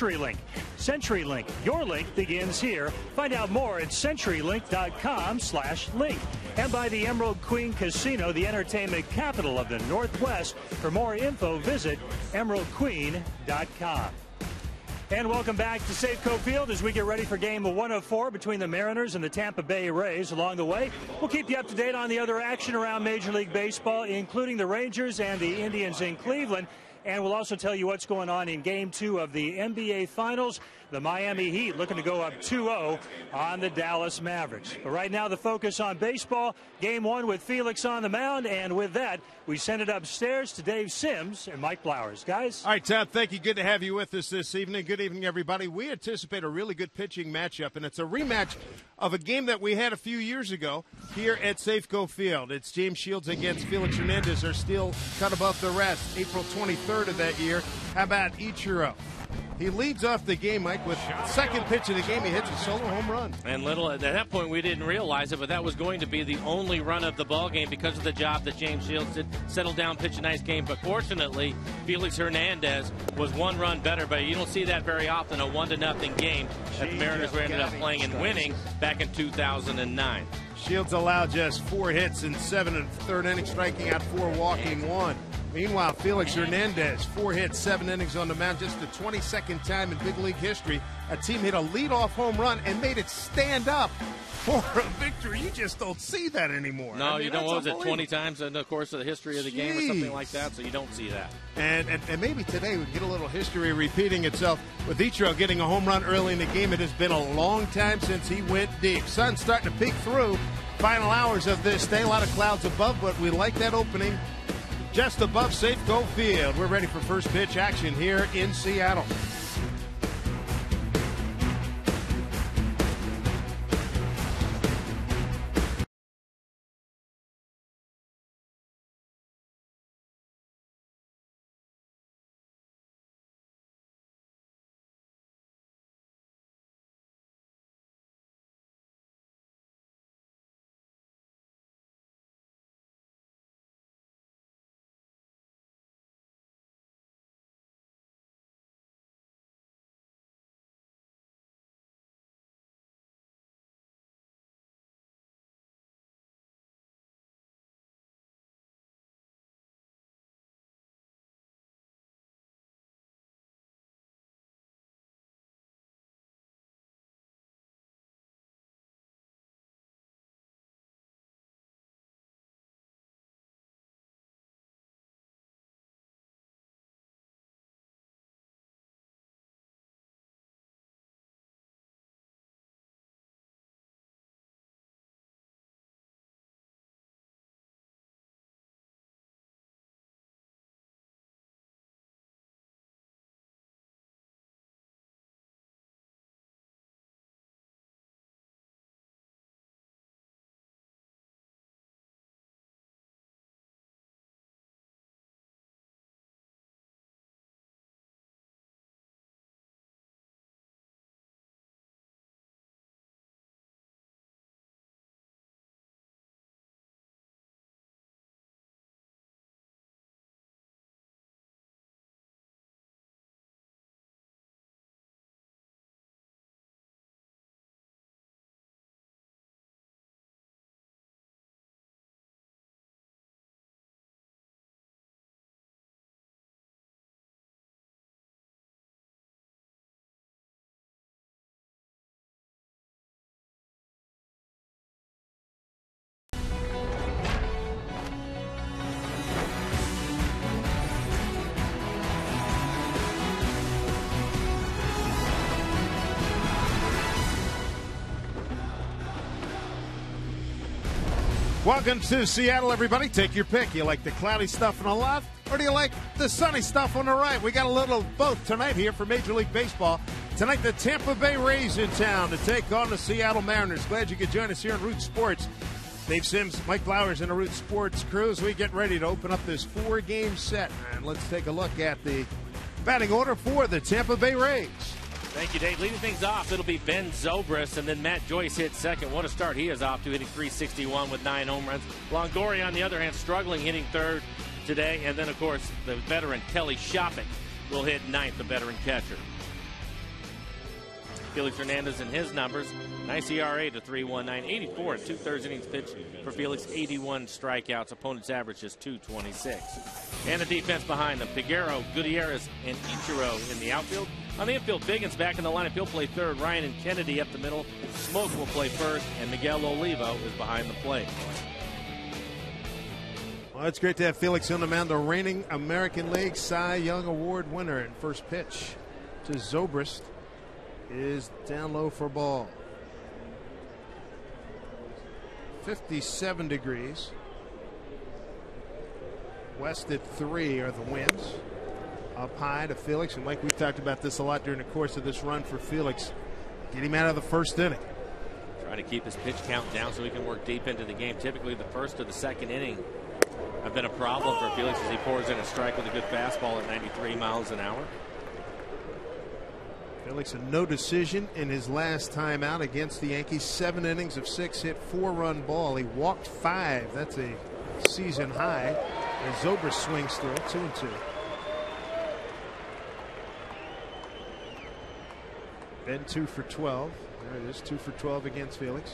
CenturyLink. CenturyLink, your link begins here. Find out more at CenturyLink.com/link. And by the Emerald Queen Casino, the entertainment capital of the Northwest. For more info, visit emeraldqueen.com. And welcome back to Safeco Field as we get ready for game 104 between the Mariners and the Tampa Bay Rays. Along the way, we'll keep you up to date on the other action around Major League Baseball, including the Rangers and the Indians in Cleveland. And we'll also tell you what's going on in Game 2 of the NBA Finals. The Miami Heat looking to go up 2-0 on the Dallas Mavericks. But right now, the focus on baseball. Game 1 with Felix on the mound. And with that, we send it upstairs to Dave Sims and Mike Blowers. Guys? All right, Tom, thank you. Good to have you with us this evening. Good evening, everybody. We anticipate a really good pitching matchup, and it's a rematch of a game that we had a few years ago here at Safeco Field. It's James Shields against Felix Hernandez. Are still cut above the rest. April 23rd of that year. How about Ichiro? He leads off the game, Mike, with the second pitch of the game. He hits a solo home run. And little at that point, we didn't realize it, but that was going to be the only run of the ball game because of the job that James Shields did. Settle down, pitch a nice game. But fortunately, Felix Hernandez was one run better. But you don't see that very often, a 1-0 game that the Mariners ended up playing and winning back in 2009. Shields allowed just 4 hits in 7 1/3 innings, striking out 4, walking 1. Meanwhile, Felix Hernandez, 4 hits, 7 innings on the mound. Just the 22nd time in big league history a team hit a leadoff home run and made it stand up for a victory. You just don't see that anymore. No, you don't. What was it, 20 times in the course of the history of the game or something like that? So you don't see that. And maybe today we get a little history repeating itself with Ichiro getting a home run early in the game. It has been a long time since he went deep. Sun's starting to peek through. Final hours of this day. A lot of clouds above, but we like that opening just above Safeco Field. We're ready for first pitch action here in Seattle. Welcome to Seattle, everybody. Take your pick. You like the cloudy stuff on the left, or do you like the sunny stuff on the right? We got a little of both tonight here for Major League Baseball. Tonight, the Tampa Bay Rays in town to take on the Seattle Mariners. Glad you could join us here on Root Sports. Dave Sims, Mike Blowers, and the Root Sports crew as we get ready to open up this 4-game set. And let's take a look at the batting order for the Tampa Bay Rays. Thank you, Dave. Leading things off, it'll be Ben Zobrist, and then Matt Joyce hits second. What a start he is off to, hitting .361 with 9 home runs. Longoria, on the other hand, struggling, hitting third today. And then, of course, the veteran Kelly Shopping will hit ninth, the veteran catcher. Felix Hernandez and his numbers. Nice ERA to 3.19, 84 and 2/3 innings pitched for Felix, 81 strikeouts. Opponent's average is 226. And the defense behind them, Figueroa, Gutierrez, and Ichiro in the outfield. On the infield, Biggins back in the lineup. He'll play third. Ryan and Kennedy up the middle. Smoke will play first, and Miguel Olivo is behind the plate. Well, it's great to have Felix on the mound, the reigning American League Cy Young Award winner. And first pitch to Zobrist is down low for ball. 57 degrees. West at 3 are the winds. Up high to Felix, and Mike, we've talked about this a lot during the course of this run for Felix. Get him out of the first inning. Trying to keep his pitch count down so he can work deep into the game. Typically the first or the second inning have been a problem for Felix as he pours in a strike with a good fastball at 93 miles an hour. Felix a no decision in his last time out against the Yankees. 7 innings of 6 hit, 4-run ball. He walked 5. That's a season high. And Zobrist swings through it, 2-2. Ben 2 for 12. There it is, 2 for 12 against Felix.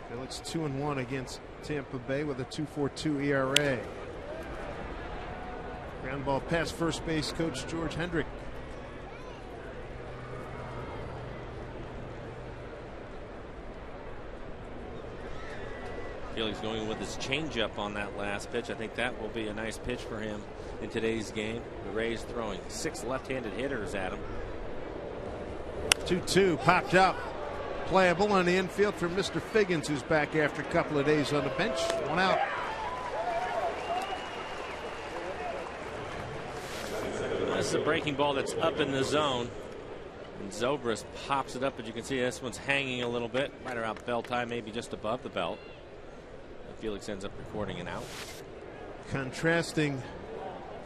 Felix 2-1 against Tampa Bay with a 2.42 ERA. Ground ball past first base coach George Hendrick. Felix going with his changeup on that last pitch. I think that will be a nice pitch for him in today's game. The Rays throwing 6 left-handed hitters at him. 2-2 popped up. Playable on the infield for Mr. Figgins, who's back after a couple of days on the bench. 1 out. That's the breaking ball that's up in the zone. And Zobrist pops it up, but you can see this one's hanging a little bit right around belt high, maybe just above the belt. Felix ends up recording an out. Contrasting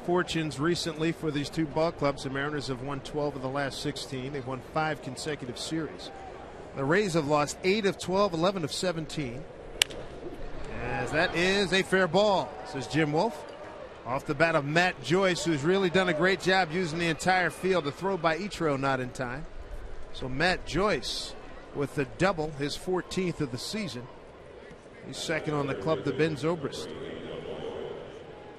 fortunes recently for these two ball clubs. The Mariners have won 12 of the last 16. They've won 5 consecutive series. The Rays have lost 8 of 12, 11 of 17. As that is a fair ball, says Jim Wolf. Off the bat of Matt Joyce, who's really done a great job using the entire field. To throw by Ichiro not in time. So Matt Joyce with the double, his 14th of the season. He's second on the club to Ben Zobrist.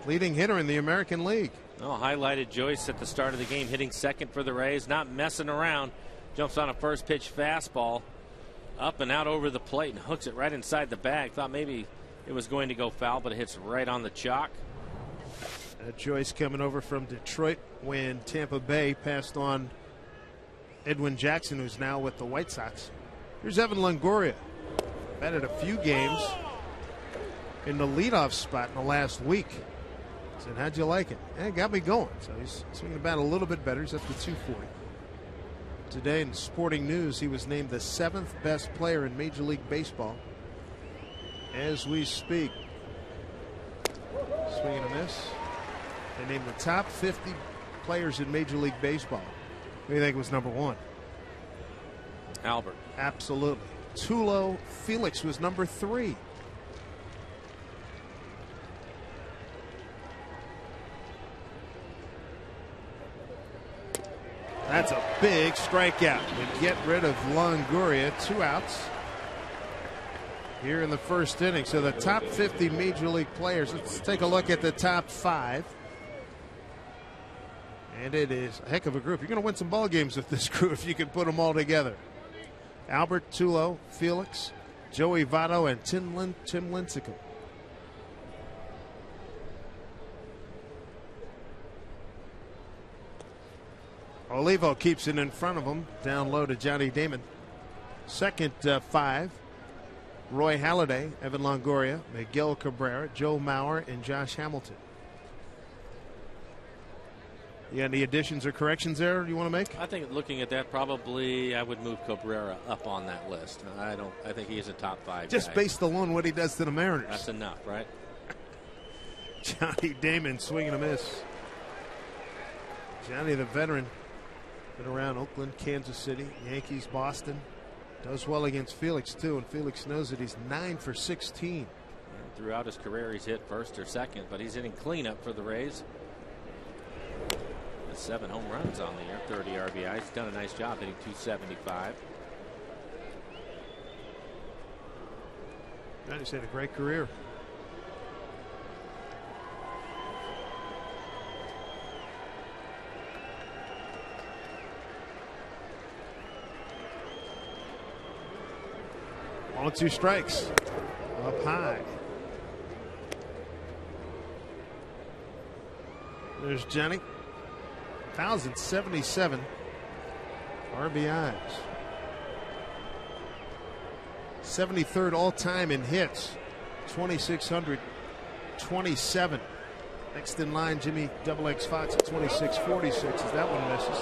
Leading hitter in the American League. Oh, highlighted Joyce at the start of the game, hitting second for the Rays, not messing around. Jumps on a first pitch fastball, up and out over the plate, and hooks it right inside the bag. Thought maybe it was going to go foul, but it hits right on the chalk. Joyce coming over from Detroit when Tampa Bay passed on Edwin Jackson, who's now with the White Sox. Here's Evan Longoria. Batted a few games in the leadoff spot in the last week. Said, how'd you like it? It got me going. So he's swinging the bat a little bit better. He's up to 240. Today in Sporting News, he was named the 7th best player in Major League Baseball as we speak. Swing and a miss. They named the top 50 players in Major League Baseball. Who do you think was number 1? Albert. Absolutely. Tulo Felix was number 3. That's a big strikeout. We get rid of Longoria. 2 outs here in the first inning. So the top 50 Major League players. Let's take a look at the top 5. And it is a heck of a group. You're going to win some ball games with this group if you can put them all together. Albert, Tulo, Felix, Joey Votto, and Tim Lincecum. Olivo keeps it in front of him. Down low to Johnny Damon. Second 5. Roy Halladay, Evan Longoria, Miguel Cabrera, Joe Mauer, and Josh Hamilton. You got any additions or corrections there you want to make? I think looking at that, probably I would move Cabrera up on that list. I think he's a top 5 Just guy. based alone what he does to the Mariners. That's enough, right? Johnny Damon swinging a miss. Johnny, the veteran, been around Oakland, Kansas City, Yankees, Boston. Does well against Felix too, and Felix knows that he's 9 for 16. And throughout his career, he's hit first or second, but he's hitting cleanup for the Rays. 7 home runs on the year, 30 RBIs. He's done a nice job hitting 275. He's had a great career. One, 2 strikes. Up high. There's Jenny. 1,077 RBIs. 73rd all-time in hits. 2,627. Next in line, Jimmy Double X Fox at 2,646 as that one misses.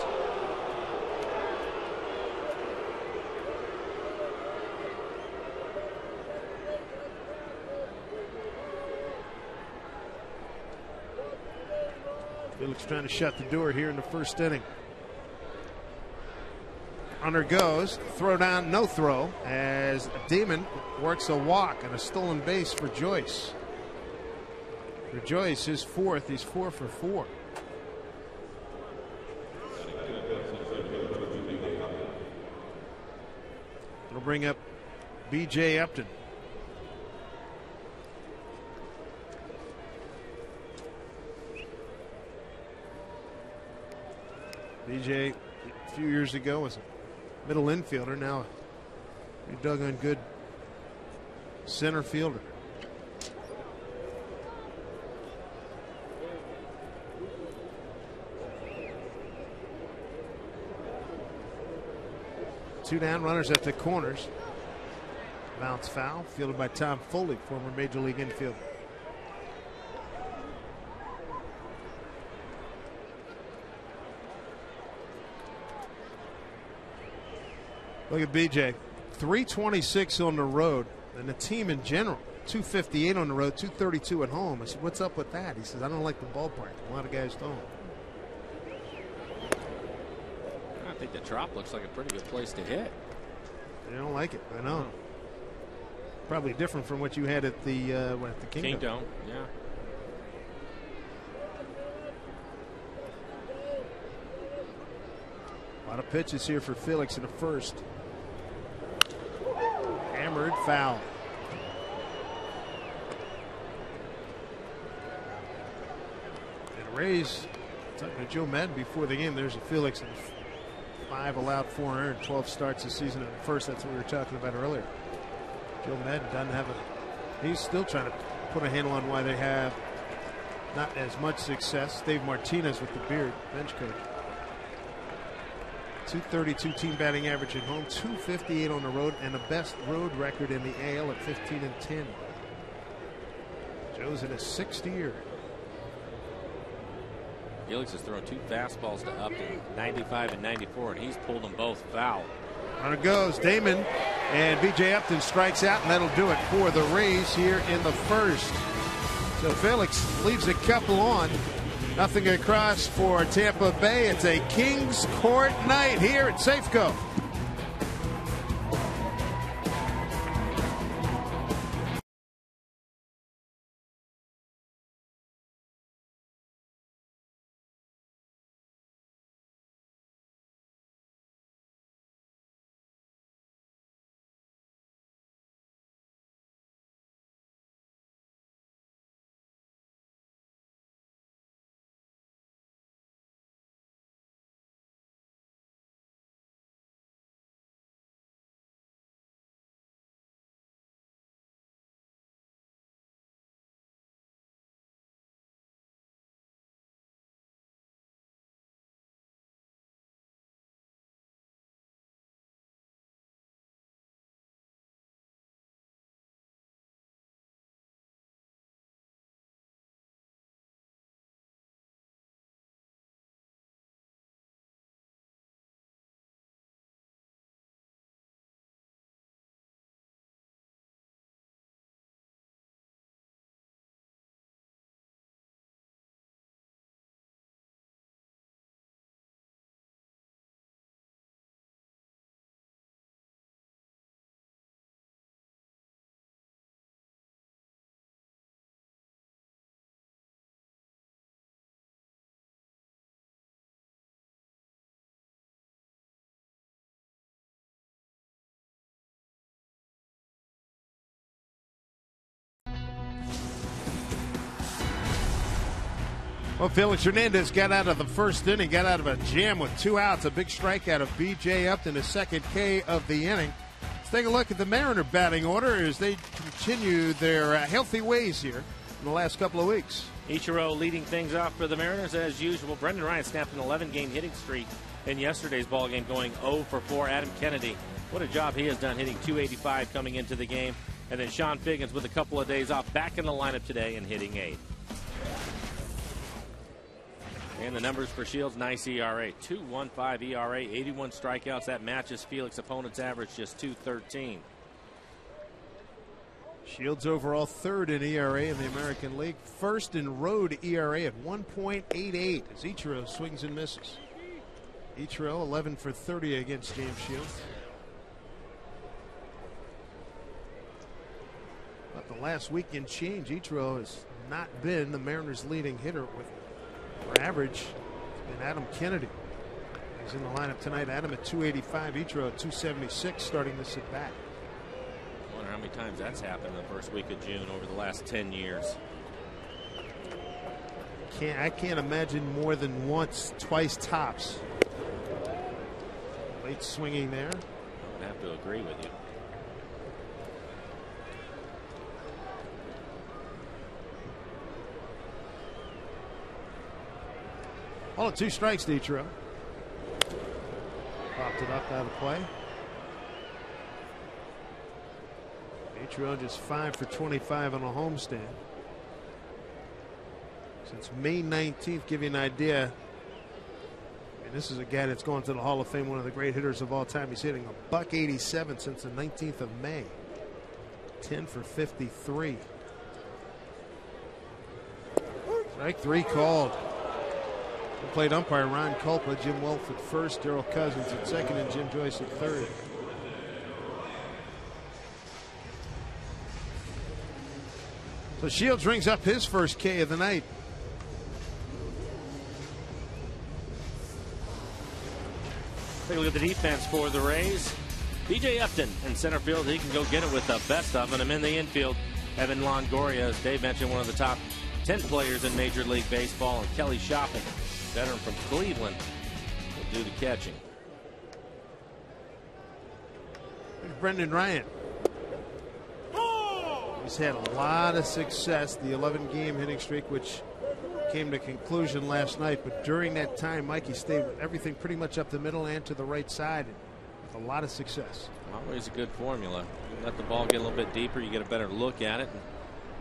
Felix trying to shut the door here in the first inning. Runner goes, throw down, no throw, as Demon works a walk and a stolen base for Joyce. For Joyce, his 4th, he's 4 for 4. It'll bring up B.J. Upton. B.J. a few years ago was a middle infielder, now a doggone good center fielder. Two down, runners at the corners. Bounce foul, fielded by Tom Foley, former Major League infielder. Look at BJ, 326 on the road, and the team in general, 258 on the road, 232 at home. I said, what's up with that? He says, I don't like the ballpark. A lot of guys don't. I think the Trop looks like a pretty good place to hit. They don't like it, I know. Probably different from what you had at the Kingdom. Kingdom, yeah. A lot of pitches here for Felix in the first. Hammered, foul. And Rays talking to Joe Madden before the game. There's a Felix and 5 allowed, 4 earned, 12 starts this season in the first. That's what we were talking about earlier. Joe Madden doesn't have a. He's still trying to put a handle on why they have not as much success. Dave Martinez with the beard, bench coach. 232 team batting average at home, 258 on the road, and the best road record in the AL at 15-10. Joe's in his 6th year. Felix has thrown 2 fastballs to Upton, 95 and 94, and he's pulled them both foul. Runner goes, Damon, and B.J. Upton strikes out, and that'll do it for the Rays here in the first. So Felix leaves a couple on. Nothing across for Tampa Bay. It's a Kings Court night here at Safeco. Well, Felix Hernandez got out of the first inning, got out of a jam with 2 outs, a big strikeout of B.J. Upton, his second K of the inning. Let's take a look at the Mariner batting order as they continue their healthy ways here in the last couple of weeks. Ichiro leading things off for the Mariners as usual. Brendan Ryan snapped an 11-game hitting streak in yesterday's ball game, going 0 for 4. Adam Kennedy, what a job he has done, hitting .285 coming into the game. And then Sean Figgins with a couple of days off, back in the lineup today and hitting 8. And the numbers for Shields, nice ERA. 2.15 ERA, 81 strikeouts. That matches Felix' opponent's average, just .213. Shields overall third in ERA in the American League. First in road ERA at 1.88 as Ichiro swings and misses. Ichiro 11 for 30 against James Shields. But the last weekend change, Ichiro has not been the Mariners' leading hitter with average. It's been Adam Kennedy. He's in the lineup tonight. Adam at .285, Ichiro at .276 starting this at bat. I wonder how many times that's happened in the first week of June over the last 10 years. I can't imagine more than once, twice tops. Late swinging there. I would have to agree with you. All at 2 strikes to Ichiro. Popped it up out of play. Ichiro just 5 for 25 on a homestand. Since May 19th, give you an idea. And this is a guy that's going to the Hall of Fame, one of the great hitters of all time. He's hitting a .187 since the 19th of May. 10 for 53. Strike 3 called. The plate umpire Ron Culpa, Jim Wolf at first, Darrell Cousins at second, and Jim Joyce at third. So Shields rings up his first K of the night. Take a look at the defense for the Rays. B.J. Upton in center field. He can go get it with the best of them. In the infield, Evan Longoria, as Dave mentioned, one of the top 10 players in Major League Baseball. And Kelly Shopping, veteran from Cleveland, will do the catching. Here's Brendan Ryan. He's had a lot of success. The 11-game hitting streak, which came to conclusion last night. But during that time, Mike, he stayed with everything pretty much up the middle and to the right side with a lot of success. Always a good formula. You let the ball get a little bit deeper, you get a better look at it, and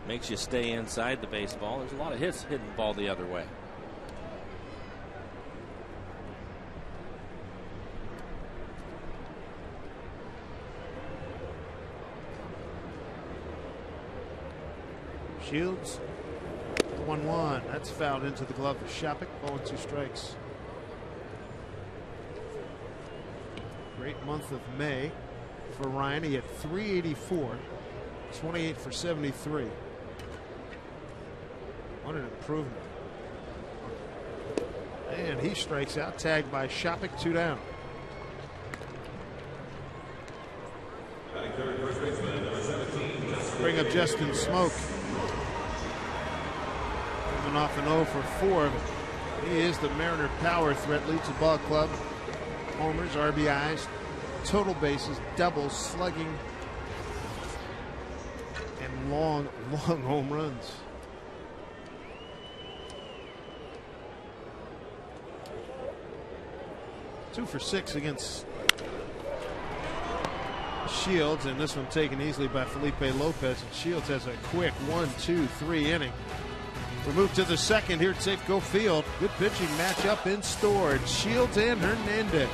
makes you stay inside the baseball. There's a lot of hits hitting the ball the other way. Shields, 1-1. That's fouled into the glove of Shopping. 0-2 strikes. Great month of May for Ryan. He had .384, 28 for 73. What an improvement. And he strikes out, tagged by Shopping, 2 down. Bring up Justin Smoke. Coming off an 0 for 4. He is the Mariner power threat. Leads the ball club. Homers, RBIs, total bases, doubles, slugging, and long home runs. Two for 6 against Shields, and this one taken easily by Felipe Lopez. And Shields has a quick 1-2-3 inning. We move to the second here at Safeco Field. Good pitching matchup in store. It's Shields and Hernandez.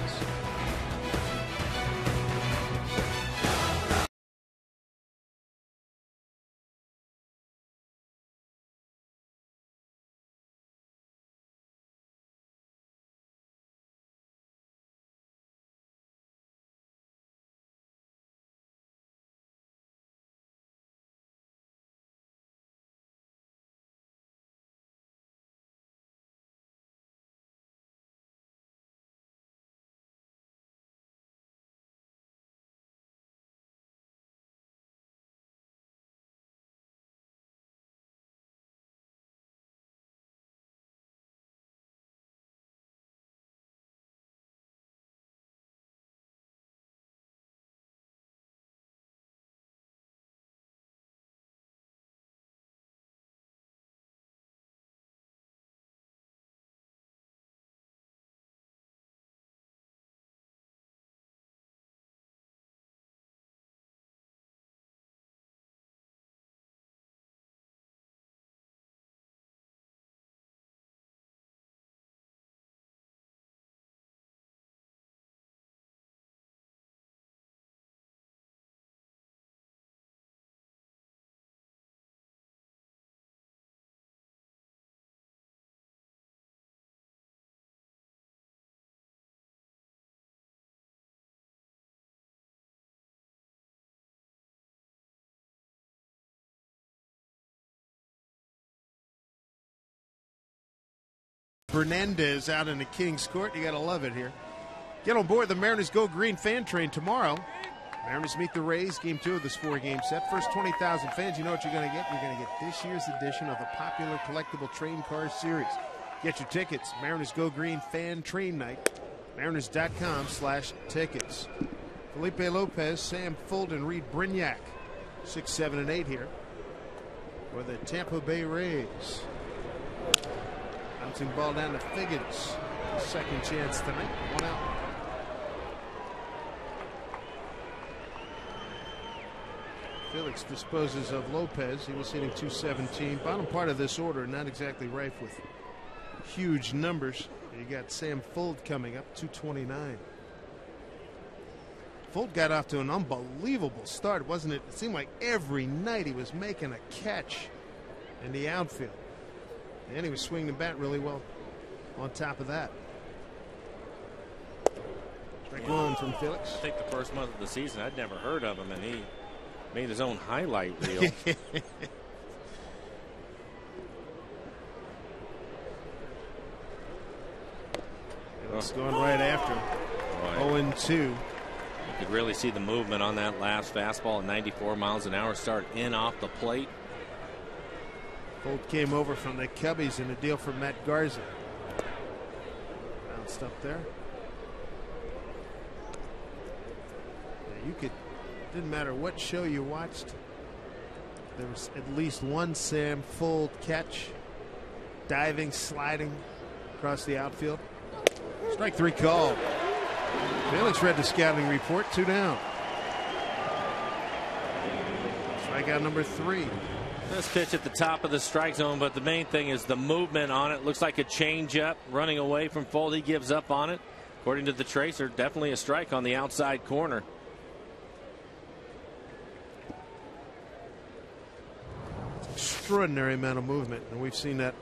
Hernandez out in the Kings Court. You got to love it here. Get on board the Mariners Go Green fan train tomorrow. Mariners meet the Rays, game 2 of this 4-game set. First 20,000 fans, you know what you're going to get? You're going to get this year's edition of the popular collectible train car series. Get your tickets. Mariners Go Green fan train night. Mariners.com/tickets. Felipe Lopez, Sam Fuld, and Reed Brignac. 6, 7, and 8 here for the Tampa Bay Rays. Bouncing ball down to Figgins. Second chance tonight. 1 out. Felix disposes of Lopez. He was hitting .217. Bottom part of this order, not exactly rife with huge numbers. You got Sam Fuld coming up, .229. Fuld got off to an unbelievable start, wasn't it? It seemed like every night he was making a catch in the outfield. And he was swinging the bat really well on top of that. Strike one from Felix. I think the first month of the season, I'd never heard of him, and he made his own highlight reel. It's going right after him. 0-2. You could really see the movement on that last fastball at 94 miles an hour start in off the plate. Fuld came over from the Cubbies in a deal for Matt Garza. Bounced up there. Yeah, you could, didn't matter what show you watched, there was at least one Sam Fuld catch, diving, sliding across the outfield. Strike 3 call. Felix read the scouting report. 2 down. Strikeout number 3. This pitch at the top of the strike zone, but the main thing is the movement on it. Looks like a changeup running away from Fuld. He gives up on it. According to the tracer, definitely a strike on the outside corner. Extraordinary amount of movement, and we've seen that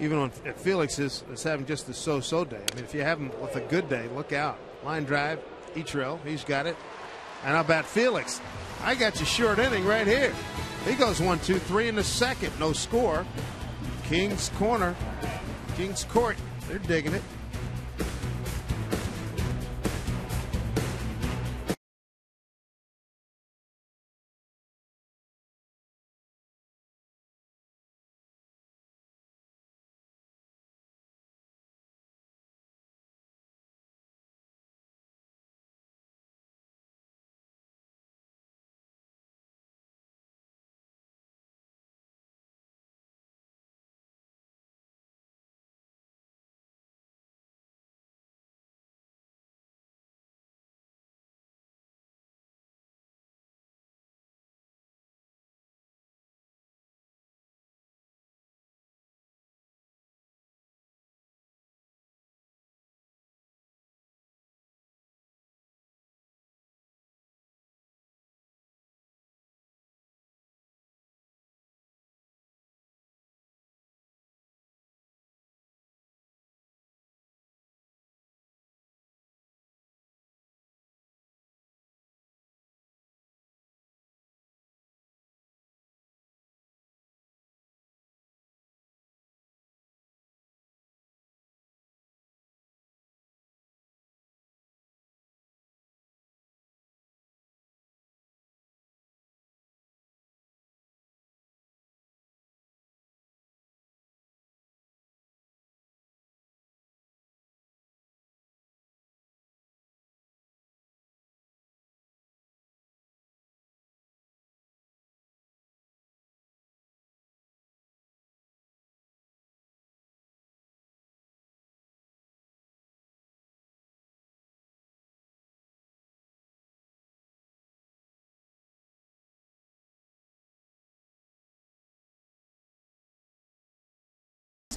even on Felix is having just a so-so day. I mean, if you have him with a good day, look out. Line drive, Ichiro, he's got it. And how about Felix? I got you short inning right here. He goes 1, 2, 3 in the second. No score. King's corner. King's court. They're digging it.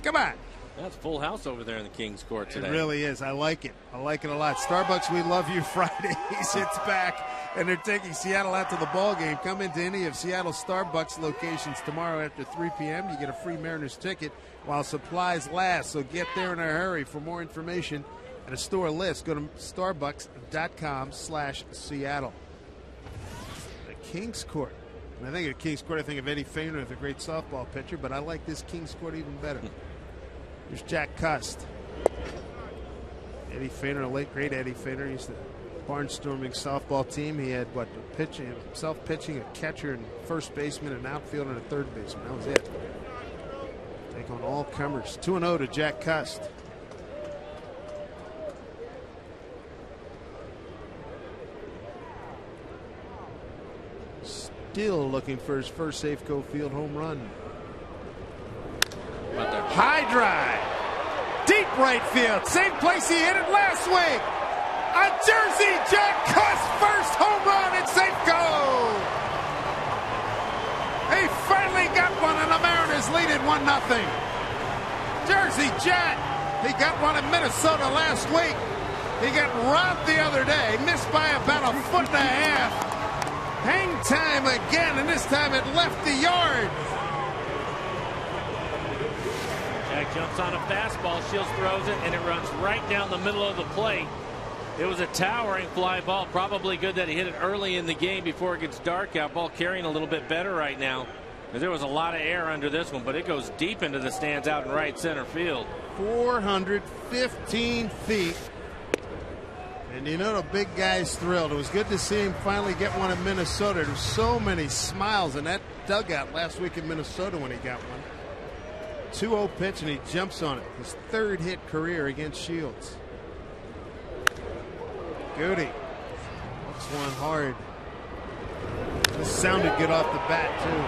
Come on. That's full house over there in the King's Court today. It really is. I like it. I like it a lot. Starbucks, we love you. Friday, he sits back, and they're taking Seattle out to the ball game. Come into any of Seattle's Starbucks locations tomorrow after 3 p.m. You get a free Mariners ticket while supplies last. So get there in a hurry. For more information and a store list, go to starbucks.com/Seattle. The King's Court. When I think of King's Court, I think of Eddie Feynman, the great softball pitcher, but I like this King's Court even better. Here's Jack Cust. Eddie Feiner, late great Eddie Feiner. He's the barnstorming softball team. He had what, pitching, himself pitching, a catcher and first baseman, an outfielder and a third baseman. That was it. Take on all comers. 2-0 to Jack Cust. Still looking for his first Safeco Field home run. High drive. Deep right field. Same place he hit it last week. A Jersey Jack Cust first home run at Safeco. He finally got one and the Mariners lead it 1-0. Jersey Jack. He got one in Minnesota last week. He got robbed the other day. Missed by about a foot and a half. Hang time again, and this time it left the yard. Jack jumps on a fastball. Shields throws it, and it runs right down the middle of the plate. It was a towering fly ball. Probably good that he hit it early in the game before it gets dark out. Ball carrying a little bit better right now. There was a lot of air under this one, but it goes deep into the stands out in right center field. 415 feet. And you know the big guy's thrilled. It was good to see him finally get one in Minnesota. There's so many smiles in that dugout last week in Minnesota when he got one. 2-0 pitch and he jumps on it. His third hit career against Shields. Goody looks one hard. This sounded good off the bat too.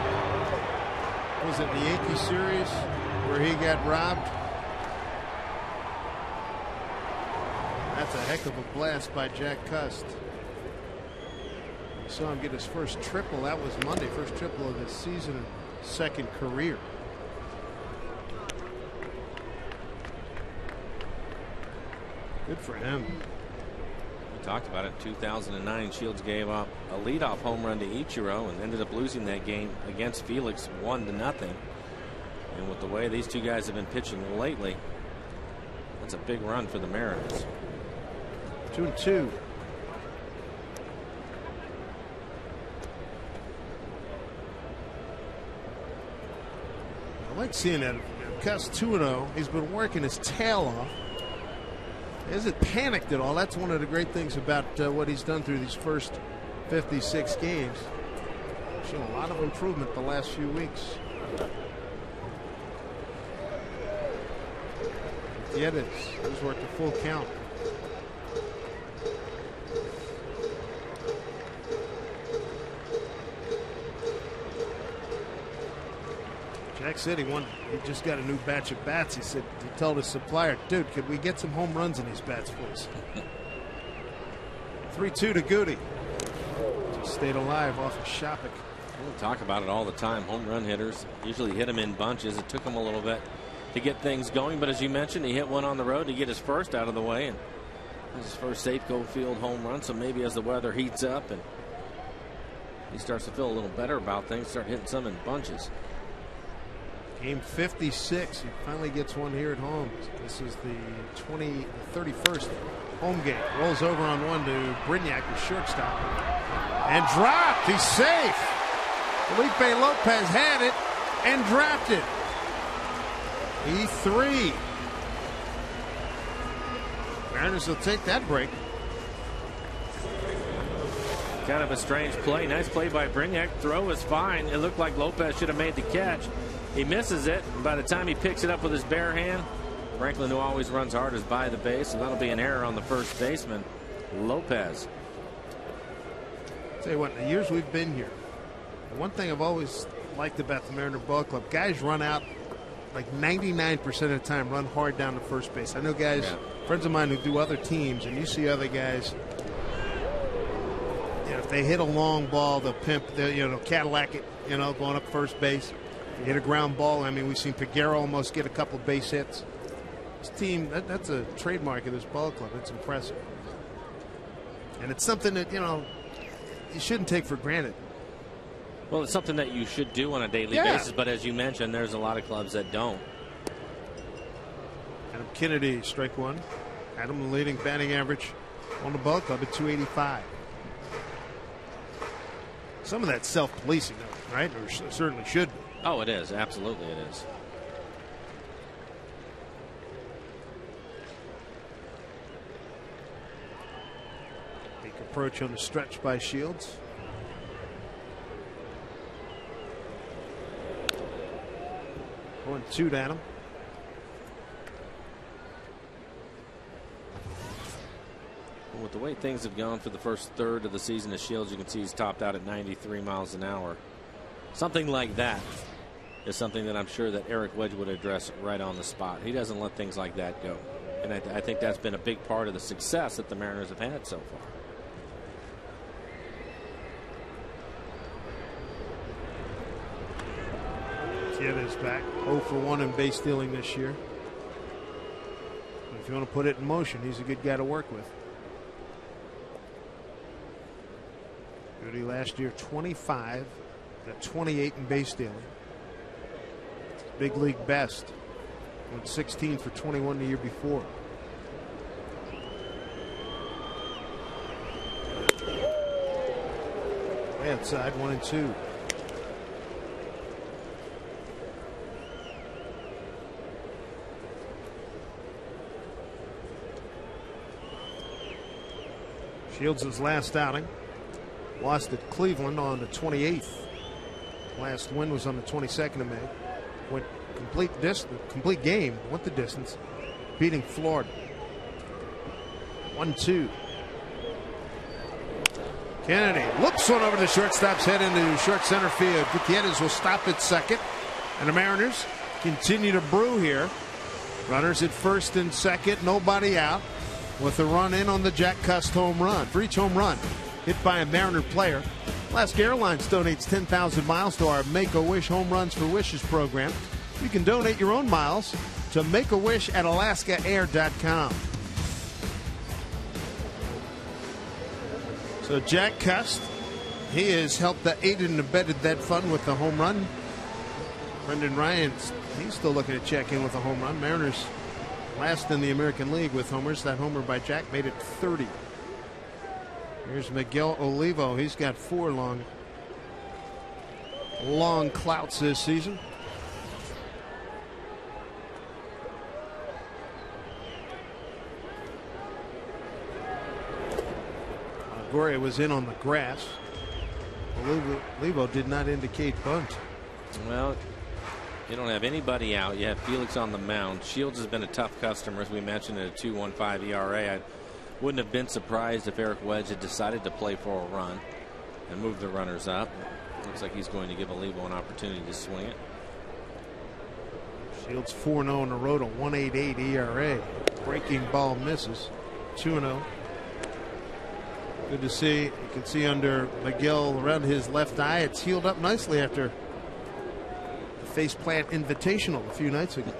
Was it the Yankee series where he got robbed? That's a heck of a blast by Jack Cust. Saw him get his first triple. That was Monday. First triple of his season and second career. Good for him. We talked about it. 2009, Shields gave up a leadoff home run to Ichiro and ended up losing that game against Felix 1-0. And with the way these two guys have been pitching lately, that's a big run for the Mariners. 2-2. I like seeing that. Cust 2-0. He's been working his tail off. He hasn't panicked at all. That's one of the great things about what he's done through these first 56 games. Shown a lot of improvement the last few weeks. Yetis has worked a full count. Jack said he just got a new batch of bats. He told his supplier, dude, could we get some home runs in these bats, please? 3-2 to Goody. Just stayed alive off of Shopik. We'll talk about it all the time. Home run hitters usually hit him in bunches. It took him a little bit to get things going, but as you mentioned, he hit one on the road to get his first out of the way, and his first Safeco Field home run. So maybe as the weather heats up and he starts to feel a little better about things, start hitting some in bunches. Game 56. He finally gets one here at home. This is the 31st home game. Rolls over on one to Brignac, the shortstop, and dropped. He's safe. Felipe Lopez had it and dropped it. E3. Mariners will take that break. Kind of a strange play. Nice play by Brignac. Throw is fine. It looked like Lopez should have made the catch. He misses it. And by the time he picks it up with his bare hand, Franklin, who always runs hard, is by the base. And that'll be an error on the first baseman, Lopez. Tell you what, the years we've been here, the one thing I've always liked about the Mariner Ball Club, guys run out like 99% of the time, run hard down to first base. I know guys, friends of mine who do other teams, and you see other guys, you know, if they hit a long ball, they'll pimp, they'll Cadillac it, going up first base. If you hit a ground ball, I mean, we've seen Peguero almost get a couple base hits. This team, that's a trademark of this ball club. It's impressive. And it's something that, you shouldn't take for granted. Well, it's something that you should do on a daily basis, but as you mentioned, there's a lot of clubs that don't. Adam Kennedy, strike one. Adam, the leading batting average on the ball club at 285. Some of that's self-policing, right? Or certainly should be. Oh, it is. Absolutely it is. Fake approach on the stretch by Shields. Going 2 down him. With the way things have gone for the first third of the season of Shields, you can see he's topped out at 93 miles an hour. Something like that is something that I'm sure that Eric Wedge would address right on the spot. He doesn't let things like that go. And I think that's been a big part of the success that the Mariners have had so far. Is back 0 for 1 in base stealing this year. But if you want to put it in motion, he's a good guy to work with. Goody last year 25 to 28 in base stealing. Big league best. Went 16 for 21 the year before. Outside 1 and 2. Shields' last outing, lost at Cleveland on the 28th. Last win was on the 22nd of May. Went complete game, went the distance, beating Florida. 1-2. Kennedy looks one over the shortstop's head into short center field. Gutierrez will stop at second, and the Mariners continue to brew here. Runners at first and second, nobody out. With a run in on the Jack Cust home run. For each home run hit by a Mariner player, Alaska Airlines donates 10,000 miles to our Make-A-Wish Home Runs for Wishes program. You can donate your own miles to Make-A-Wish at alaskaair.com. So Jack Cust, he has helped aided and abetted that fund with the home run. Brendan Ryan, he's still looking to check in with a home run. Mariners last in the American League with homers. That homer by Jack made it 30. Here's Miguel Olivo. He's got 4 long clouts this season. Goria was in on the grass. Olivo did not indicate bunt. Well, you don't have anybody out. You have Felix on the mound. Shields has been a tough customer, as we mentioned, at a 2.15 ERA. I wouldn't have been surprised if Eric Wedge had decided to play for a run and move the runners up. Looks like he's going to give Olivo an opportunity to swing it. Shields 4-0 on the road, a 1.88 ERA. Breaking ball misses. 2-0. Good to see. You can see under Miguel around his left eye, it's healed up nicely after faceplant invitational a few nights ago.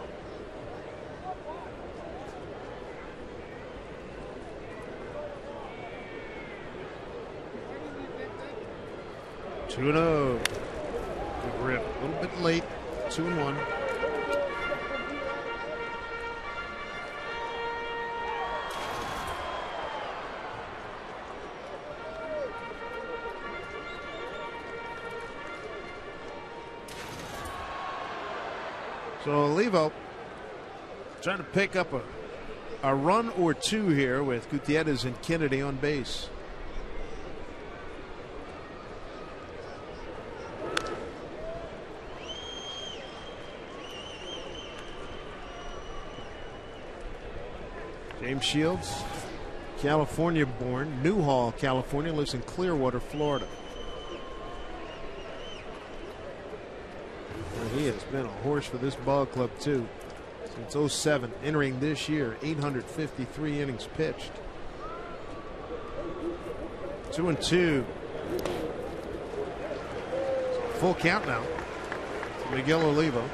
Two and 0. Good rip. A little bit late. 2-1. So Olivo trying to pick up a run or two here with Gutierrez and Kennedy on base. James Shields, California born, Newhall, California, lives in Clearwater, Florida. He has been a horse for this ball club too since 07, entering this year 853 innings pitched. 2-2. Full count now. Miguel Olivo.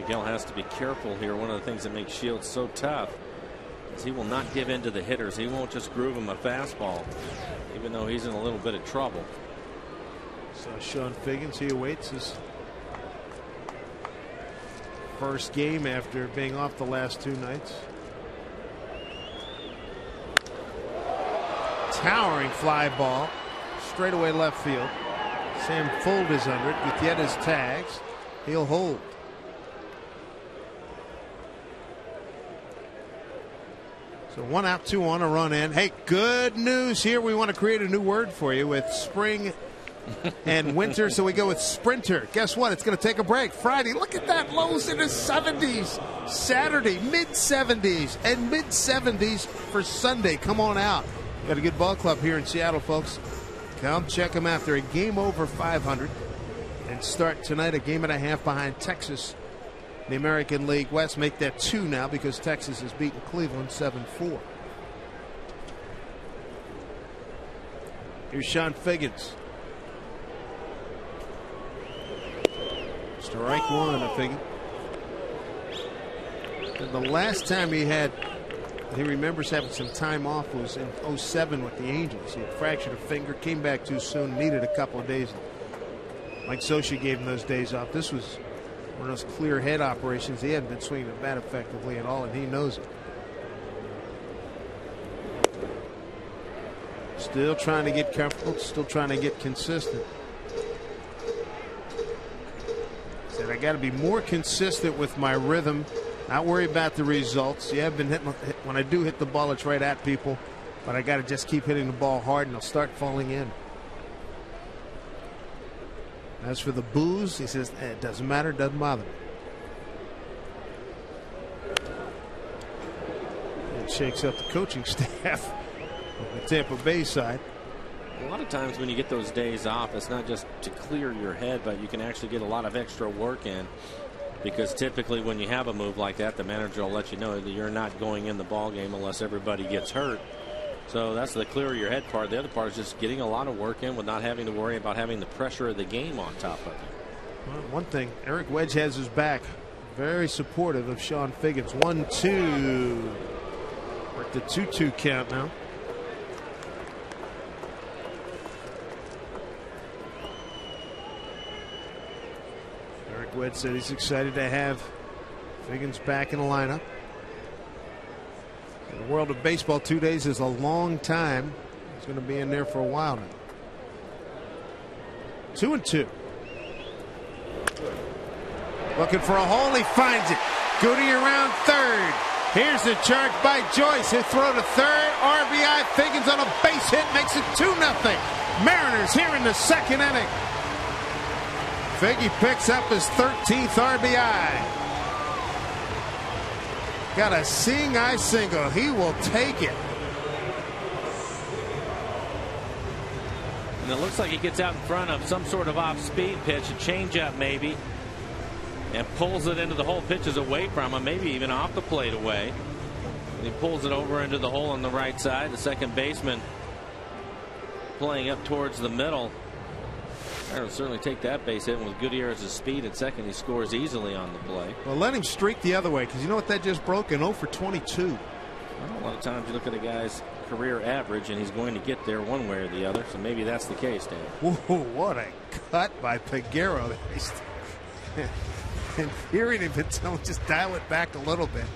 Miguel has to be careful here. One of the things that makes Shields so tough is he will not give in to the hitters. He won't just groove him a fastball, even though he's in a little bit of trouble. So Sean Figgins, he awaits his first game after being off the last 2 nights. Towering fly ball, straightaway left field. Sam Fuld is under it. Gutierrez tags. He'll hold. So 1 out, 2 on, a run in. Hey, good news here. We want to create a new word for you with spring and winter, so we go with sprinter. Guess what? It's going to take a break. Friday, look at that. Lows in the 70s. Saturday, mid-70s. And mid-70s for Sunday. Come on out. Got a good ball club here in Seattle, folks. Come check them out. They're a game over 500. And start tonight a game and a half behind Texas. The American League West. Make that 2 now because Texas has beaten Cleveland 7-4. Here's Sean Figgins. Strike one, I figure. And the last time he remembers having some time off was in 07 with the Angels. He had fractured a finger, came back too soon, needed a couple of days. Mike Socia gave him those days off. This was one of those clear head operations. He hadn't been swinging the bat effectively at all, and he knows it. Still trying to get comfortable, still trying to get consistent. Said I got to be more consistent with my rhythm, not worry about the results. Yeah, I've been hitting, when I do hit the ball, it's right at people, but I got to just keep hitting the ball hard and it'll start falling in. As for the boos, he says it doesn't matter, doesn't bother me. It shakes up the coaching staff on the Tampa Bay side. A lot of times when you get those days off, it's not just to clear your head, but you can actually get a lot of extra work in, because typically when you have a move like that, the manager will let you know that you're not going in the ball game unless everybody gets hurt. So that's the clear your head part. The other part is just getting a lot of work in with not having to worry about having the pressure of the game on top of you. Well, one thing, Eric Wedge has his back. Very supportive of Sean Figgins. 1-2. We're at the 2-2 count now. Eric Wedge said he's excited to have Figgins back in the lineup. In the world of baseball, 2 days is a long time. He's going to be in there for a while now. 2-2. Looking for a hole. He finds it. Goody around third. Here's the charge by Joyce. He'll throw to third. RBI. Figgins on a base hit makes it 2-0. Mariners here in the second inning. Figgy picks up his 13th RBI. Got a seeing eye single. He will take it. And it looks like he gets out in front of some sort of off-speed pitch, a changeup maybe, and pulls it into the hole. Pitches away from him, maybe even off the plate away. And he pulls it over into the hole on the right side. The second baseman playing up towards the middle. I'll certainly take that base hit. With Gutierrez's speed at second, he scores easily on the play. Well, let him streak the other way, because you know what that just broke? An 0 for 22. Well, a lot of times you look at a guy's career average, and he's going to get there one way or the other. So maybe that's the case, Dan. Whoa, what a cut by Peguero. And hearing him, just dial it back a little bit.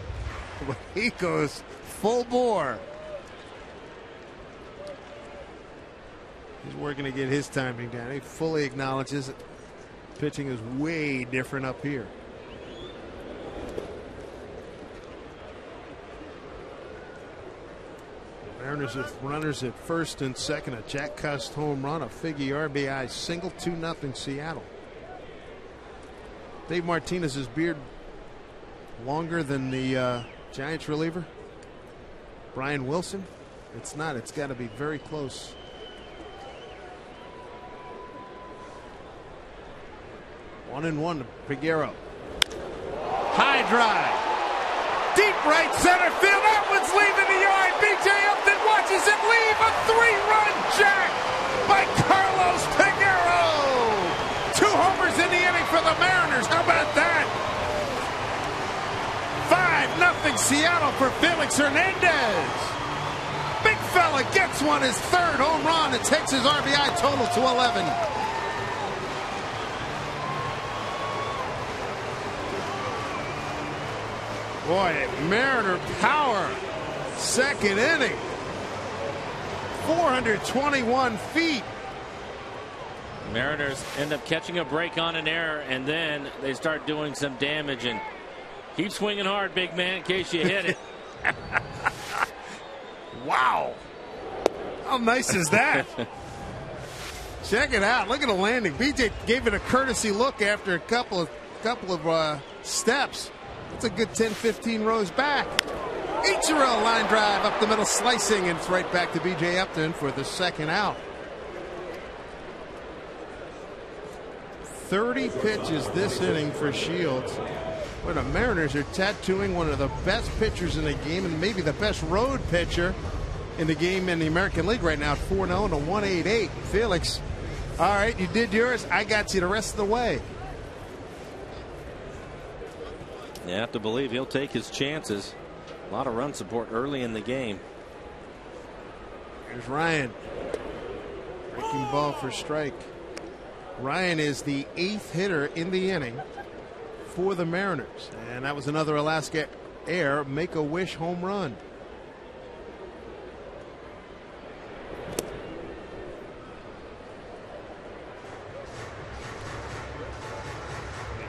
He goes full bore. He's working to get his timing down. He fully acknowledges that pitching is way different up here. Mariners with runners at first and second. A Jack Cust home run, a Figgy RBI single, 2-0 Seattle. Dave Martinez's beard longer than the Giants reliever Brian Wilson. It's not. It's got to be very close. 1-1 to Peguero. High drive. Deep right center field. That one's leaving the yard. B.J. Upton watches it leave. A 3-run jack by Carlos Peguero. 2 homers in the inning for the Mariners. How about that? 5-0 Seattle for Felix Hernandez. Big fella gets one, his 3rd home run. It takes his RBI total to 11. Boy, Mariner power. Second inning. 421 feet. Mariners end up catching a break on an error, and then they start doing some damage. And keep swinging hard, big man, in case you hit it. Wow. How nice is that? Check it out. Look at the landing. BJ gave it a courtesy look after a couple of steps. That's a good 10-15 rows back. Ichiro line drive up the middle, slicing, and it's right back to BJ Upton for the second out. 30 pitches this inning for Shields. Well, the Mariners are tattooing one of the best pitchers in the game and maybe the best road pitcher in the game in the American League right now at 4-0 and a 1.88. Felix, all right, you did yours. I got you the rest of the way. You have to believe he'll take his chances. A lot of run support early in the game. Here's Ryan. Breaking ball for strike. Ryan is the 8th hitter in the inning for the Mariners. And that was another Alaska Air Make-A-Wish home run.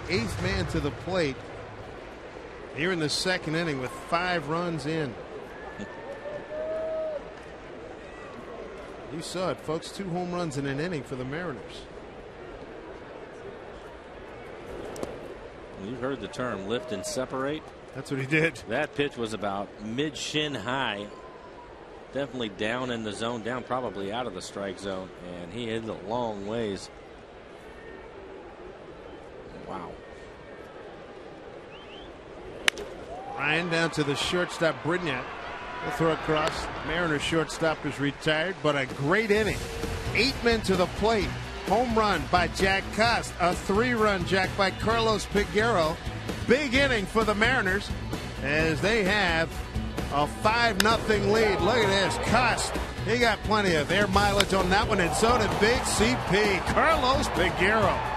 The 8th man to the plate here in the second inning with 5 runs in. You saw it, folks. 2 home runs in an inning for the Mariners. You've heard the term lift and separate. That's what he did. That pitch was about mid-shin high. Definitely down in the zone, down probably out of the strike zone, and he hit it a long ways. Wow. Ryan down to the shortstop, Brignac. He'll throw across. Mariners shortstop is retired, but a great inning. 8 men to the plate. Home run by Jack Cust. A 3-run jack by Carlos Piguero. Big inning for the Mariners as they have a 5-0 lead. Look at this. Cust. He got plenty of air mileage on that one, and so did Big CP. Carlos Piguero.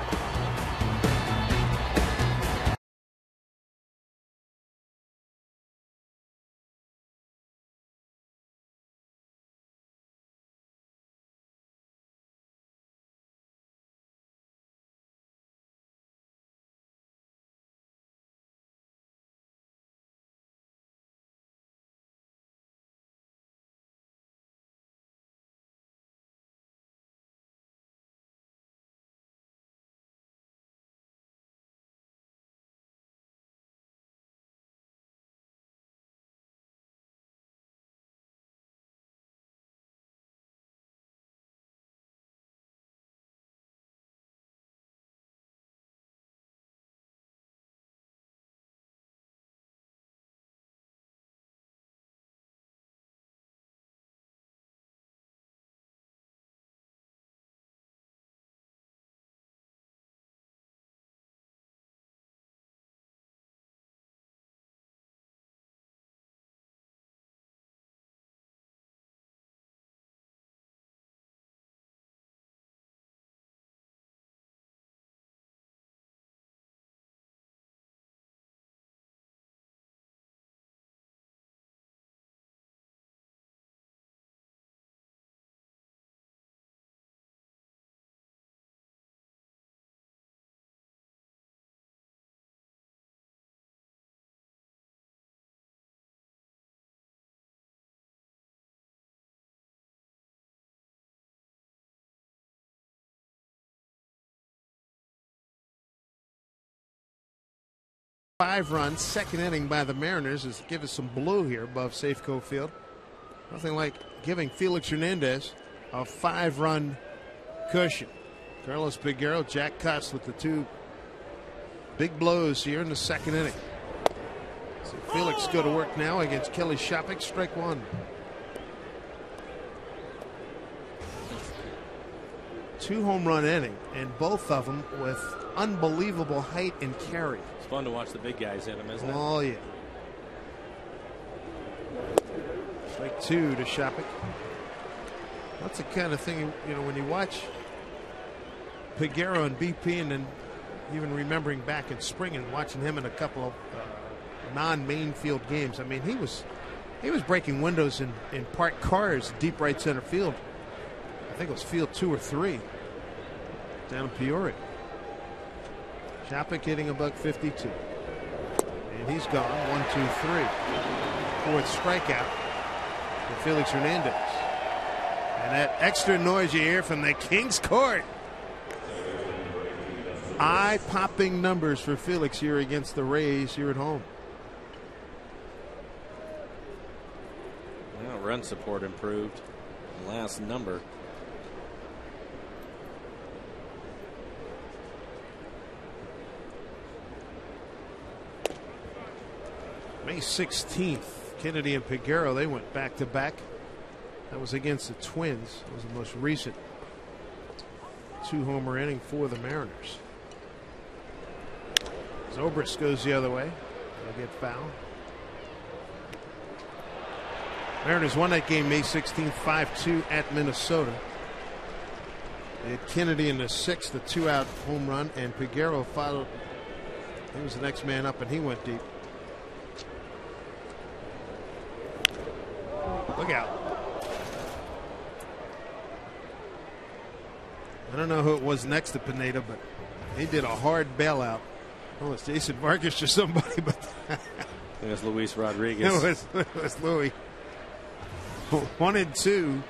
Five-run second inning by the Mariners is give us some blue here above Safeco Field. Nothing like giving Felix Hernandez a 5-run cushion. Carlos Piguero, Jack Cust with the 2 big blows here in the second inning. So Felix go to work now against Kelly Shopik. Strike 1. Two home run inning, and both of them with unbelievable height and carry. It's fun to watch the big guys in them, isn't it? Oh, yeah. Strike 2 to Shopik. That's the kind of thing, you know, when you watch Piguero and BP, and then even remembering back in spring and watching him in a couple of non-main field games. I mean, he was breaking windows in parked cars deep right center field. I think it was field 2 or 3 down in Peoria. Shopik hitting a .152. And he's gone. 1, 2, 3. Fourth strikeout. to Felix Hernandez. And that extra noise you hear from the King's Court. Eye-popping numbers for Felix here against the Rays here at home. Well, run support improved. Last number. May 16th, Kennedy and Peguero, they went back-to-back. That was against the Twins. That was the most recent 2-homer inning for the Mariners. Zobrist goes the other way. They'll get fouled. Mariners won that game May 16th, 5-2 at Minnesota. They had Kennedy in the 6th, a 2-out home run, and Peguero followed. He was the next man up, and he went deep. Look out. I don't know who it was next to Pineda, but he did a hard bailout. Oh, it's Jason Vargas or somebody, but it was Luis Rodriguez. It was Louis. 1-2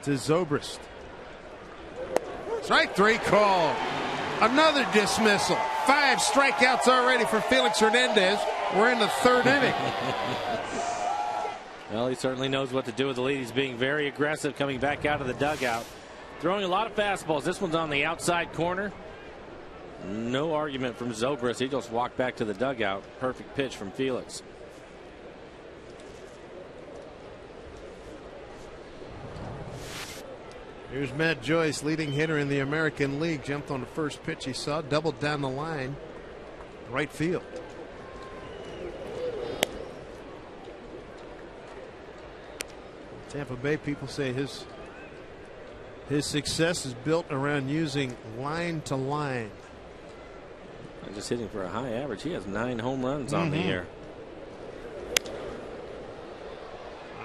to Zobrist. Strike 3 call. Another dismissal. 5 strikeouts already for Felix Hernandez. We're in the 3rd inning. Well, he certainly knows what to do with the lead. He's being very aggressive coming back out of the dugout. Throwing a lot of fastballs. This one's on the outside corner. No argument from Zobrist. He just walked back to the dugout. Perfect pitch from Felix. Here's Matt Joyce, leading hitter in the American League. Jumped on the first pitch he saw, doubled down the line, right field. Tampa Bay people say his success is built around using line to line. And just hitting for a high average. He has 9 home runs on the year.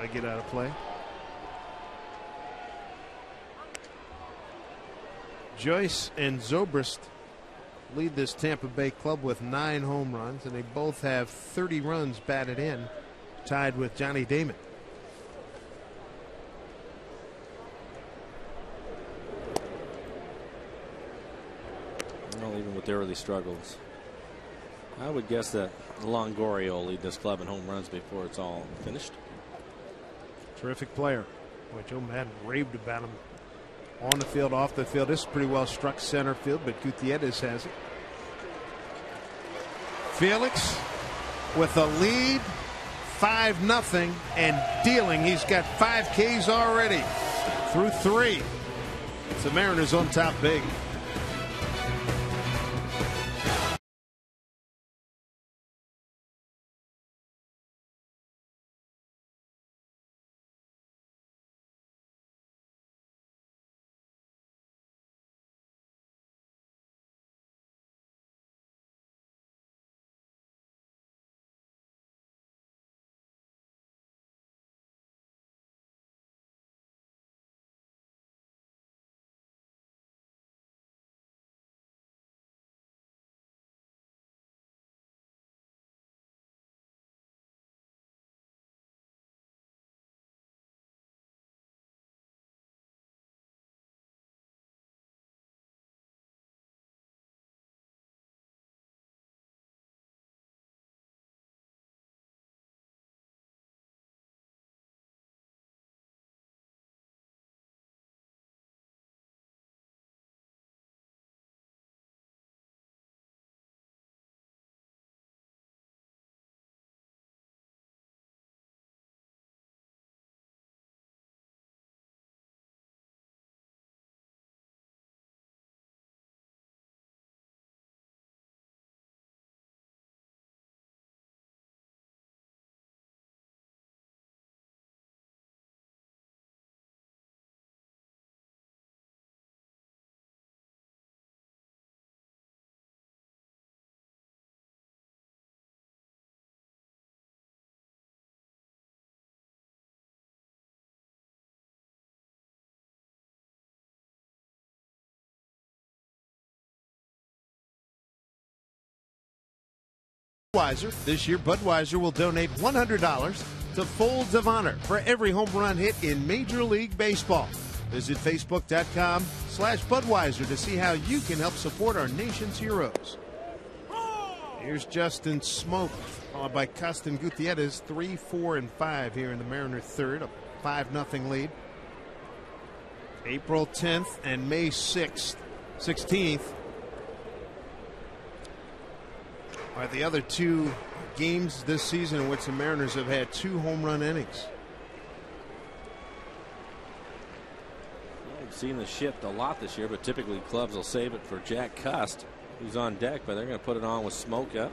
I get out of play. Joyce and Zobrist lead this Tampa Bay club with 9 home runs, and they both have 30 runs batted in, tied with Johnny Damon. Well, even with the early struggles, I would guess that Longoria will lead this club in home runs before it's all finished. Terrific player. Boy, Joe Madden raved about him on the field, off the field. This is pretty well struck center field, but Gutierrez has it. Felix with a lead, 5-0, and dealing. He's got 5 Ks already through 3. The Mariners on top big. Budweiser. This year, Budweiser will donate $100 to Folds of Honor for every home run hit in Major League Baseball. Visit Facebook.com/Budweiser to see how you can help support our nation's heroes. Here's Justin Smoke, followed by Costin Gutierrez, 3, 4, and 5 here in the Mariner third, a 5-0 lead. April 10th and May 16th are the other two games this season in which the Mariners have had 2 home run innings. I've seen the shift a lot this year, but typically clubs will save it for Jack Cust, who's on deck, but they're going to put it on with Smoke up.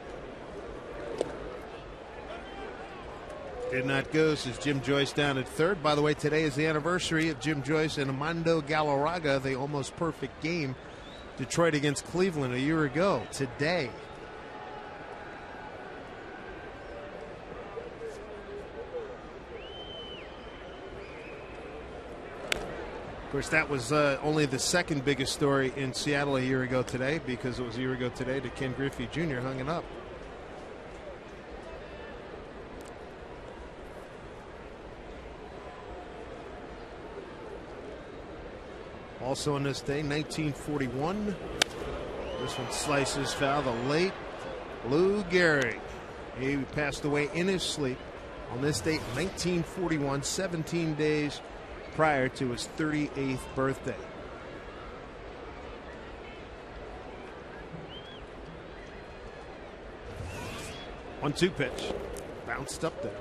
Did not go, says Jim Joyce down at third. By the way, today is the anniversary of Jim Joyce and Armando Galarraga, the almost perfect game. Detroit against Cleveland a year ago today. Of course, that was only the second biggest story in Seattle a year ago today, because it was a year ago today that Ken Griffey Jr. hung it up. Also on this day, 1941. This one slices foul. The late Lou Gehrig. He passed away in his sleep on this date, 1941, 17 days prior to his 38th birthday. One-two pitch. Bounced up there.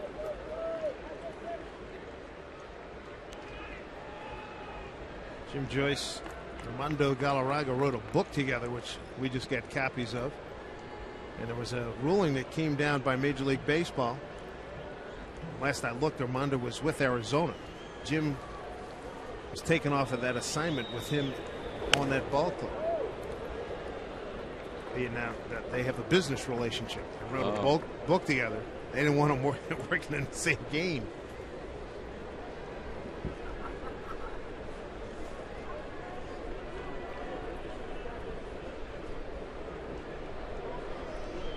Jim Joyce, Armando Galarraga wrote a book together, which we just got copies of. And there was a ruling that came down by Major League Baseball. Last I looked, Armando was with Arizona. Jim was taken off of that assignment with him on that ball club. Now that they have a business relationship, they wrote a book together. They didn't want him working in the same game.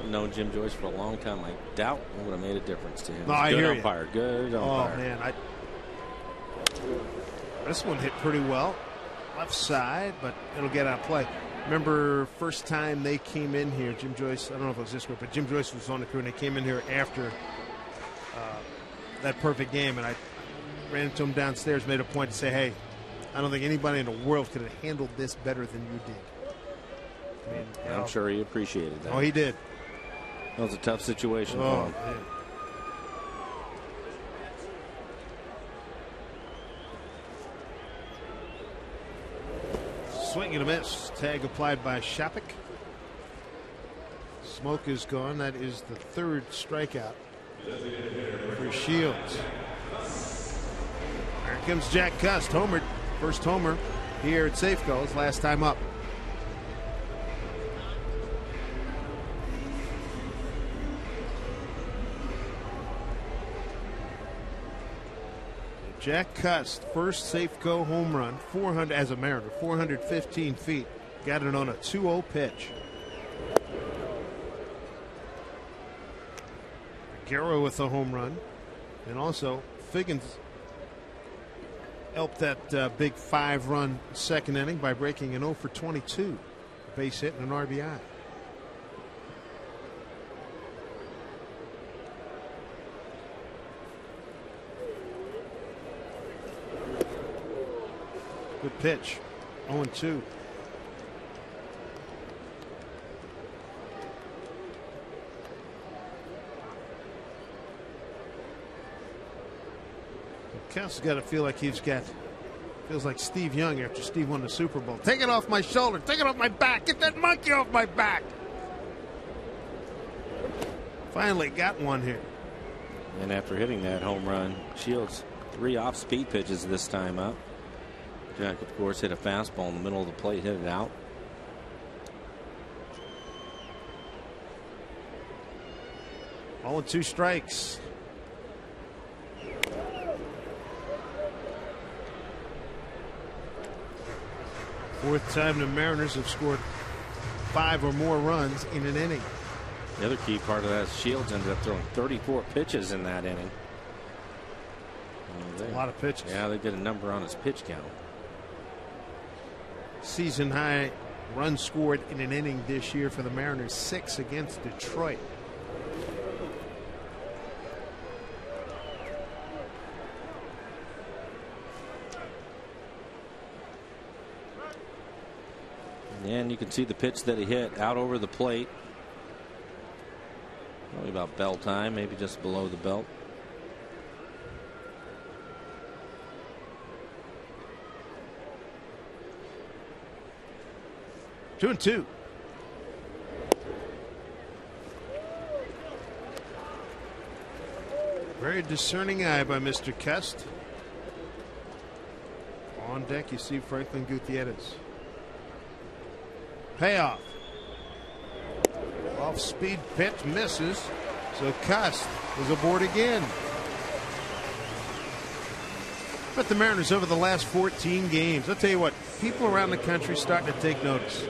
I've known Jim Joyce for a long time. I doubt it would have made a difference to him. No, I hear you. Good umpire. Oh man, this one hit pretty well, left side, but it'll get out of play. Remember, first time they came in here, Jim Joyce. I don't know if it was this group, but Jim Joyce was on the crew, and they came in here after that perfect game, and I ran into him downstairs, made a point to say, "Hey, I don't think anybody in the world could have handled this better than you did." I mean, I'm sure he appreciated that. Oh, he did. That was a tough situation for him. Man. Swing and a miss. Tag applied by Shapik. Smoke is gone. That is the third strikeout for Shields. Here comes Jack Cust. Homered. First homer here at Safeco. His last time up. Jack Cust, first Safeco home run, 400 as a Mariner, 415 feet. Got it on a 2-0 pitch. Guerrero with a home run, and also Figgins helped that big 5-run second inning by breaking an 0 for 22, a base hit and an RBI. Good pitch. 0-2. Cust's got to feel like feels like Steve Young after Steve won the Super Bowl. Take it off my shoulder. Take it off my back. Get that monkey off my back. Finally got one here. And after hitting that home run, Shields 3 off-speed pitches this time up. Jack, of course, hit a fastball in the middle of the plate, hit it out. All in 2 strikes. Fourth time the Mariners have scored 5 or more runs in an inning. The other key part of that is Shields ended up throwing 34 pitches in that inning. A lot of pitches. Yeah, they did a number on his pitch count. Season high runs scored in an inning this year for the Mariners, 6 against Detroit. And you can see the pitch that he hit out over the plate. Probably about bell time, maybe just below the belt. Two and two. Very discerning eye by Mr. Kest. On deck, you see Franklin Gutierrez. Payoff. Off speed pitch misses. So Kest is aboard again. But the Mariners over the last 14 games, I'll tell you what, people around the country starting to take notice.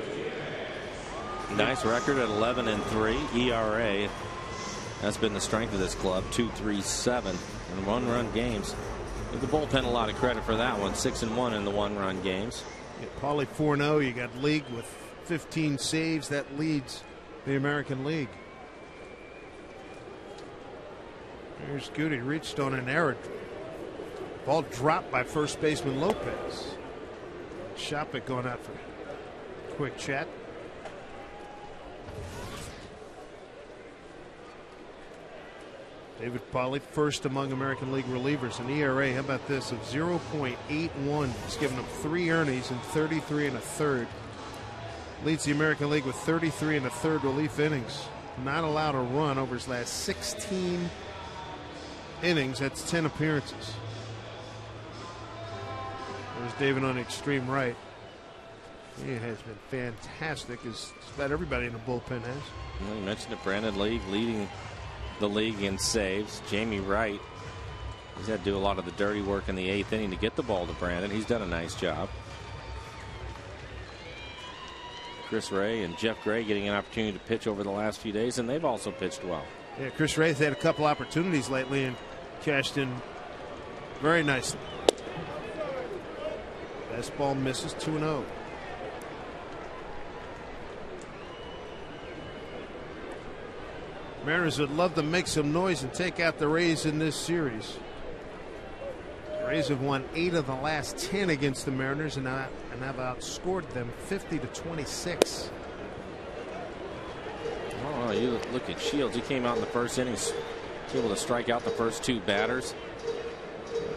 Nice record at 11-3 ERA. That's been the strength of this club. 2.37 in one-run games. Give the bullpen a lot of credit for that one. 6-1 in the one-run games. Paulie 4-0. You got league with 15 saves. That leads the American League. There's Goody, reached on an error. Ball dropped by first baseman Lopez. Shopik going out for a quick chat. David Paulie, first among American League relievers, an ERA, how about this, of 0.81. He's given up 3 earnings in 33 1/3. Leads the American League with 33 1/3 relief innings. Not allowed a run over his last 16 innings. That's 10 appearances. There's David on the extreme right. He has been fantastic, as just about everybody in the bullpen has. Well, you mentioned it, Brandon League leading the league in saves. Jamie Wright, he's had to do a lot of the dirty work in the 8th inning to get the ball to Brandon. He's done a nice job. Chris Ray and Jeff Gray getting an opportunity to pitch over the last few days, and they've also pitched well. Yeah, Chris Ray's had a couple opportunities lately and cashed in very nicely. Best ball misses, 2-0. Mariners would love to make some noise and take out the Rays in this series. The Rays have won 8 of the last 10 against the Mariners and have outscored them 50-26. Oh, you look at Shields. He came out in the first inning, was able to strike out the first 2 batters.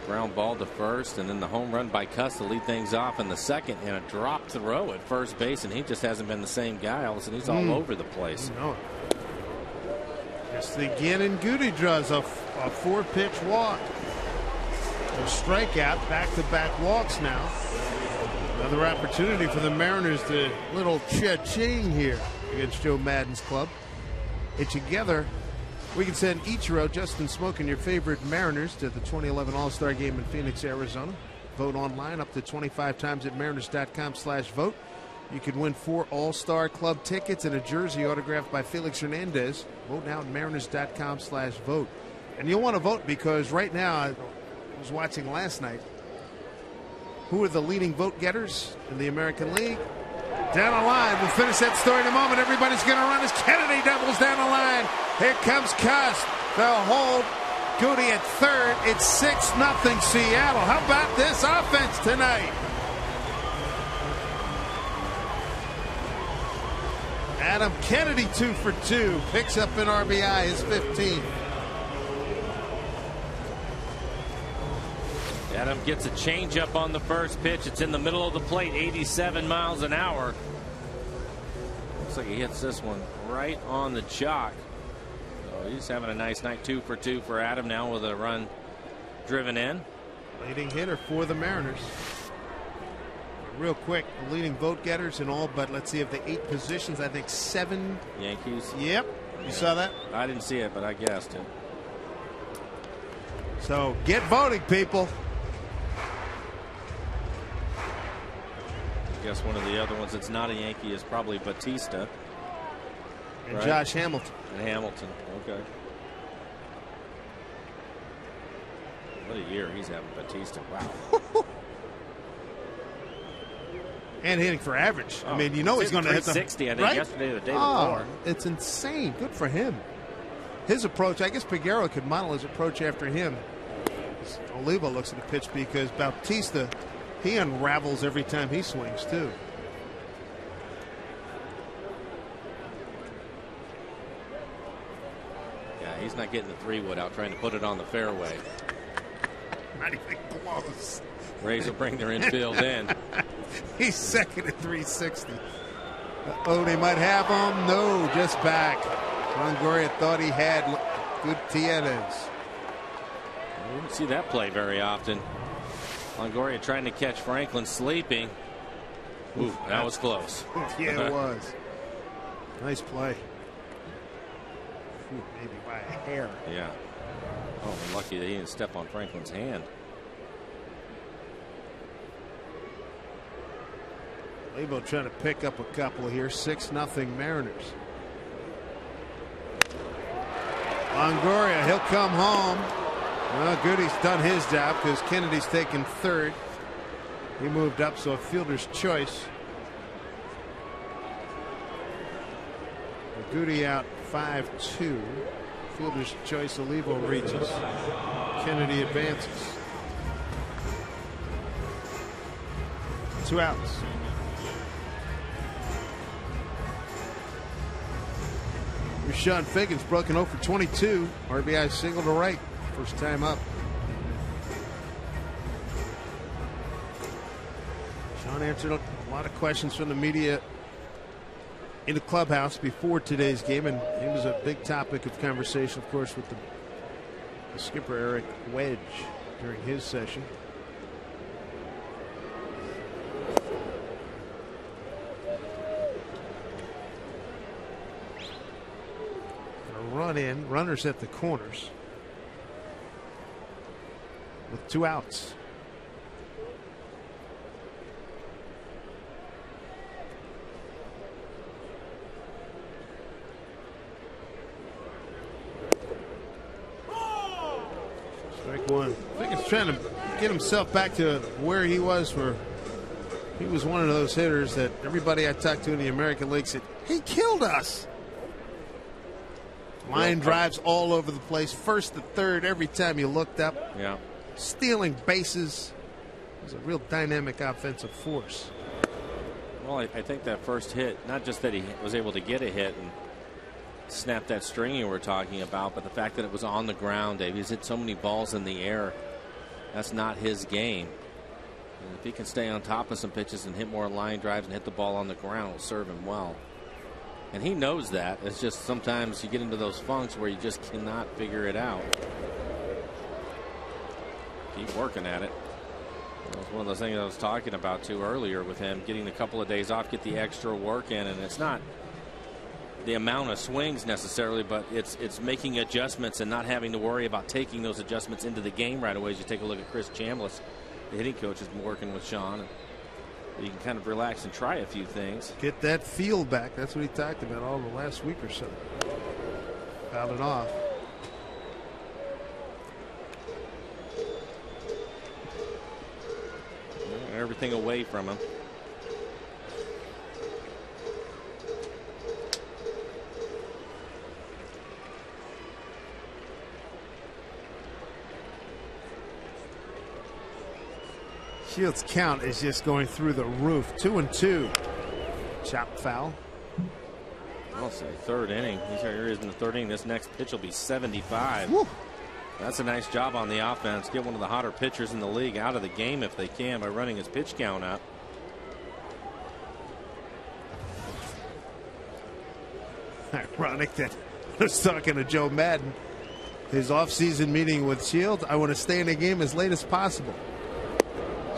Ground ball to first, and then the home run by Cuss to lead things off in the second, and a drop throw at first base, and he just hasn't been the same guy. All of a sudden, he's all over the place. No. Just again, and Goody draws a 4-pitch walk. A strikeout, back-to-back walks now. Another opportunity for the Mariners to little cha-ching here against Joe Madden's club. And together, we can send Ichiro, Justin Smoke, and your favorite Mariners to the 2011 All-Star Game in Phoenix, Arizona. Vote online up to 25 times at mariners.com/vote. You could win 4 All-Star Club tickets and a jersey autographed by Felix Hernandez. Vote now at mariners.com/vote. And you'll want to vote because right now, I was watching last night, who are the leading vote getters in the American League? Down the line. We'll finish that story in a moment. Everybody's going to run as Kennedy doubles down the line. Here comes Cuss. They'll hold Goody at third. It's 6-0 Seattle. How about this offense tonight? Adam Kennedy 2 for 2. Picks up an RBI, his 15th. Adam gets a changeup on the first pitch. It's in the middle of the plate, 87 miles an hour. Looks like he hits this one right on the chalk. So he's having a nice night. 2 for 2 for Adam now with a run driven in. Leading hitter for the Mariners. Real quick, the leading vote getters in all but, let's see, of the 8 positions, I think 7 Yankees. Yep. You saw that? I didn't see it, but I guessed it. So get voting, people. I guess one of the other ones that's not a Yankee is probably Batista. And right? Josh Hamilton. And Hamilton. Okay. What a year he's having, Batista. Wow. And hitting for average. I mean, you know he's going to hit the 360, I think, right? yesterday or the day before. It's insane. Good for him. His approach, I guess Peguero could model his approach after him. Olivo looks at the pitch because Bautista, he unravels every time he swings, too. Yeah, he's not getting the 3-wood out, trying to put it on the fairway. Not even close. Rays will bring their infield in. He's second at 360. Oh, they might have him. No, just back. Longoria thought he had Gutierrez. We don't see that play very often. Longoria trying to catch Franklin sleeping. Ooh, that was close. Yeah, it was. Nice play. Ooh, maybe by a hair. Yeah. Oh, we're lucky that he didn't step on Franklin's hand. Lebo trying to pick up a couple here. 6-0 Mariners. Longoria, he'll come home. Well, Goody's done his job because Kennedy's taken third. He moved up, so a fielder's choice. Goody out 5-2. Fielder's choice. Olivo reaches. Kennedy advances. 2 outs. Rashawn Figgins broken 0 for 22. RBI single to right. First time up. Sean answered a lot of questions from the media in the clubhouse before today's game, and he was a big topic of conversation, of course, with the skipper Eric Wedge during his session. Run in, runners at the corners with 2 outs. Strike one. I think he's trying to get himself back to where he was, where he was one of those hitters that everybody I talked to in the American League said, he killed us. Line drives all over the place, first to third every time you looked up. Yeah. Stealing bases. It was a real dynamic offensive force. Well, I think that first hit, not just that he was able to get a hit and snap that string you were talking about, but the fact that it was on the ground, Dave. He's hit so many balls in the air. That's not his game. And if he can stay on top of some pitches and hit more line drives and hit the ball on the ground, it'll serve him well. And he knows that. It's just sometimes you get into those funks where you just cannot figure it out. Keep working at it. That was one of those things I was talking about too earlier with him, getting a couple of days off, get the extra work in, and it's not the amount of swings necessarily, but it's making adjustments and not having to worry about taking those adjustments into the game right away. As you take a look at Chris Chambliss, the hitting coach, has been working with Sean. And you can kind of relax and try a few things. Get that feel back. That's what he talked about all the last week or so. Fouled it off. Everything away from him. Shields' count is just going through the roof. 2-2. Chopped foul. I'll say third inning. Here he is in the third inning. This next pitch will be 75. Woo. That's a nice job on the offense. Get one of the hotter pitchers in the league out of the game if they can by running his pitch count up. Ironic that I was talking to Joe Madden. His offseason meeting with Shields. I want to stay in the game as late as possible.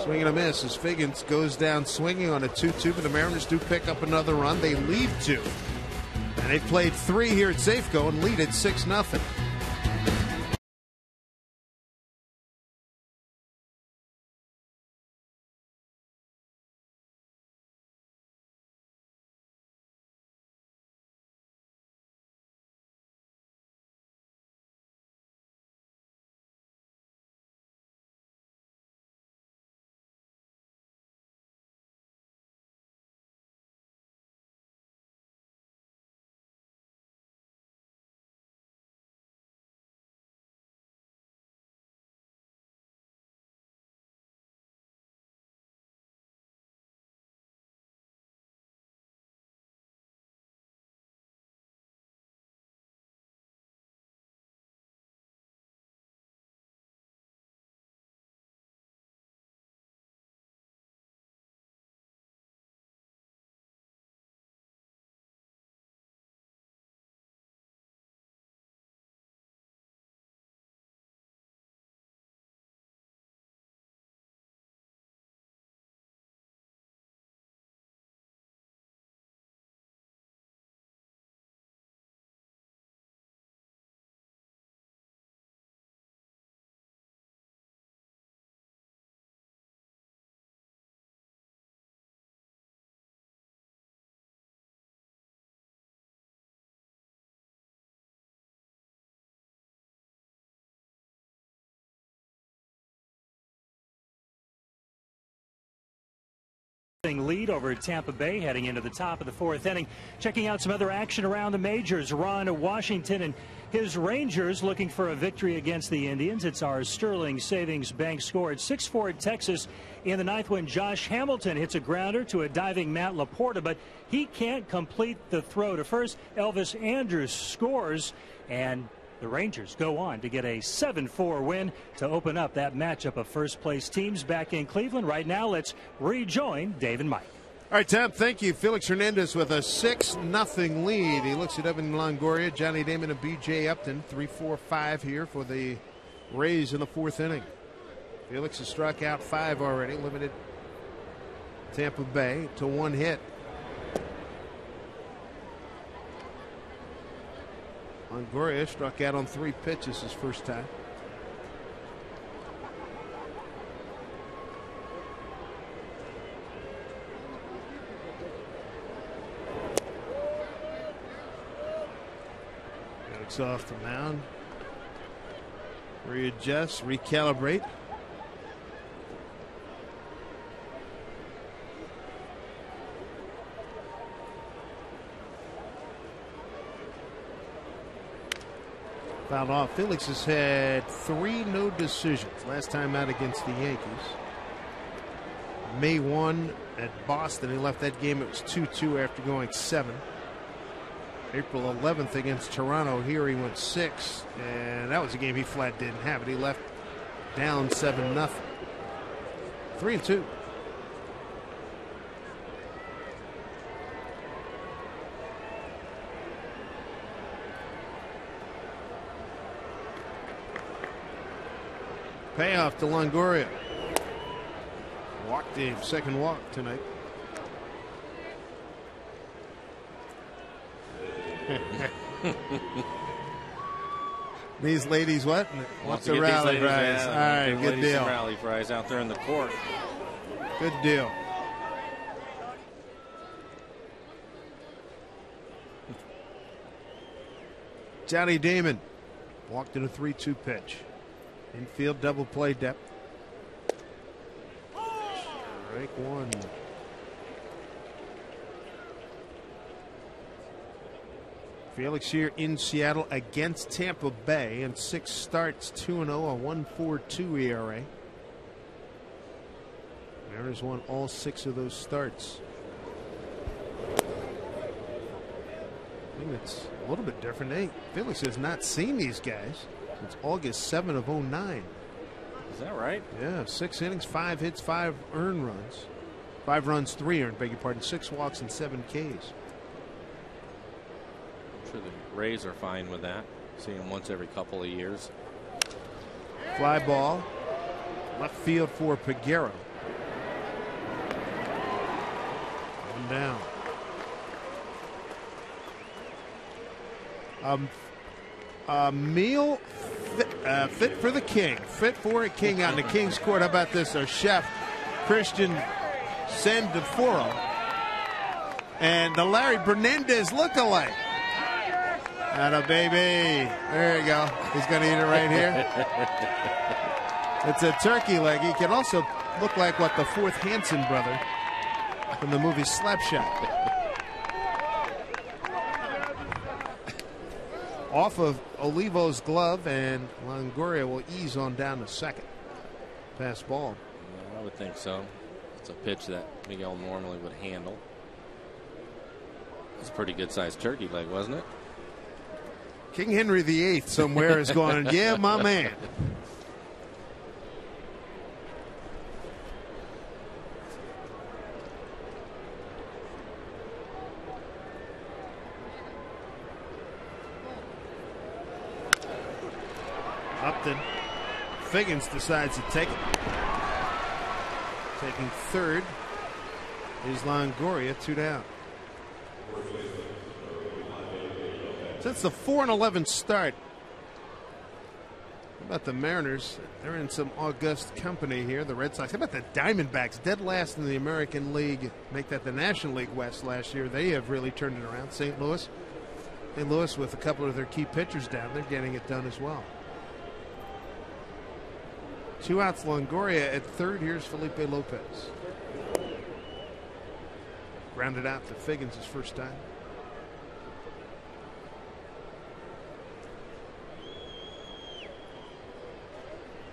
Swing and a miss as Figgins goes down swinging on a 2-2, but the Mariners do pick up another run. They lead 2. And they played 3 here at Safeco and lead it 6-0. Lead over Tampa Bay heading into the top of the fourth inning. Checking out some other action around the majors. Ron Washington and his Rangers looking for a victory against the Indians. It's our Sterling Savings Bank score at 6-4 at Texas in the ninth when Josh Hamilton hits a grounder to a diving Matt Laporta, but he can't complete the throw to first. Elvis Andrus scores, and the Rangers go on to get a 7-4 win to open up that matchup of first place teams back in Cleveland. Right now, let's rejoin Dave and Mike. All right, Tom, thank you. Felix Hernandez with a 6-0 lead. He looks at Evan Longoria, Johnny Damon, and B.J. Upton. 3-4-5 here for the Rays in the fourth inning. Felix has struck out 5 already, limited Tampa Bay to 1 hit. Longoria struck out on 3 pitches his first time. Alex off the mound. Readjust, recalibrate. Fouled off. Felix has had 3 no decisions. Last time out against the Yankees. May 1 at Boston. He left that game. It was 2-2 after going 7. April 11th against Toronto. Here he went 6. And that was a game he flat didn't have it. He left down 7-0. 3-2. Payoff to Longoria. Walked him, second walk tonight. These ladies, what? What's the rally prize? All right, good deal. Rally prize out there in the court. Good deal. Johnny Damon walked in a 3-2 pitch. Infield double play depth. Strike 1. Felix here in Seattle against Tampa Bay in 6 starts, 2-0, a 1.42 ERA. Mariners won all 6 of those starts. I think it's a little bit different. Felix has not seen these guys since August 7 of 09. Is that right? Yeah, 6 innings, 5 hits, 5 earned runs. 5 runs, 3 earned, beg your pardon, 6 walks and 7 Ks. I'm sure the Rays are fine with that. See him once every couple of years. Fly ball. Left field for Peguero. 1 down. Meal fit for the King. Fit for a King out in the King's Court. How about this? Our chef, Christian Sandeforo. And the Larry Hernandez look-alike. Atta baby. There you go. He's going to eat it right here. It's a turkey leg. He can also look like what the 4th Hanson brother from the movie Slapshot. Off of Olivo's glove, and Longoria will ease on down to second. Pass ball. Yeah, I would think so. It's a pitch that Miguel normally would handle. It's a pretty good sized turkey leg, wasn't it? King Henry VIII somewhere is going, yeah, my man. Upton. Figgins decides to take it. Taking third is Longoria, 2 down. Since the 4-11 start, how about the Mariners? They're in some august company here. The Red Sox. How about the Diamondbacks? Dead last in the American League. Make that the National League West last year. They have really turned it around. St. Louis. St. Louis with a couple of their key pitchers down. They're getting it done as well. 2 outs, Longoria at third. Here's Felipe Lopez. Grounded out to Figgins his first time.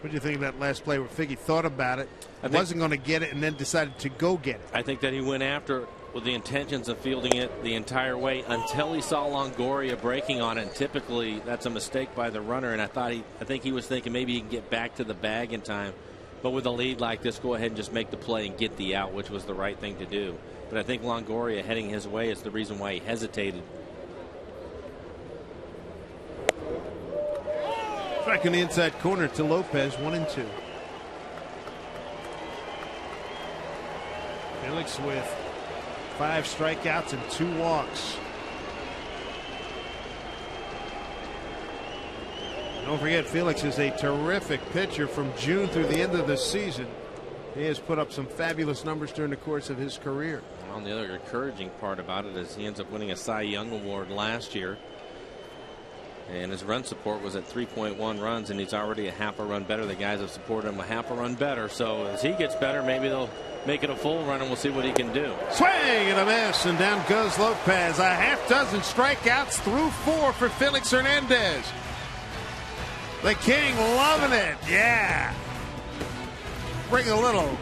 What do you think of that last play where Figgy thought about it, wasn't going to get it, and then decided to go get it? I think that he went after it with the intentions of fielding it the entire way until he saw Longoria breaking on it. And typically that's a mistake by the runner, and I think he was thinking maybe he can get back to the bag in time. But with a lead like this, go ahead and just make the play and get the out, which was the right thing to do. But I think Longoria heading his way is the reason why he hesitated. Strike in the inside corner to Lopez, 1-2. Felix with 5 strikeouts and 2 walks. Don't forget, Felix is a terrific pitcher from June through the end of the season. He has put up some fabulous numbers during the course of his career. Well, the other encouraging part about it is he ends up winning a Cy Young Award last year. And his run support was at 3.1 runs, and he's already a half a run better. The guys have supported him a half a run better. So as he gets better, maybe they'll make it a full run, and we'll see what he can do. Swing and a miss, and down goes Lopez. A half dozen strikeouts through 4 for Felix Hernandez. The King loving it. Yeah. Bring a little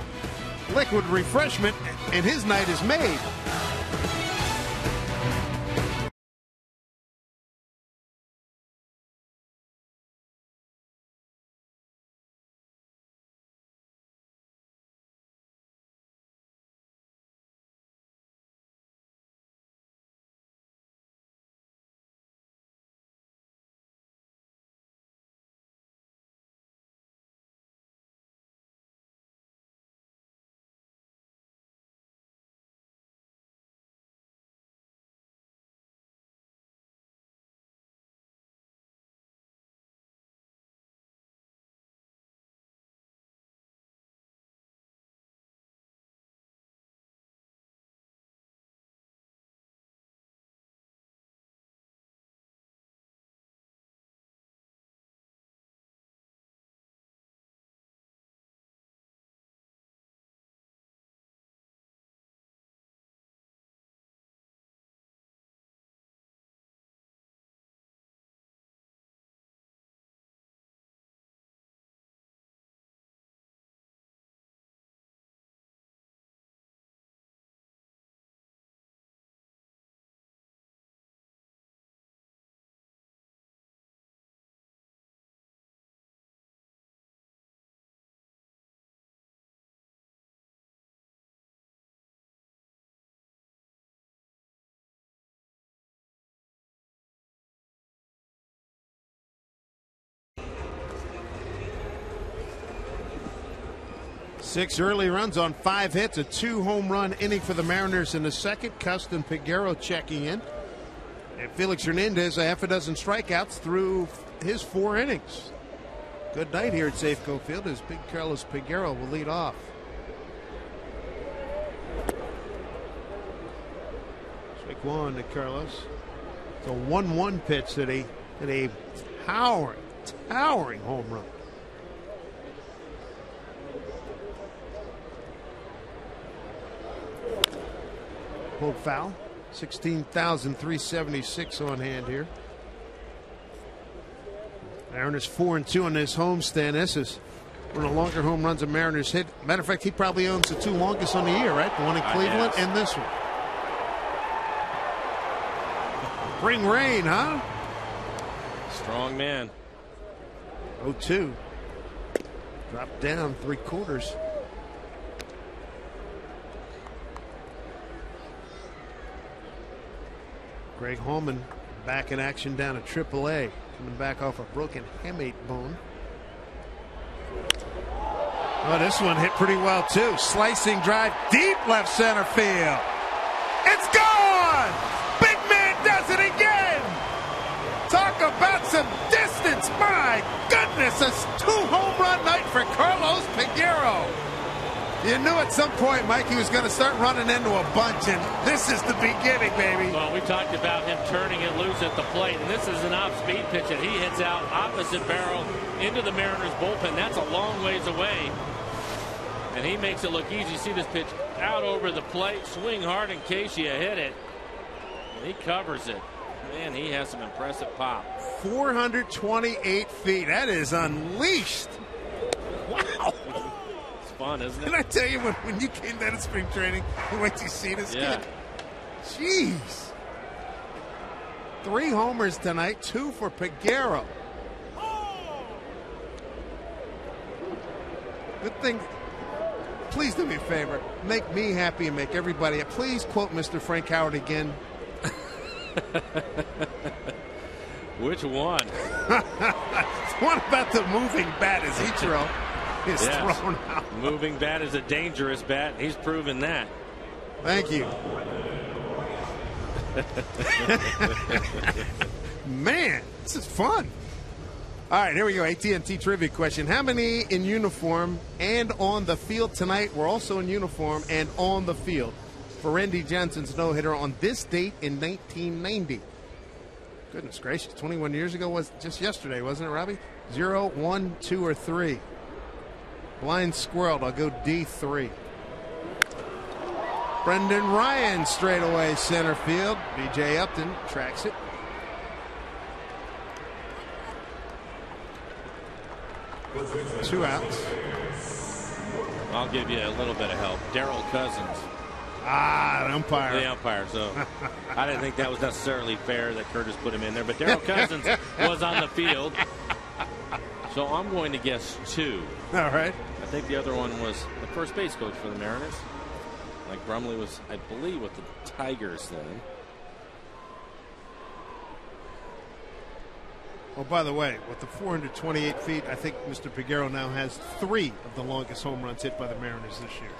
liquid refreshment, and his night is made. Six early runs on 5 hits, a 2-home run inning for the Mariners in the second. Custon Peguero checking in. And Felix Hernandez, a half a dozen strikeouts through his 4 innings. Good night here at Safeco Field as Big Carlos Peguero will lead off. Strike 1 to Carlos. It's a 1-1 pitch that he hit a towering home run. Pulled foul. 16,376 on hand here. Mariners 4-2 on this homestand. This is one of the longer home runs the Mariners hit. Matter of fact, he probably owns the 2 longest on the year, right? The one in Cleveland and this one. Bring rain, huh? Strong man. 0-2. Dropped down 3/4. Greg Holman back in action down at AAA, coming back off a broken hamate bone. Oh, this one hit pretty well too. Slicing drive deep left center field. It's gone! Big man does it again! Talk about some distance. My goodness, a 2-home run night for Carlos Peguero. You knew at some point, Mike, he was going to start running into a bunch, and this is the beginning, baby. Well, we talked about him turning it loose at the plate, and this is an off-speed pitch, and he hits out opposite barrel into the Mariners bullpen. That's a long ways away, and he makes it look easy. See this pitch out over the plate. Swing hard in case you hit it. He covers it. Man, he has some impressive pop. 428 feet. That is unleashed. Wow. It's fun, isn't it? Can I tell you, when you came down to spring training, wait till you see this kid? Jeez. 3 homers tonight, 2 for Peguero. Good thing. Please do me a favor. Make me happy and make everybody happy. Please quote Mr. Frank Howard again. Which one? One about the moving bat as Ichiro is thrown out. Moving bat is a dangerous bat. He's proven that. Thank you. Man, this is fun. All right, here we go. AT&T trivia question. How many in uniform and on the field tonight were also in uniform and on the field for Randy Johnson's no-hitter on this date in 1990? Goodness gracious, 21 years ago was just yesterday, wasn't it, Robbie? 0, 1, 2, or 3. Blind squirreled. I'll go D3. Brendan Ryan straight away center field. B.J. Upton tracks it. Two outs. I'll give you a little bit of help. Darrell Cousins. The umpire. The umpire. So I didn't think that was necessarily fair that Curtis put him in there. But Darrell Cousins was on the field. So I'm going to guess 2. All right. I think the other one was the first base coach for the Mariners. Like Brumley was, I believe, with the Tigers then. Oh, by the way, with the 428 feet, I think Mr. Peguero now has 3 of the longest home runs hit by the Mariners this year.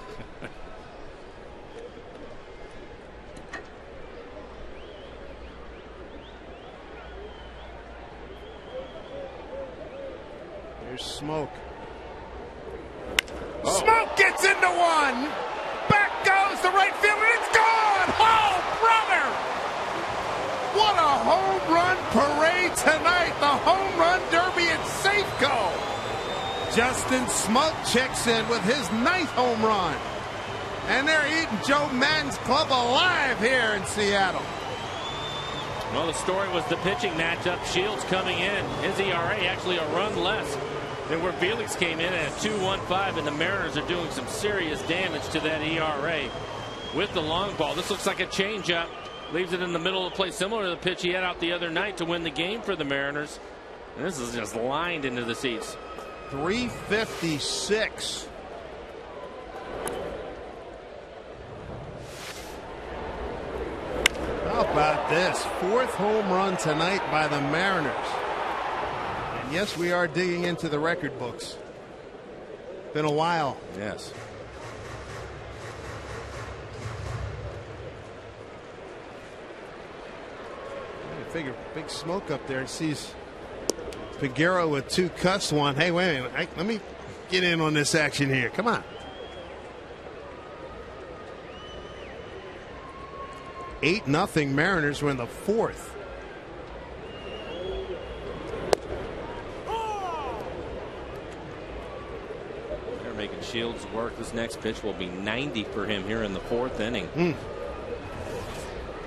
Here's Smoke. Oh. Smoke gets into one. Back goes the right fielder. It's gone. Oh, brother! What a home run parade tonight. The home run derby at Safeco. Justin Smoke checks in with his 9th home run. And they're eating Joe Madden's club alive here in Seattle. Well, the story was the pitching matchup. Shields coming in. His ERA actually a run less than where Felix came in at 2.15, and the Mariners are doing some serious damage to that ERA with the long ball. This looks like a changeup. Leaves it in the middle of the plate, similar to the pitch he had out the other night to win the game for the Mariners. And this is just lined into the seats. 356. How about this? 4th home run tonight by the Mariners. And yes, we are digging into the record books. Been a while. Yes. Figure big Smoke up there. Sees Peguero with 2 cuts. One. Hey, wait a minute. Let me get in on this action here. Come on. 8-0 Mariners were in the 4th. They're making Shields work. This next pitch will be 90 for him here in the 4th inning.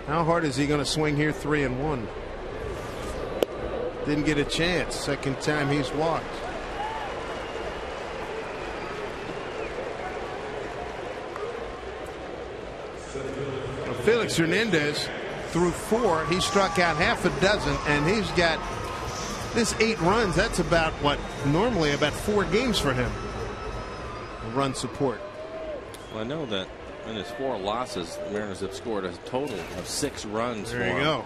How hard is he going to swing here? 3-1. Didn't get a chance. Second time he's walked. Well, Felix Hernandez threw 4. He struck out half a dozen, and he's got this 8 runs. That's about what normally about 4 games for him. Run support. Well, I know that in his 4 losses, the Mariners have scored a total of 6 runs. There you go.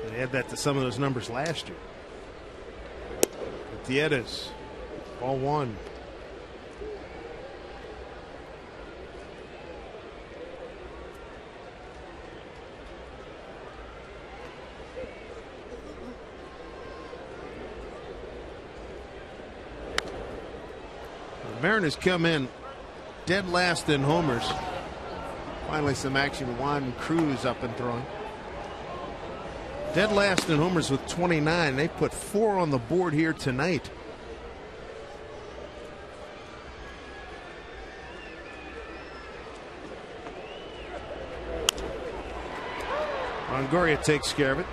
And add that to some of those numbers last year. Gutierrez, ball 1. The Mariners come in dead last in homers. Finally some action. Juan Cruz up and throwing. Dead last in homers with 29. They put 4 on the board here tonight. Longoria takes care of it.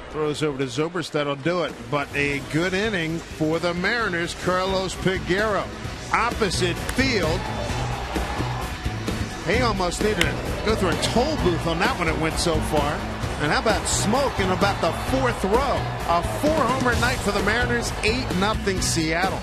Throws over to Zobrist. That'll do it. But a good inning for the Mariners. Carlos Peguero. Opposite field. He almost needed to go through a toll booth on that one. It went so far. And how about smoke in about the fourth row? A 4-homer night for the Mariners. 8-0 Seattle.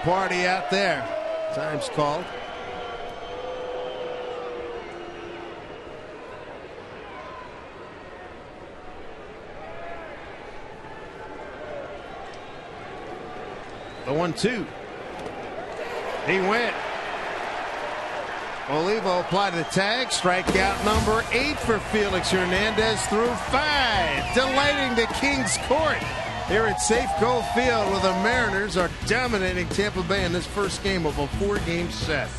party out there. Time's called. The 1-2. He went. Olivo applied the tag. Strikeout number 8 for Felix Hernandez through 5. Delighting the Kings Court here at Safeco Field, where the Mariners are dominating Tampa Bay in this first game of a 4-game set.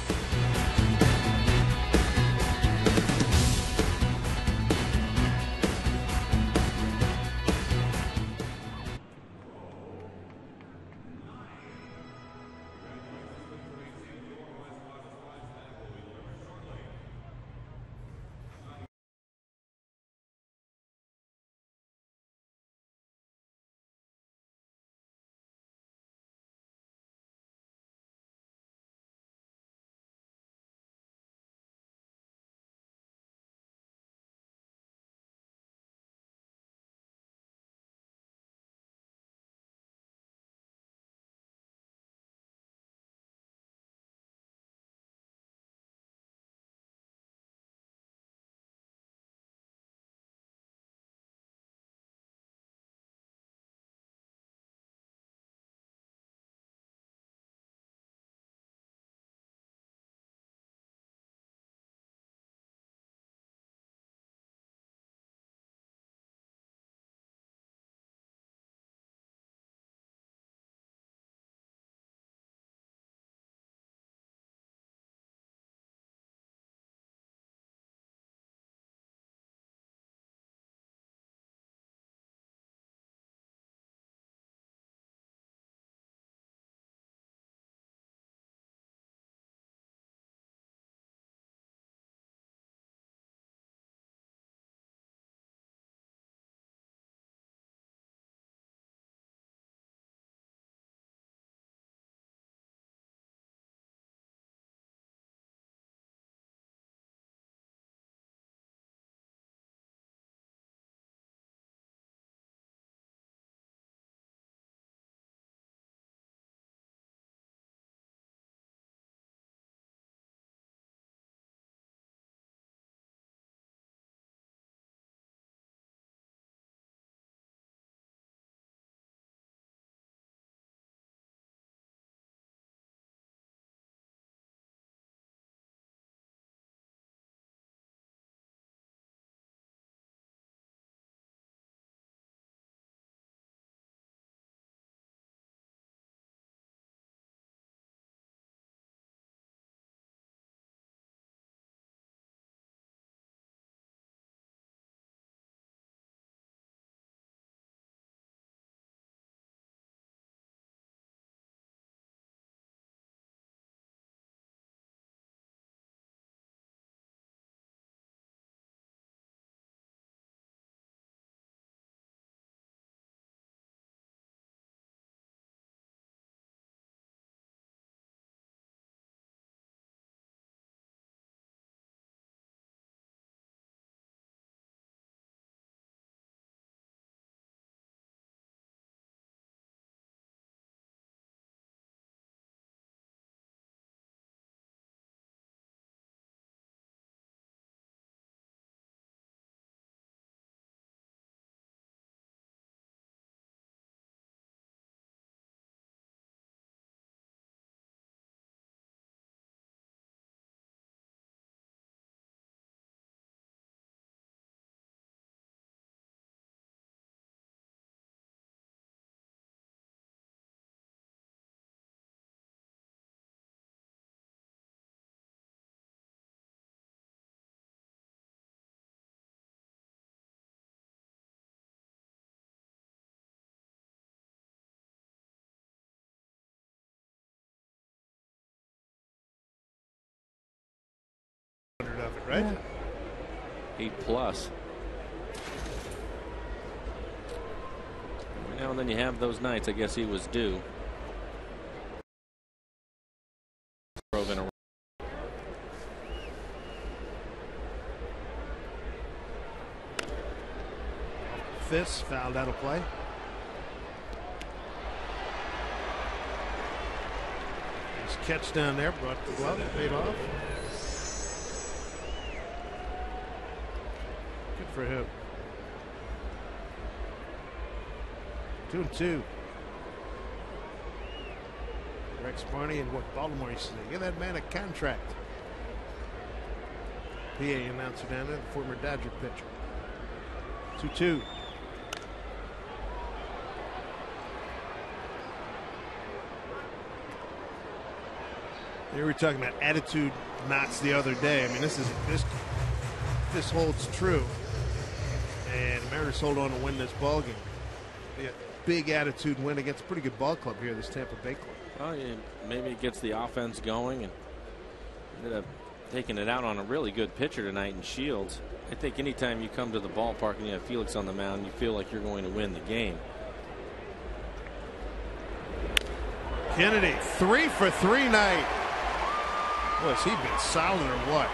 Right? 8+. Every now and then you have those nights. I guess he was due. Fist fouled out of play. catch down there, brought the glove, paid off. Good for him. 2-2. Rex Barney and what Baltimore used to say, give that man a contract. PA announcer down there, the former Dodger pitcher. 2-2. We were talking about attitude knots the other day. I mean, this holds true, and the Mariners hold on to win this ball game. A big attitude win against a pretty good ball club here, this Tampa Bay club. Well, yeah, maybe it gets the offense going and ended up taking it out on a really good pitcher tonight in Shields. I think anytime you come to the ballpark and you have Felix on the mound, you feel like you're going to win the game. Kennedy, 3 for 3 night. Boy, has he been solid or what?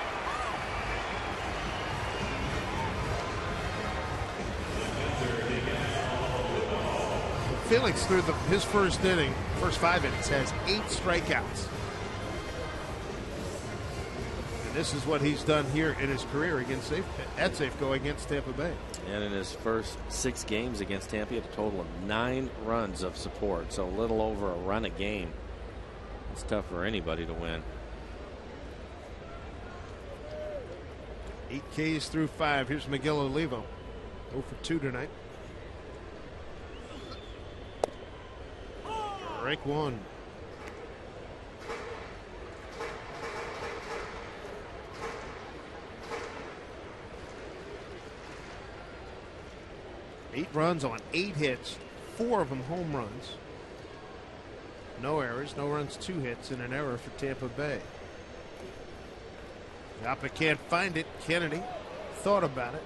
Felix through his first inning, first 5 innings, has 8 strikeouts. And this is what he's done here in his career against at Safeco against Tampa Bay. And in his first 6 games against Tampa, he had a total of 9 runs of support, so a little over a run a game. It's tough for anybody to win. 8 Ks through 5. Here's Miguel Olivo, 0 for 2 tonight. Strike 1. Eight runs on 8 hits, 4 of them home runs. No errors, no runs, 2 hits, and an error for Tampa Bay. Joppa can't find it. Kennedy thought about it.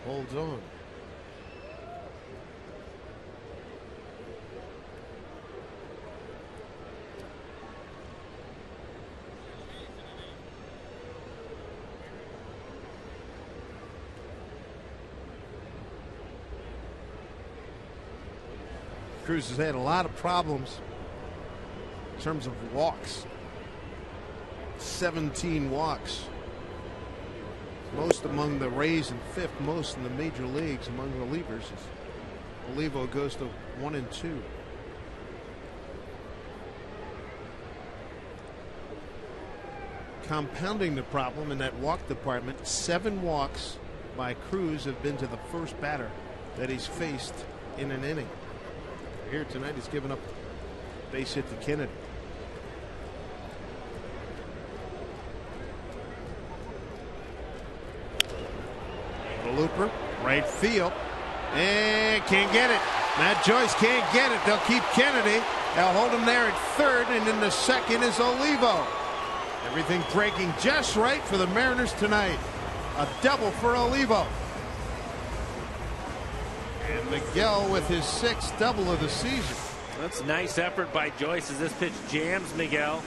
Holds on. Cruz has had a lot of problems in terms of walks. 17 walks. Most among the Rays and 5th most in the major leagues among relievers. Olivo goes to 1 and 2. Compounding the problem in that walk department, 7 walks by Cruz have been to the first batter that he's faced in an inning. Here tonight, he's given up a base hit to Kennedy. The looper, right field, and can't get it. Matt Joyce can't get it. They'll keep Kennedy. They'll hold him there at 3rd, and in the 2nd is Olivo. Everything breaking just right for the Mariners tonight. A double for Olivo. And Miguel with his 6th double of the season. That's a nice effort by Joyce as this pitch jams Miguel.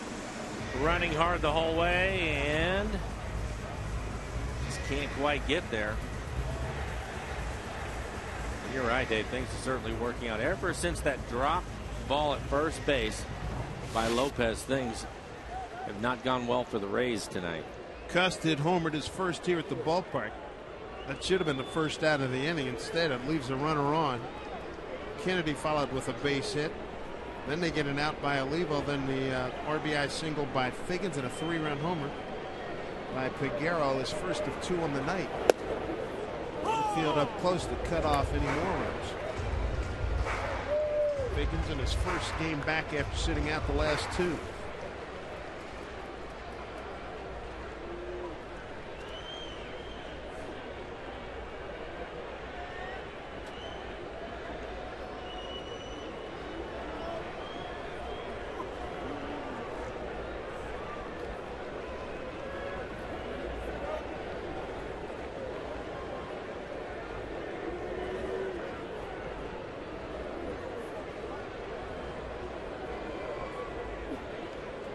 Running hard the whole way and just can't quite get there. You're right, Dave. Things are certainly working out. Ever since that drop ball at first base by Lopez, things have not gone well for the Rays tonight. Custed homered his first here at the ballpark. That should have been the first out of the inning. Instead, it leaves a runner on. Kennedy followed with a base hit. Then they get an out by Olivo. Then the RBI single by Figgins and a 3-run homer by Peguero, his first of 2 on the night. Field up close to cut off any more runs. Figgins in his first game back after sitting out the last 2.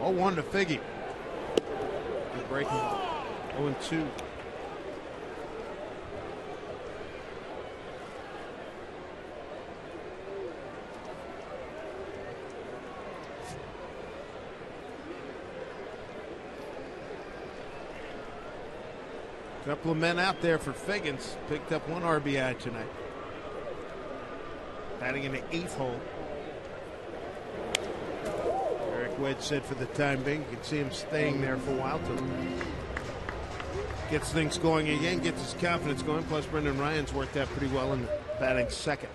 Oh, 1 to Figgy. Good breaking ball. 0-2. Couple of men out there for Figgins. Picked up 1 RBI tonight. Batting in the 8th hole. Eric Wedge said for the time being, you can see him staying there for a while till gets things going again, gets his confidence going. Plus, Brendan Ryan's worked out pretty well in batting 2nd.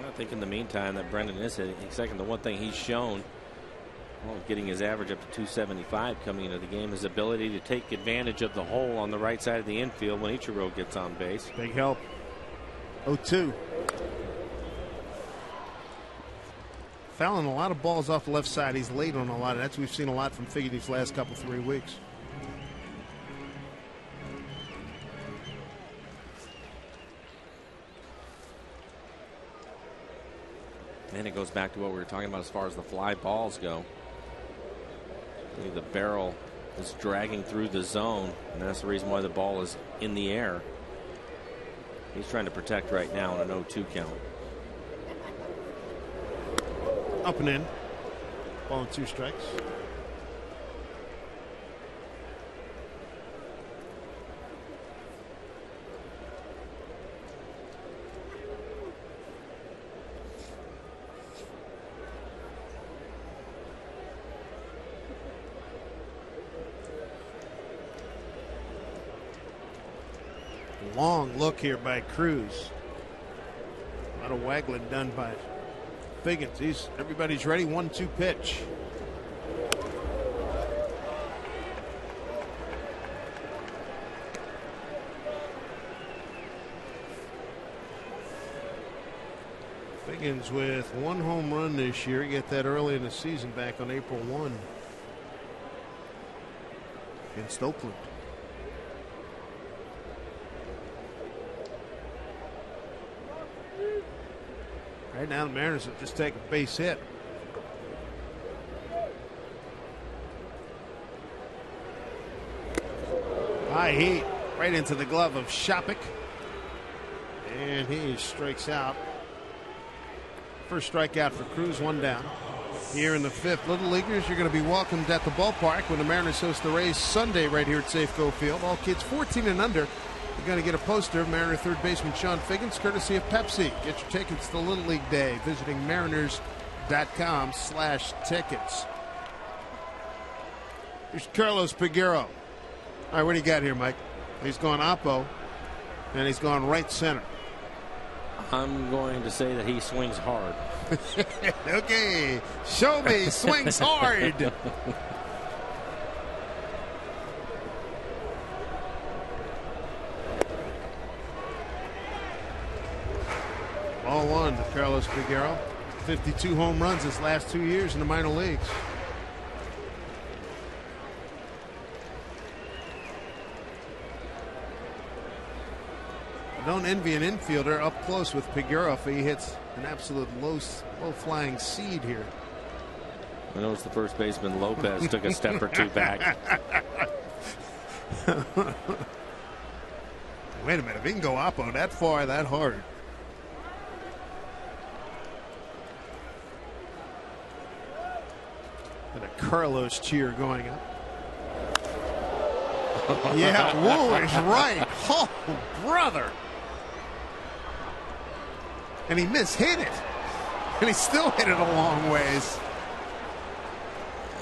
I think in the meantime that Brendan is hitting 2nd. The one thing he's shown, well, getting his average up to 275 coming into the game, his ability to take advantage of the hole on the right side of the infield when Ichiro gets on base. Big help. 0-2. Fouling a lot of balls off the left side. He's late on a lot of that. We've seen a lot from Figgy these last 3 weeks. And it goes back to what we were talking about as far as the fly balls go. The barrel is dragging through the zone, and that's the reason why the ball is in the air. He's trying to protect right now on an 0-2 count. Up and in. Ball and 2 strikes. Long look here by Cruz. A lot of waggling done by Figgins. Everybody's ready. 1-2 pitch. Figgins with 1 home run this year. He got that early in the season back on April 1 against Oakland. Right now, the Mariners will just take a base hit. High heat right into the glove of Shopik. And he strikes out. First strikeout for Cruz, 1 down. Here in the 5th, Little Leaguers, you're going to be welcomed at the ballpark when the Mariners host the Rays Sunday right here at Safeco Field. All kids 14 and under. You're going to get a poster of Mariner third baseman Sean Figgins, courtesy of Pepsi. Get your tickets to Little League Day visiting mariners.com/tickets. Here's Carlos Peguero. All right, what do you got here, Mike? He's going oppo, and he's going right center. I'm going to say that he swings hard. Okay, show me swings hard. Ball 1 to Carlos Peguero. 52 home runs his last 2 years in the minor leagues. I don't envy an infielder up close with Peguero if he hits an absolute low-flying seed here. I noticed the first baseman Lopez took a step or 2 back. Wait a minute, if he can go oppo that far, that hard. And a Carlos cheer going up. Yeah, Woo is right. Oh, brother. And he mishit it. And he still hit it a long ways.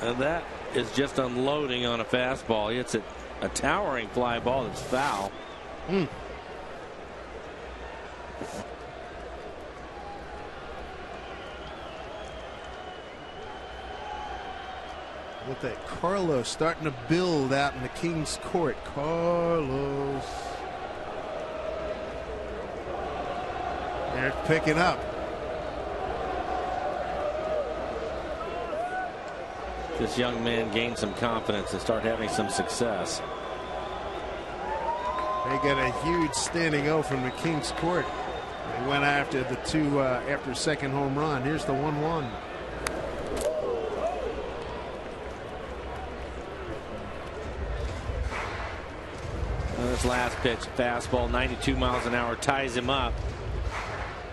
And that is just unloading on a fastball. It's a towering fly ball that's foul. Look at that. Carlos starting to build out in the King's Court. Carlos. They're picking up. This young man gained some confidence and start having some success. They got a huge standing O from the King's Court. They went after the 2 after second home run. Here's the 1-1. This last pitch, fastball, 92 miles an hour, ties him up.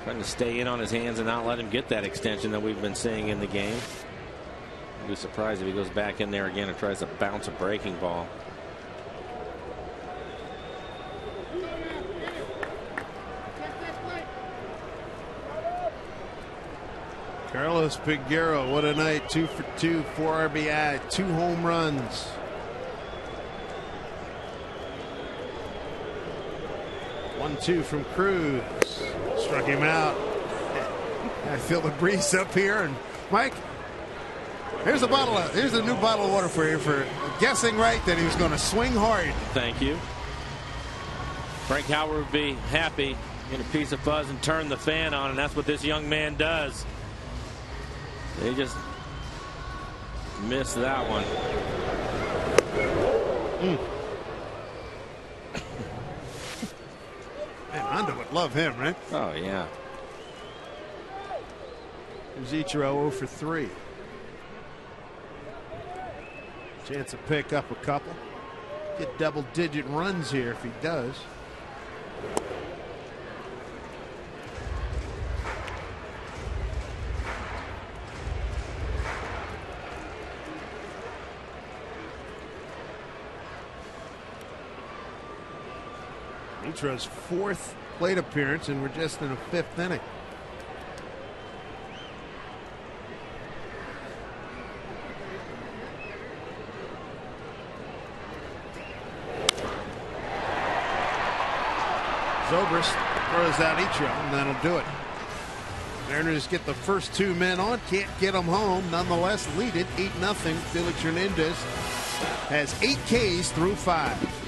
Trying to stay in on his hands and not let him get that extension that we've been seeing in the game. I'd be surprised if he goes back in there again and tries to bounce a breaking ball. Carlos Figueroa, what a night. 2 for 2, 4 RBI, 2 home runs. One, 2 from Cruz. Struck him out. I feel the breeze up here. And Mike, here's a new bottle of water for you for guessing right that he was going to swing hard. Thank you. Frank Howard would be happy, get a piece of fuzz and turn the fan on, and that's what this young man does. They just missed that one. Man, Honda would love him, right? Oh, yeah. Here's Ichiro 0 for 3. Chance to pick up a couple. Get double-digit runs here if he does. Ichiro's 4th plate appearance, and we're just in the 5th inning. Zobrist throws out Ichiro, and that'll do it. Mariners get the first 2 men on, can't get them home. Nonetheless, lead it 8-0. Felix Hernandez has 8 Ks through 5.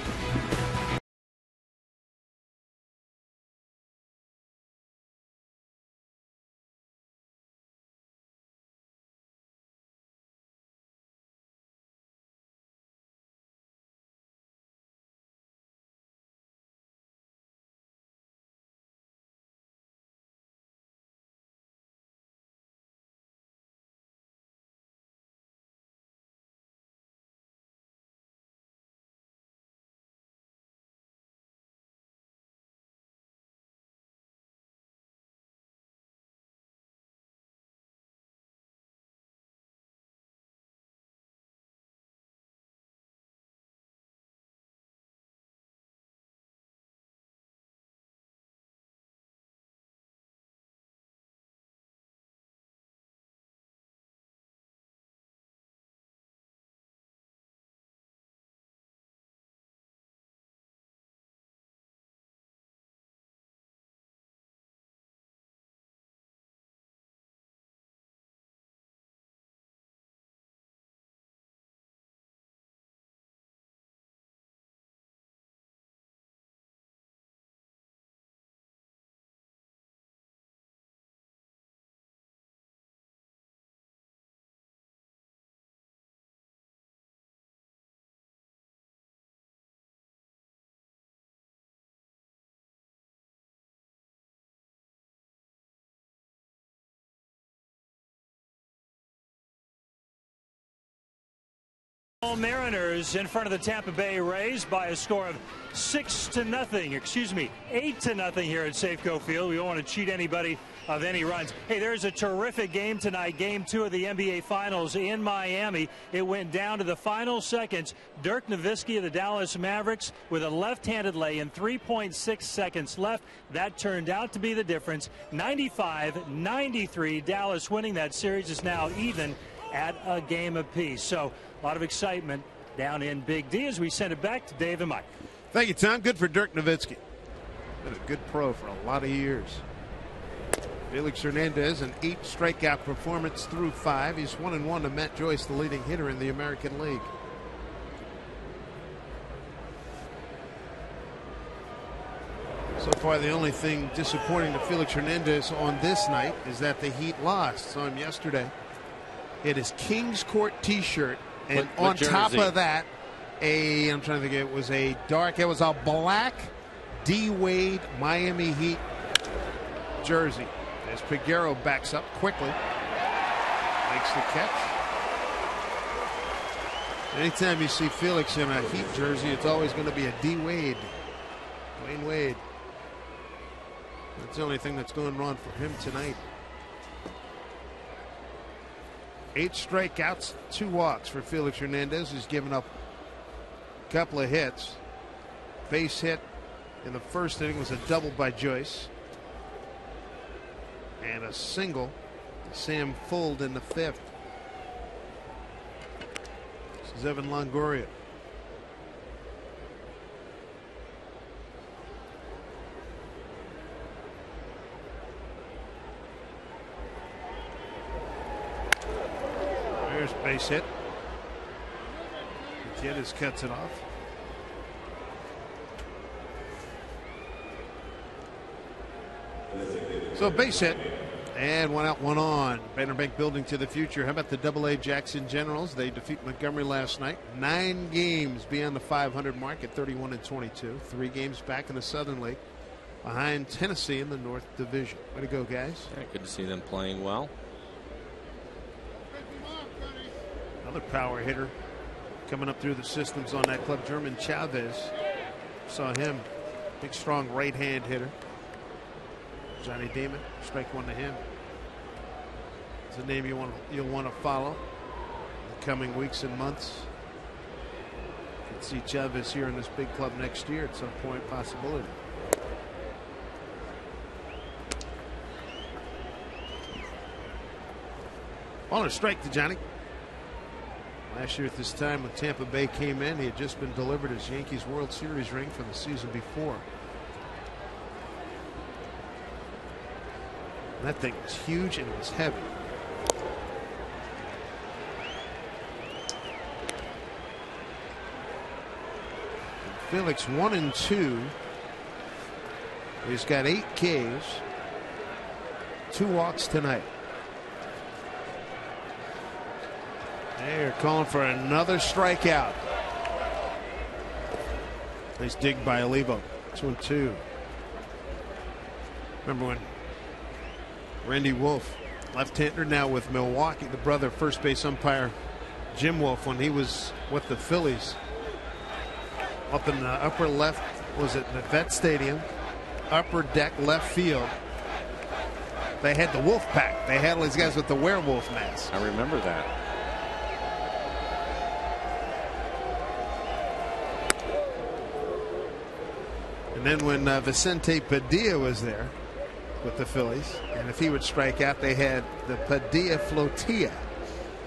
Mariners in front of the Tampa Bay Rays by a score of 6-0. Excuse me, 8-0 here at Safeco Field. We don't want to cheat anybody of any runs. Hey, there's a terrific game tonight. Game 2 of the NBA Finals in Miami. It went down to the final seconds. Dirk Nowitzki of the Dallas Mavericks with a left-handed lay-in, 3.6 seconds left. That turned out to be the difference. 95-93. Dallas winning. That series is now even at a game apiece. So a lot of excitement down in Big D as we send it back to Dave and Mike. Thank you, Tom. Good for Dirk Nowitzki. Been a good pro for a lot of years. Felix Hernandez, an 8 strikeout performance through 5. He's 1-1 to Matt Joyce, the leading hitter in the American League. So far, the only thing disappointing to Felix Hernandez on this night is that the Heat lost. Saw him yesterday. He had his Kings Court T-shirt, and on top of that, I'm trying to think, it was a black D. Wade Miami Heat jersey. As Figueroa backs up quickly, makes the catch. Anytime you see Felix in a Heat jersey, it's always going to be a D. Wade. Dwayne Wade. That's the only thing that's going wrong for him tonight. 8 strikeouts, 2 walks for Felix Hernandez. He's given up a couple of hits. Base hit in the first inning was a double by Joyce. And a single to Sam Fuld in the 5th. This is Evan Longoria. There's a base hit. Gutierrez cuts it off. So base hit and 1 out, 1 on. Bannerbank building to the future. How about the AA Jackson Generals? They defeat Montgomery last night. 9 games beyond the 500 mark at 31-22. 3 games back in the Southern League, behind Tennessee in the North Division. Way to go, guys! Yeah, good to see them playing well. Another power hitter coming up through the systems on that club, German Chavez. Saw him, big strong right hand hitter. Johnny Damon, strike 1 to him. It's a name you'll want to follow in the coming weeks and months. You can see Chavez here in this big club next year at some point, possibility. On a strike to Johnny. Last year at this time when Tampa Bay came in, he had just been delivered his Yankees World Series ring from the season before. That thing was huge and it was heavy. Felix 1-2. He's got 8 Ks, 2 walks tonight. They're calling for another strikeout. Nice dig by Olivo. 2-2. Remember when Randy Wolf, left-hander now with Milwaukee, the brother of first base umpire Jim Wolf, when he was with the Phillies, up in the upper left, was it the Vet Stadium, upper deck left field. They had the Wolf Pack. They had all these guys with the werewolf masks. I remember that. And then when Vicente Padilla was there with the Phillies, and if he would strike out, they had the Padilla Flotilla,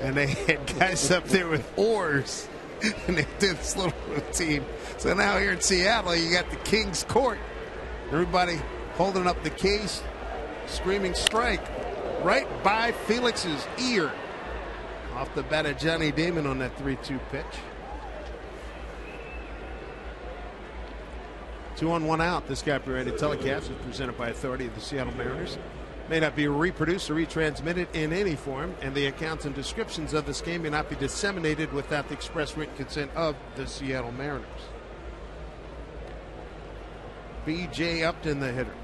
and they had guys up there with oars, and they did this little routine. So now here in Seattle, you got the King's Court, everybody holding up the case, screaming strike right by Felix's ear. Off the bat of Johnny Damon on that 3-2 pitch. 2 on 1 out. This copyrighted telecast is presented by authority of the Seattle Mariners. May not be reproduced or retransmitted in any form, and the accounts and descriptions of this game may not be disseminated without the express written consent of the Seattle Mariners. B.J. Upton, the hitter.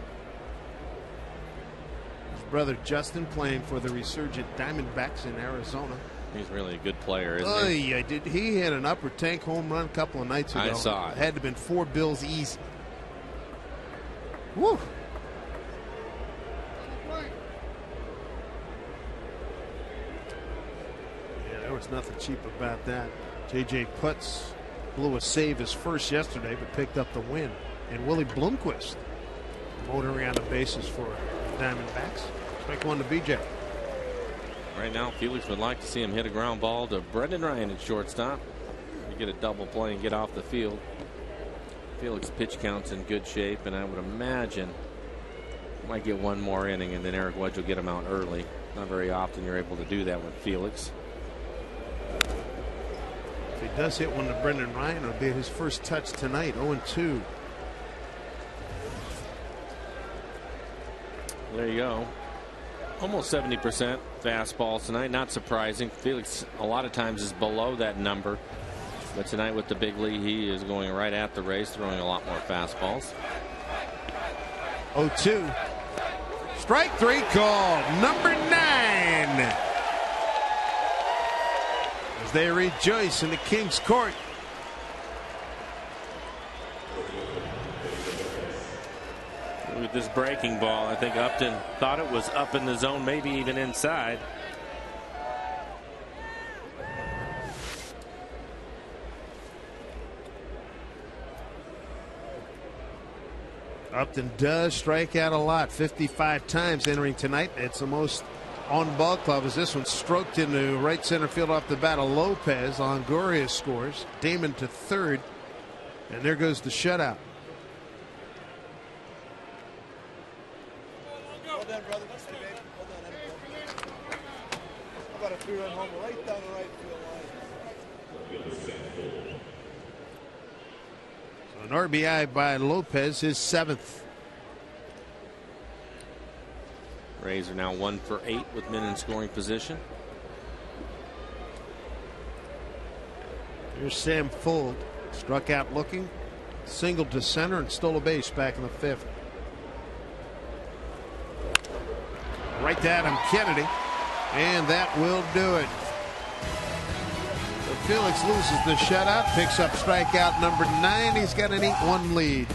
His brother Justin playing for the resurgent Diamondbacks in Arizona. He's really a good player, isn't he? He hit an upper tank home run a couple of nights ago. I saw it. Had to have been 4 bills easy. Woo! Yeah, there was nothing cheap about that. J.J. Putz blew a save his first yesterday, but picked up the win. And Willie Bloomquist motoring on the bases for the Diamondbacks. Strike 1 to B.J. Right now, Felix would like to see him hit a ground ball to Brendan Ryan at shortstop. You get a double play and get off the field. Felix pitch count's in good shape, and I would imagine might get 1 more inning, and then Eric Wedge will get him out early. Not very often you're able to do that with Felix. If he does hit one to Brendan Ryan, it'll be his first touch tonight. 0-2. There you go. Almost 70% fastball tonight. Not surprising. Felix a lot of times is below that number. But tonight with the big lead, he is going right at the race, throwing a lot more fastballs. 0-2. Strike 3 called. Number 9. As they rejoice in the King's Court. with this breaking ball. I think Upton thought it was up in the zone, maybe even inside. Upton does strike out a lot, 55 times entering tonight. It's the most on ball club as this one stroked into right center field off the bat of Lopez. Longoria scores. Damon to third. And there goes the shutout. Well done, brother. Well done. How about a 3-run homer right down the right field line? So an RBI by Lopez, his 7th. Rays are now 1 for 8 with men in scoring position. Here's Sam Fuld. Struck out looking, singled to center, and stole a base back in the 5th. Right to Adam Kennedy, and that will do it. So Felix loses the shutout, picks up strikeout number 9. He's got an 8-1 lead.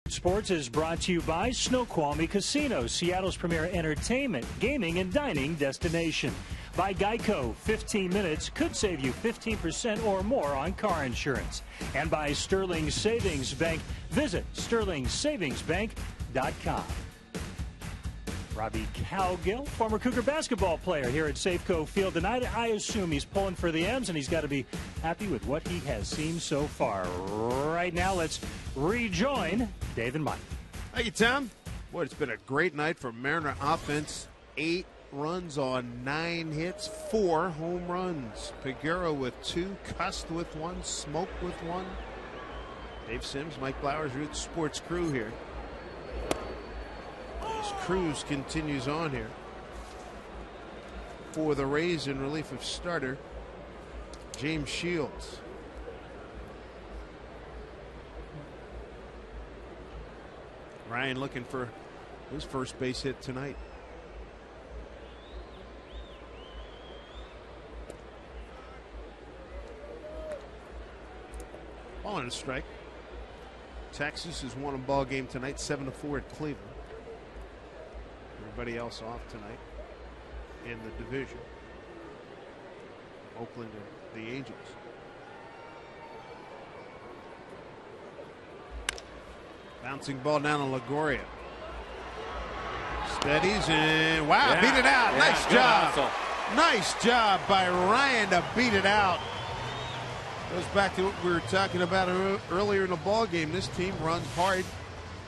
Sports is brought to you by Snoqualmie Casino, Seattle's premier entertainment, gaming, and dining destination. By Geico, 15 minutes could save you 15% or more on car insurance. And by Sterling Savings Bank. Visit sterlingsavingsbank.com. Robbie Cowgill, former Cougar basketball player here at Safeco Field tonight. I assume he's pulling for the M's, and he's got to be happy with what he has seen so far. Right now, let's rejoin Dave and Mike. Thank you, Tom. Boy, it's been a great night for Mariner offense. 8 runs on 9 hits, 4 home runs. Peguero with 2, Cust with 1, Smoke with 1. Dave Sims, Mike Blowers, Root Sports crew here. Cruz continues on here for the Rays in relief of starter James Shields. Ryan looking for his first base hit tonight. Ball and a strike. Texas has won a ball game tonight, 7-4 at Cleveland. Everybody else off tonight in the division. Oakland and the Angels. Bouncing ball down to LaGoria. Steadies and wow, beat it out. Nice job. Nice job by Ryan to beat it out. Goes back to what we were talking about earlier in the ball game. This team runs hard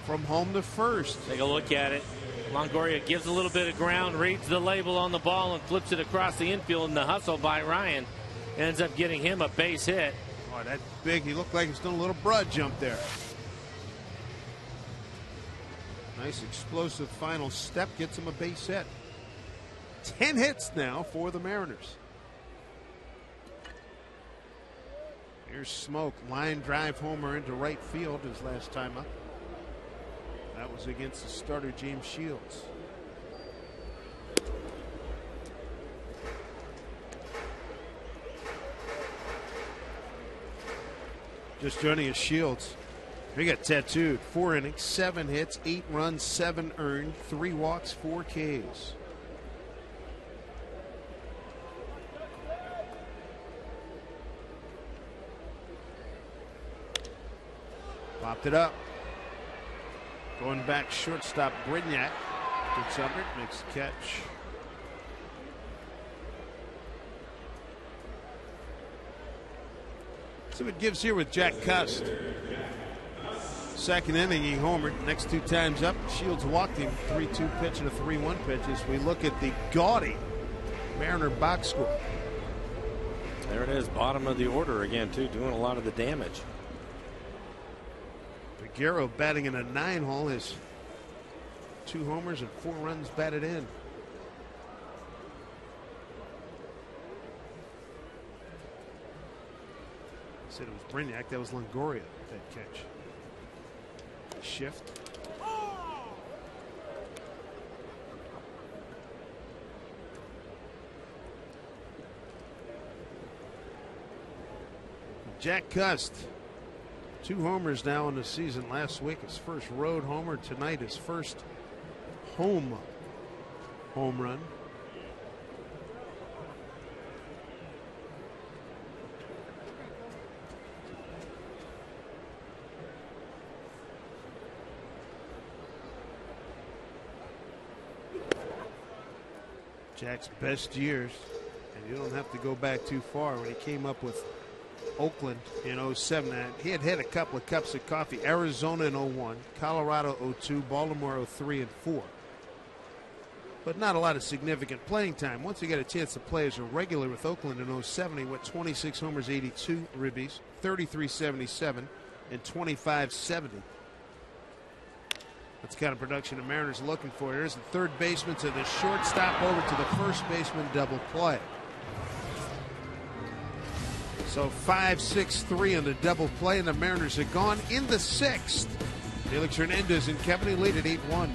from home to first. Take a look at it. Longoria gives a little bit of ground, reads the label on the ball, and flips it across the infield, and the hustle by Ryan ends up getting him a base hit. Oh, that big. He looked like he's doing a little broad jump there. Nice explosive final step. Gets him a base hit. 10 hits now for the Mariners. Here's Smoke. Line drive homer into right field his last time up. That was against the starter, James Shields. Just joining us, Shields. He got tattooed. 4 innings, 7 hits, 8 runs, 7 earned, 3 walks, 4 Ks. Popped it up. Going back, shortstop Brignac gets under it, makes the catch. See what gives here with Jack Cust. Second inning, he homered. Next 2 times up, Shields walked him. 3-2 pitch and a 3-1 pitch as we look at the gaudy Mariner box score. There it is, bottom of the order again, too, doing a lot of the damage. Figueroa batting in a 9-hole, has 2 homers and 4 runs batted in. I said it was Brignac, that was Longoria, that catch. Shift. Jack Cust, 2 homers now in the season. Last week, his first road homer. Tonight, his first home run. Jack's best years, and you don't have to go back too far, when he came up with Oakland in 07. He had a couple of cups of coffee. Arizona in 01, Colorado 02, Baltimore 03 and 4. But not a lot of significant playing time. Once he got a chance to play as a regular with Oakland in 07, he went 26 homers, 82 ribbies, 33-77, and 25-70. That's the kind of production the Mariners are looking for. Here's the third baseman to the shortstop, over to the first baseman, double play. So 5-6-3 on the double play, and the Mariners are gone in the 6th. Felix Hernandez and company lead at 8-1.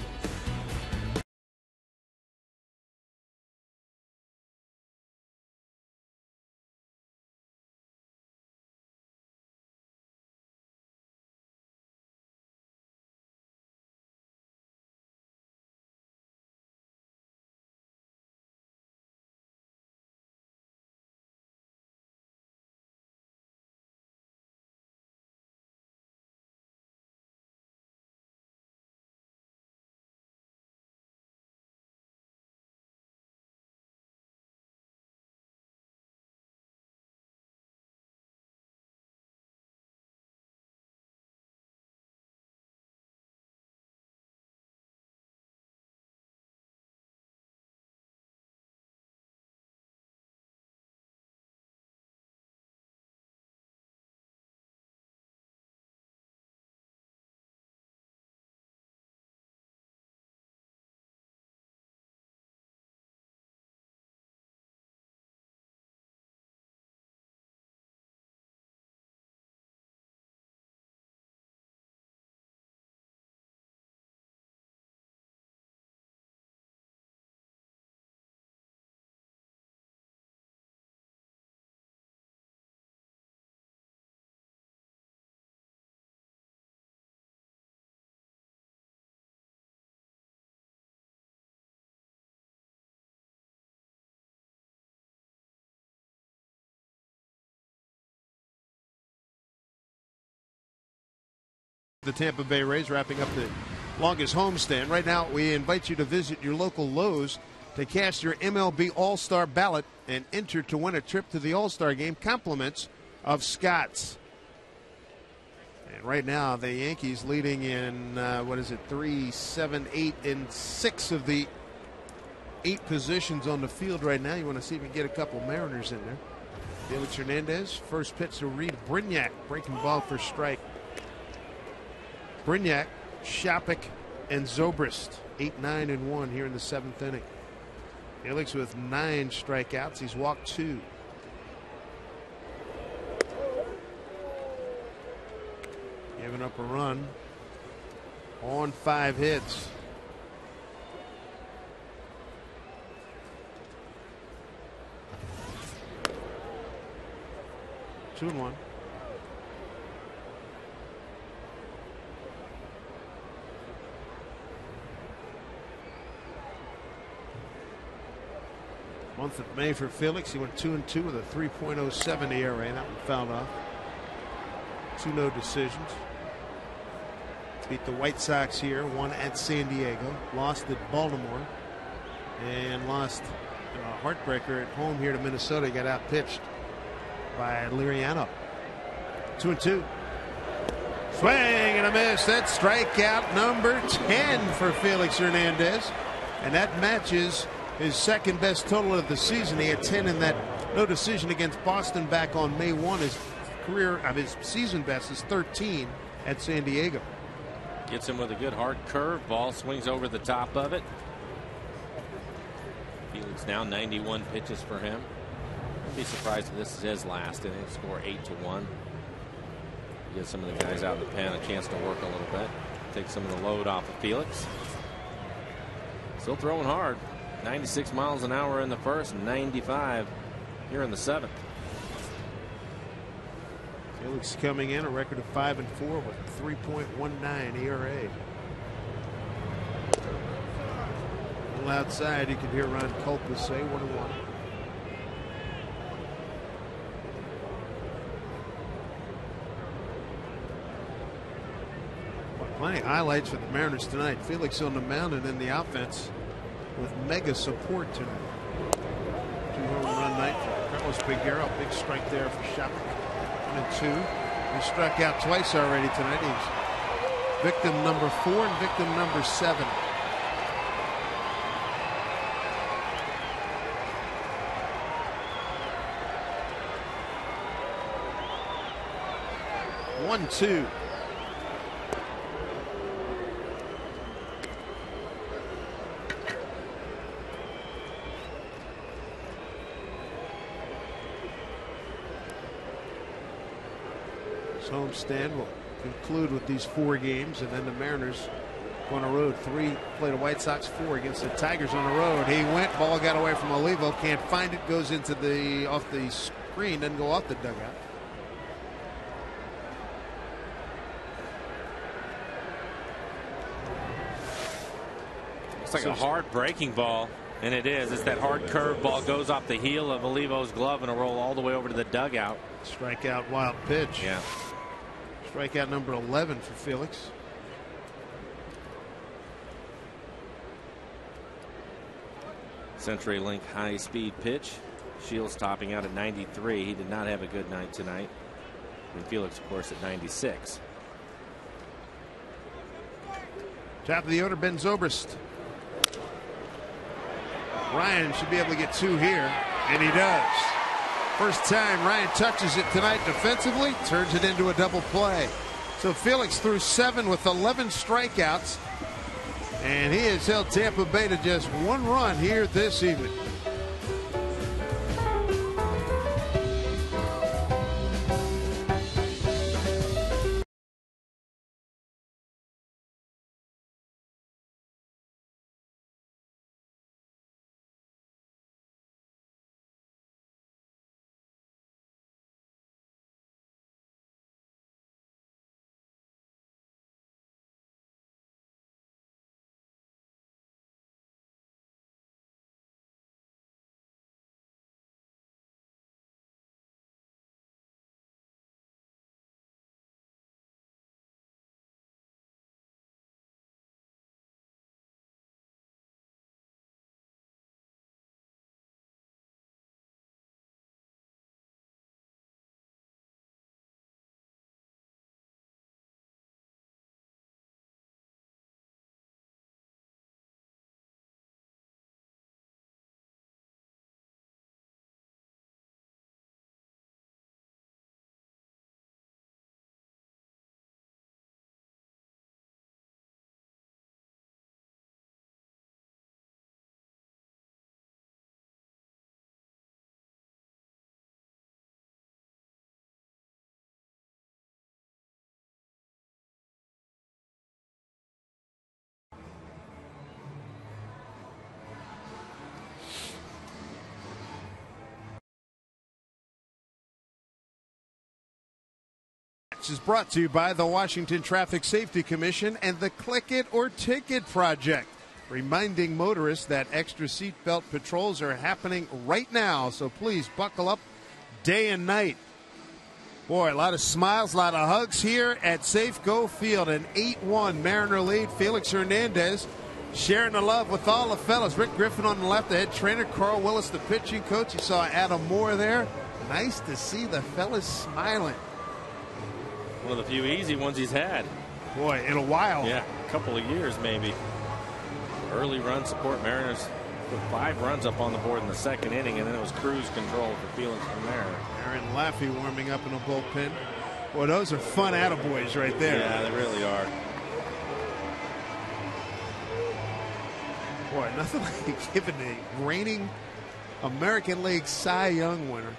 The Tampa Bay Rays wrapping up the longest homestand. Right now, we invite you to visit your local Lowe's to cast your MLB All-Star ballot and enter to win a trip to the All-Star game, compliments of Scott's. And right now, the Yankees leading in, 3, 7, 8, and 6 of the 8 positions on the field right now. You want to see if you can get a couple Mariners in there. Felix Hernandez, first pitch to Reed Brignac, breaking ball for strike. Brignac, Shopik, and Zobrist, 8, 9, and 1 here in the 7th inning. Felix with 9 strikeouts. He's walked 2. Giving up a run on 5 hits. Two and 1. Month of May for Felix. He went 2-2 with a 3.07 ERA. That one fouled off. 2 no decisions. Beat the White Sox here. Won at San Diego. Lost at Baltimore. And lost a heartbreaker at home here to Minnesota. He got outpitched by Liriano. 2-2. Swing and a miss. That's strikeout number 10 for Felix Hernandez. And that matches his second best total of the season. He had 10 in that no decision against Boston back on May 1. His season best is 13 at San Diego. Gets him with a good hard curve. Ball swings over the top of it. Felix now 91 pitches for him. I'd be surprised if this is his last inning. Score 8-1. Give some of the guys out in the pen a chance to work a little bit. Take some of the load off of Felix. Still throwing hard. 96 miles an hour in the first, 95 here in the 7th. Felix coming in a record of 5-4 with 3.19 ERA. A little outside, you can hear Ron Culpa say 1-1. Plenty of highlights for the Mariners tonight. Felix on the mound and in the offense with mega support tonight. 2-home run night for Carlos Figueroa. Big strike there for Shopik. 1-2. He struck out twice already tonight. He's victim number 4 and victim number 7. One, two. Homestand will conclude with these 4 games, and then the Mariners go on the road. 3 play the White Sox, 4 against the Tigers on the road. He went, ball got away from Olivo, can't find it, goes into the off the screen, doesn't go off the dugout. It's like a hard breaking ball, and it is. It's that hard curve ball, goes off the heel of Olivo's glove and a roll all the way over to the dugout. Strikeout, wild pitch. Yeah. Strikeout number 11 for Felix. CenturyLink high-speed pitch. Shields topping out at 93. He did not have a good night tonight. And Felix, of course, at 96. Top of the order, Ben Zobrist. Ryan should be able to get 2 here, and he does. First time Ryan touches it tonight defensively, turns it into a double play. So Felix threw 7 with 11 strikeouts, and he has held Tampa Bay to just 1 run here this evening. Sports is brought to you by the Washington Traffic Safety Commission and the Click It or Ticket Project, reminding motorists that extra seatbelt patrols are happening right now, so please buckle up day and night. Boy, a lot of smiles, a lot of hugs here at Safeco Field. An 8-1 Mariner lead. Felix Hernandez sharing the love with all the fellas. Rick Griffin on the left, the head trainer. Carl Willis, the pitching coach. You saw Adam Moore there. Nice to see the fellas smiling. One of the few easy ones he's had. Boy, in a while. Yeah, a couple of years maybe. Early run support. Mariners with 5 runs up on the board in the second inning, and then it was cruise control for Felix from there. Aaron Laffey warming up in a bullpen. Boy, those are fun attaboys right there. Yeah, they really are. Boy, nothing like giving a reigning American League Cy Young winner.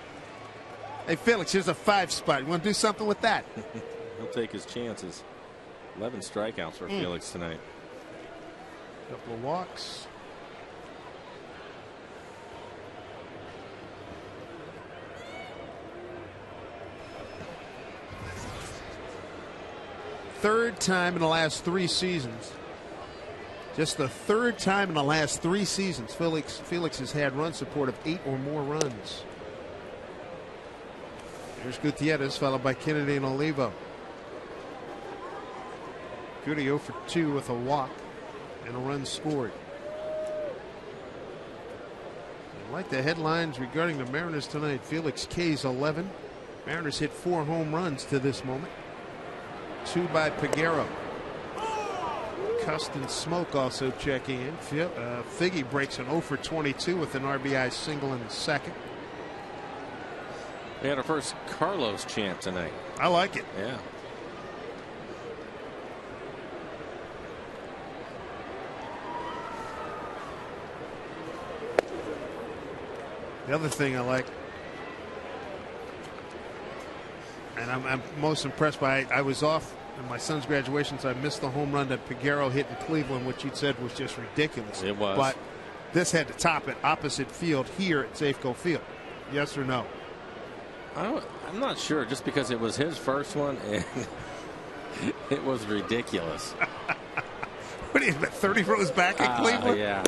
Hey, Felix, here's a 5 spot. You want to do something with that? He'll take his chances. 11 strikeouts for Felix tonight. Couple of walks. Third time in the last 3 seasons. Just the third time in the last 3 seasons Felix has had run support of 8 or more runs. Here's Gutierrez, followed by Kennedy and Olivo. Goody 0 for 2 with a walk and a run scored. I like the headlines regarding the Mariners tonight. Felix K's 11. Mariners hit 4 home runs to this moment. 2 by Peguero. Custon Smoke also checking in. Figgy breaks an 0 for 22 with an RBI single in the second. We had our first Carlos chant tonight. I like it. Yeah. The other thing I like, and I'm most impressed by, I was off in my son's graduation, so I missed the home run that Peguero hit in Cleveland, which you'd said was just ridiculous. It was. But this had to top it opposite field here at Safeco Field. Yes or no? I'm not sure, just because it was his first one, and it was ridiculous. What do you bet, 30 rows back in Cleveland? Yeah.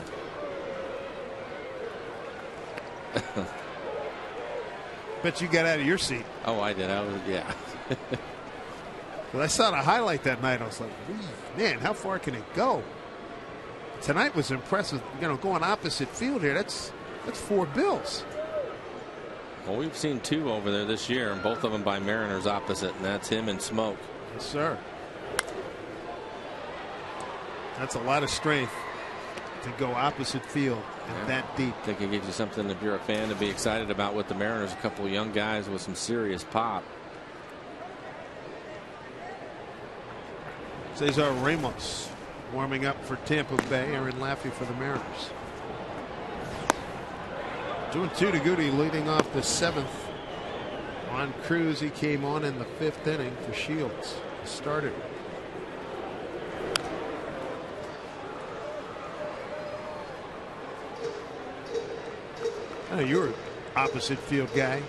Bet you got out of your seat. Oh, I did. Yeah. But I saw the highlight that night. I was like, man, how far can it go? Tonight was impressive. You know, going opposite field here, that's 4 bills. Well, we've seen 2 over there this year, and both of them by Mariners opposite, and that's him and Smoke. Yes, sir. That's a lot of strength to go opposite field and that deep. I think it gives you something, if you're a fan, to be excited about with the Mariners. A couple of young guys with some serious pop. Cesar Ramos warming up for Tampa Bay. Aaron Laffey for the Mariners. 2-2 to Goody, leading off the 7th. On Cruz, he came on in the 5th inning for Shields. Started. Oh, you're an opposite field guy.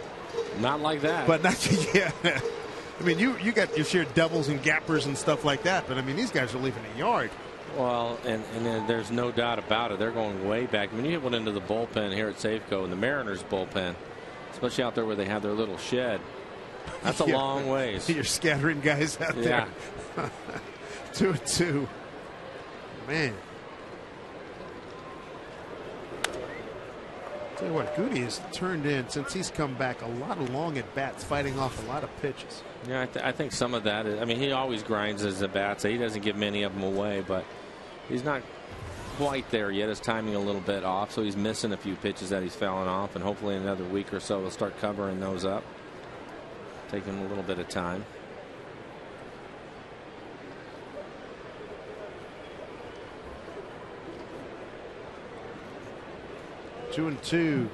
Not like that. But not, yeah. I mean, you got your share of doubles and gappers and stuff like that. But I mean, these guys are leaving a yard. Well, and there's no doubt about it. They're going way back. I mean, you hit one into the bullpen here at Safeco, and the Mariners bullpen, especially out there where they have their little shed. That's a long ways. You're scattering guys out there. 2-2. Man. Tell you what, Goody has turned in, since he's come back, a lot of long at bats, fighting off a lot of pitches. Yeah, I think some of that is, I mean, he always grinds his at bats. He doesn't give many of them away, but he's not quite there yet. His timing a little bit off, so he's missing a few pitches that he's fouling off, and hopefully in another week or so he'll start covering those up. Taking a little bit of time. Two and two.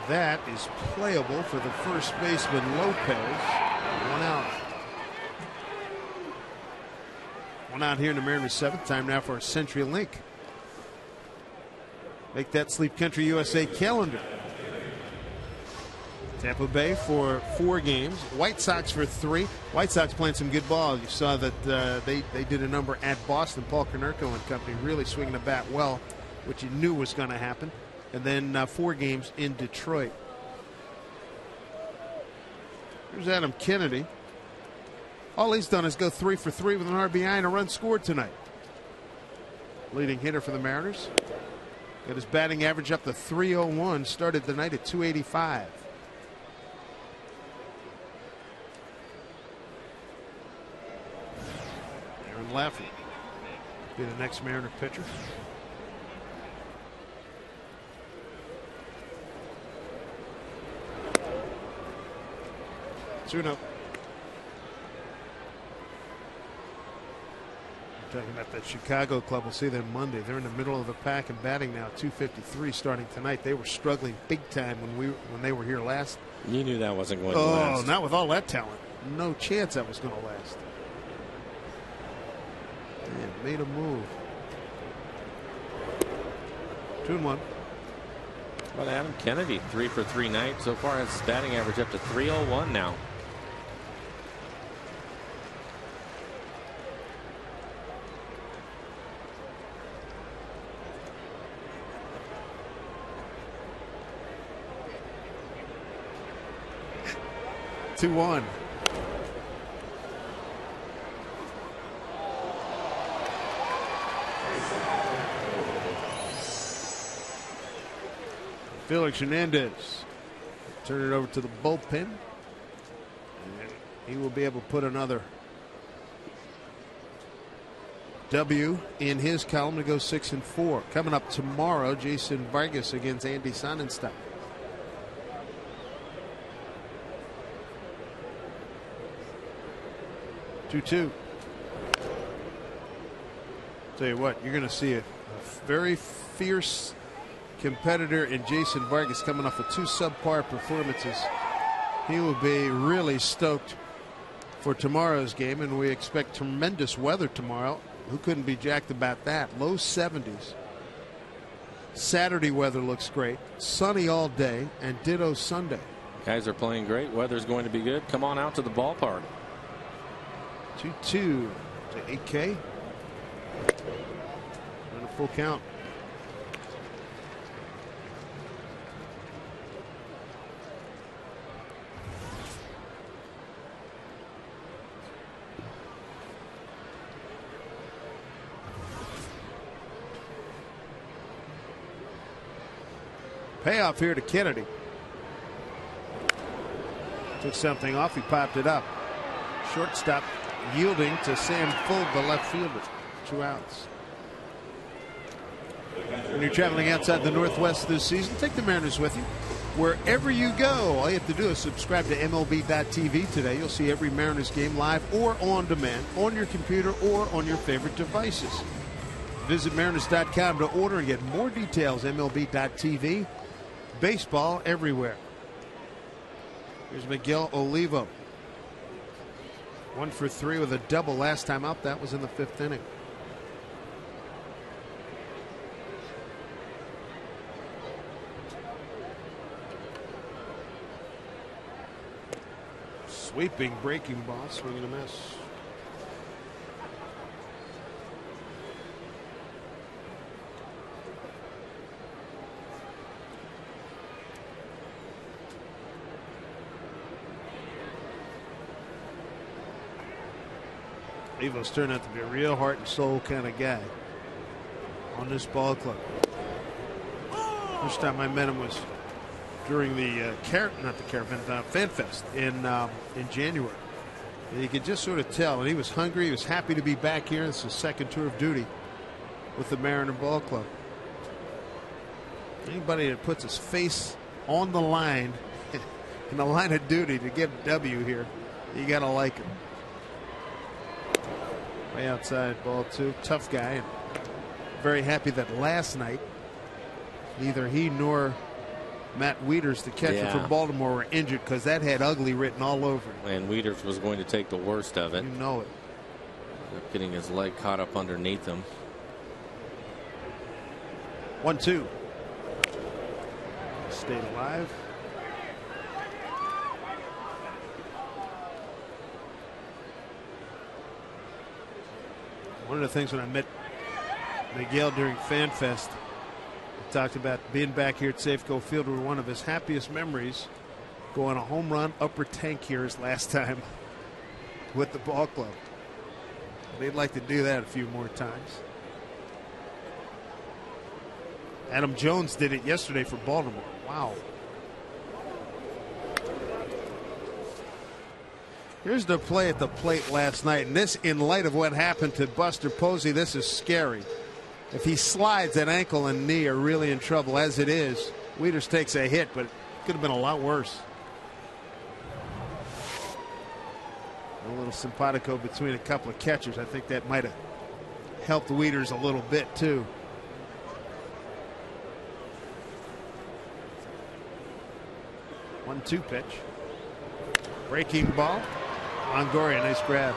That is playable for the first baseman Lopez. 1 out. 1 out here in the Mariners' 7th. Time now for a Century Link. Make that Sleep Country USA calendar. Tampa Bay for 4 games. White Sox for 3. White Sox playing some good ball. You saw that they did a number at Boston. Paul Konerko and company really swinging the bat well, which you knew was going to happen. And then 4 games in Detroit. Here's Adam Kennedy. All he's done is go 3 for 3 with an RBI and a run scored tonight. Leading hitter for the Mariners. Got his batting average up to 301. Started the night at 285. Aaron Laffey be the next Mariner pitcher. Talking about that Chicago club. We'll see them Monday. They're in the middle of the pack and batting now. 253 starting tonight. They were struggling big time when they were here last. You knew that wasn't going to last. Oh, not with all that talent. No chance that was going to last. Man, made a move. 2-1. Well, Adam Kennedy 3 for 3 night so far. Has his batting average up to 301 now. One. Felix Hernandez turn it over to the bullpen, and he will be able to put another W in his column to go 6-4. Coming up tomorrow, Jason Vargas against Andy Sonnenstein. 2-2. Tell you what, you're going to see a very fierce competitor in Jason Vargas coming off of 2 subpar performances. He will be really stoked for tomorrow's game, and we expect tremendous weather tomorrow. Who couldn't be jacked about that? Low 70s. Saturday weather looks great. Sunny all day, and ditto Sunday. Guys are playing great. Weather's going to be good. Come on out to the ballpark. 2-2 to 8K. And a full count. Payoff here to Kennedy. Took something off. He popped it up. Shortstop yielding to Sam Fuld, the left fielder. 2 outs. When you're traveling outside the Northwest this season, take the Mariners with you wherever you go. All you have to do is subscribe to MLB.tv today. You'll see every Mariners game live or on demand on your computer or on your favorite devices. Visit Mariners.com to order and get more details. MLB.tv. Baseball everywhere. Here's Miguel Olivo. 1 for 3 with a double last time out. That was in the 5th inning. Sweeping breaking ball, swing and a miss. Evo's turned out to be a real heart and soul kind of guy on this ball club. First time I met him was during the Fan Fest in January. And you could just sort of tell, and he was hungry. He was happy to be back here. This is his 2nd tour of duty with the Mariner Ball Club. Anybody that puts his face on the line in the line of duty to get a W here, you got to like him. Way outside, ball 2. Tough guy, and very happy that last night neither he nor Matt Wieters, the catcher from Baltimore, were injured, because that had ugly written all over it. And Wieters was going to take the worst of it. You know it. Getting his leg caught up underneath him. 1-2. Stayed alive. One of the things when I met Miguel during FanFest, he talked about being back here at Safeco Field were one of his happiest memories, going a home run upper tank here his last time with the ball club. They'd like to do that a few more times. Adam Jones did it yesterday for Baltimore. Wow. Here's the play at the plate last night, and this, in light of what happened to Buster Posey, this is scary. If he slides, that ankle and knee are really in trouble. As it is, Wieters takes a hit, but it could have been a lot worse. A little simpatico between a couple of catchers. I think that might have helped Wieters a little bit, too. One-two pitch. Breaking ball. Longoria, nice grab.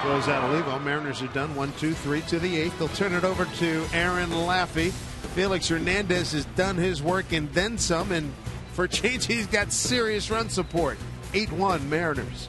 Goes out Olivo. Mariners are done. 1-2-3 to the 8th. They'll turn it over to Aaron Laffey. Felix Hernandez has done his work and then some, and for a change, he's got serious run support. 8-1 Mariners.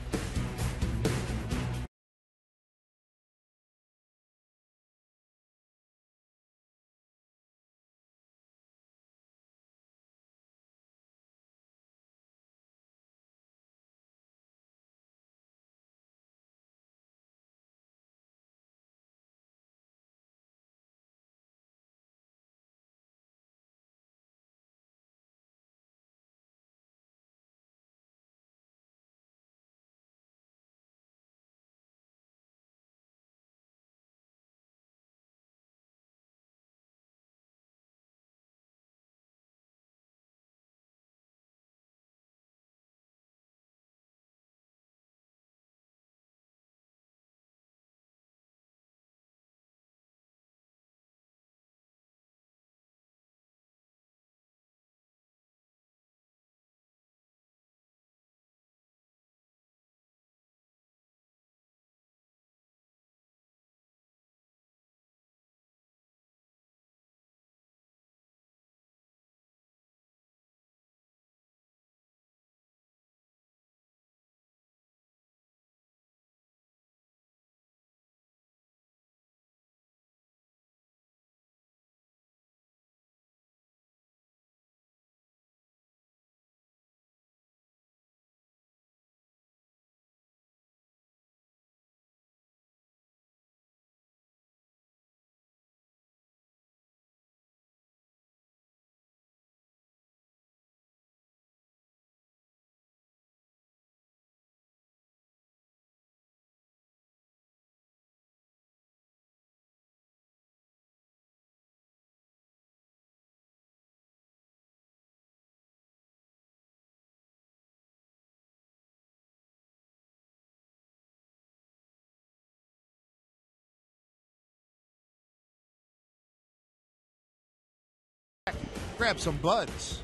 Grab some buds.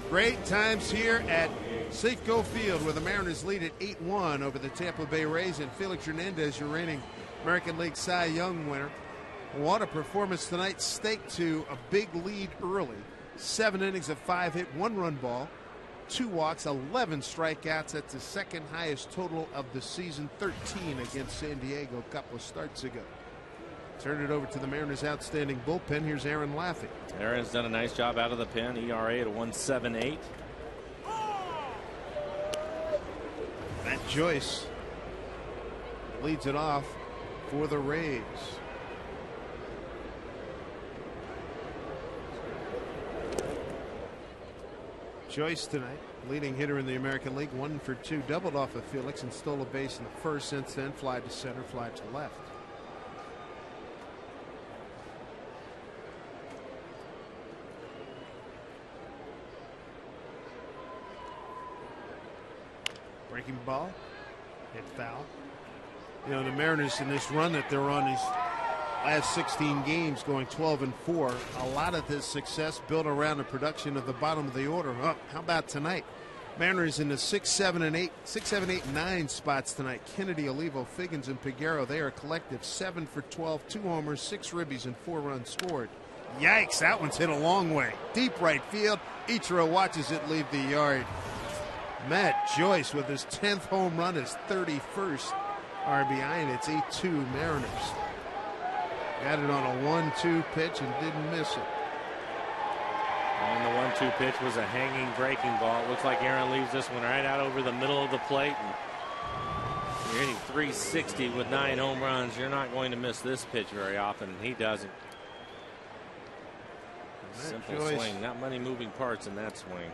Great times here at Safeco Field, where the Mariners lead at 8-1 over the Tampa Bay Rays, and Felix Hernandez, your reigning American League Cy Young winner. What a performance tonight, staked to a big lead early. 7 innings of 5-hit, 1-run ball, 2 walks, 11 strikeouts. That's the second highest total of the season, 13 against San Diego a couple of starts ago. Turn it over to the Mariners' outstanding bullpen. Here's Aaron Laffey. Aaron's done a nice job out of the pen. ERA at a 1.78. Matt Joyce leads it off for the Rays. Joyce tonight, leading hitter in the American League, 1 for 2, doubled off of Felix and stole a base in the first. Since then, fly to center, fly to left. Breaking ball, hit foul. You know, the Mariners in this run that they're on these last 16 games, going 12-4, a lot of this success built around the production of the bottom of the order. Oh, how about tonight? Mariners in the 6, 7, 8, 9 spots tonight. Kennedy, Olivo, Figgins, and Peguero. They are collective 7 for 12, 2 homers, 6 ribbies, and 4 runs scored. Yikes, that one's hit a long way. Deep right field. Ichiro watches it leave the yard. Matt Joyce with his 10th home run, his 31st RBI, and it's 8-2 Mariners. Got it on a 1-2 pitch and didn't miss it. And the 1-2 pitch was a hanging breaking ball. It looks like Aaron leaves this one right out over the middle of the plate. And you're hitting 360 with 9 home runs. You're not going to miss this pitch very often. He doesn't. Simple swing. Not many moving parts in that swing.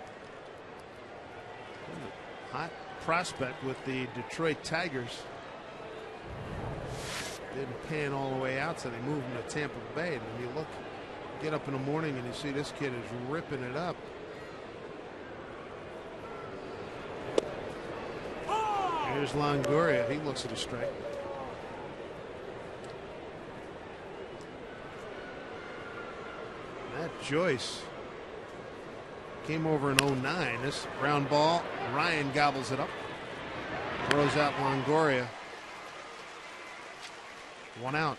Hot prospect with the Detroit Tigers. Didn't pan all the way out, so they moved him to Tampa Bay. And when you look, get up in the morning and you see this kid is ripping it up. Here's Longoria. He looks at a strike. Matt Joyce came over in 09. This ground ball, Ryan gobbles it up. Throws out Longoria. 1 out.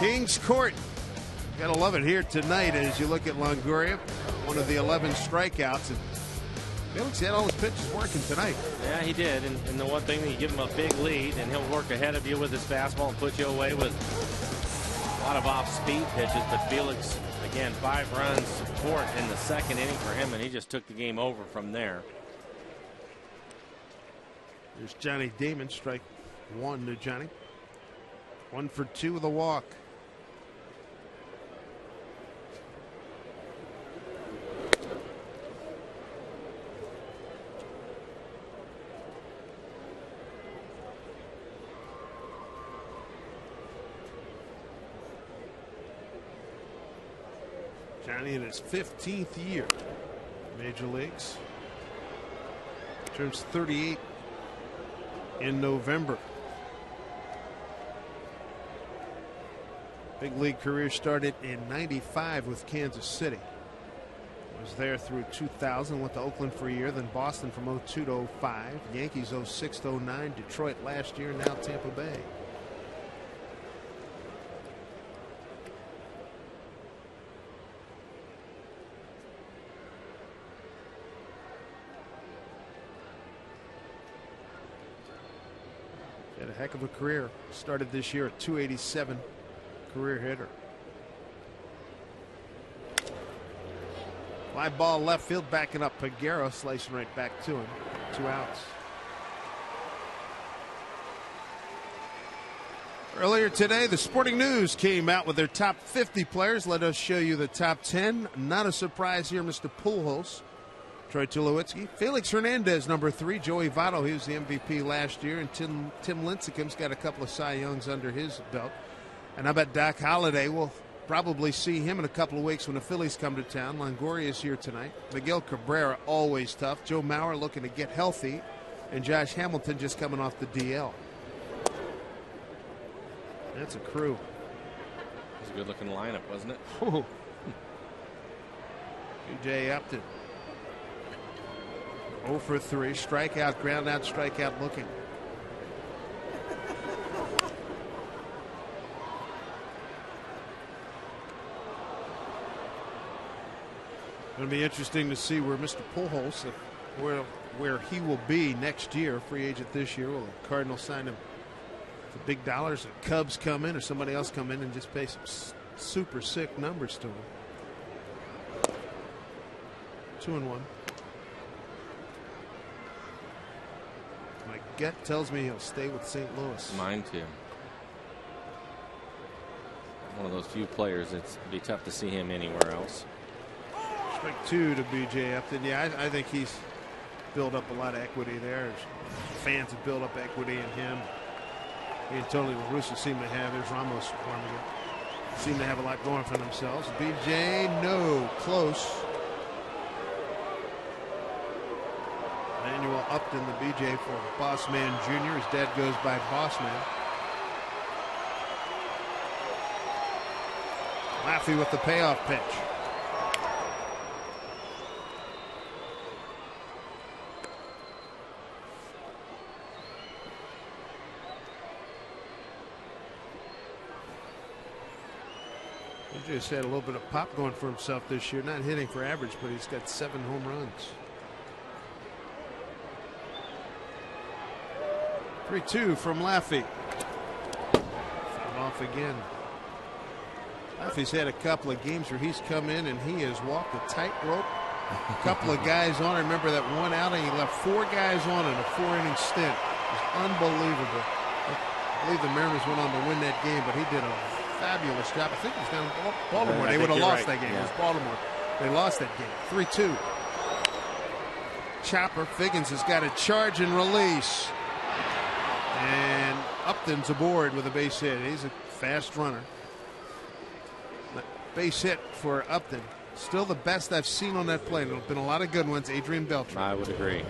Kings Court. Gotta love it here tonight as you look at Longoria, one of the 11 strikeouts. And Felix had all his pitches working tonight. Yeah, he did. And the one thing that you give him a big lead, and he'll work ahead of you with his fastball and put you away with a lot of off-speed pitches. But Felix, again, 5 runs support in the second inning for him, and he just took the game over from there. There's Johnny Damon, strike 1 to Johnny. 1 for 2 with a walk. Johnny in his 15th year, Major Leagues. Turns 38 in November. Big league career started in '95 with Kansas City. Was there through 2000, went to Oakland for a year, then Boston from 02 to 05, Yankees 06 to 09, Detroit last year, now Tampa Bay. Had a heck of a career. Started this year at 287, career hitter. Fly ball left field, backing up Peguero, slicing right back to him. 2 outs. Earlier today, the Sporting News came out with their top 50 players. Let us show you the top 10. Not a surprise here, Mr. Pujols, Troy Tulowitzki. Felix Hernandez, number 3. Joey Votto, he was the MVP last year. And Tim Lincecum's got a couple of Cy Youngs under his belt. And I bet Doc Holliday will probably see him in a couple of weeks when the Phillies come to town. Longoria is here tonight. Miguel Cabrera, always tough. Joe Mauer looking to get healthy. And Josh Hamilton just coming off the DL. That's a crew. It was a good looking lineup, wasn't it? B.J. Upton. 0 for 3. Strikeout, ground out, strikeout looking. Going to be interesting to see where Mr. Pujols, where he will be next year. Free agent this year. Will the Cardinals sign him for big dollars? The Cubs come in, or somebody else come in and just pay some super sick numbers to him. 2-1. My gut tells me he'll stay with St. Louis. Mine too. One of those few players it's be tough to see him anywhere else. Strike 2 to B.J. Upton. Yeah, I think he's built up a lot of equity there. Fans have built up equity in him. He and Tony La Russa seem to have. There's Ramos warming up. Seem to have a lot going for themselves. B.J. no, close. Manuel Upton, the B.J. for Bossman Jr. His dad goes by Bossman. Laffey with the payoff pitch. MJ's had a little bit of pop going for himself this year. Not hitting for average, but he's got 7 home runs. 3-2 from Laffey. Off again. Laffey's had a couple of games where he's come in and he has walked a tightrope. A couple of guys on. I remember that one outing, he left 4 guys on in a 4-inning stint. It was unbelievable. I believe the Mariners went on to win that game, but he did a fabulous job. I think it was down in Baltimore. They would have lost that game. Yeah. It was Baltimore. They lost that game. 3-2. Chopper. Figgins has got a charge and release. And Upton's aboard with a base hit. He's a fast runner. Base hit for Upton. Still the best I've seen on that plate. There have been a lot of good ones. Adrian Beltre. I would agree.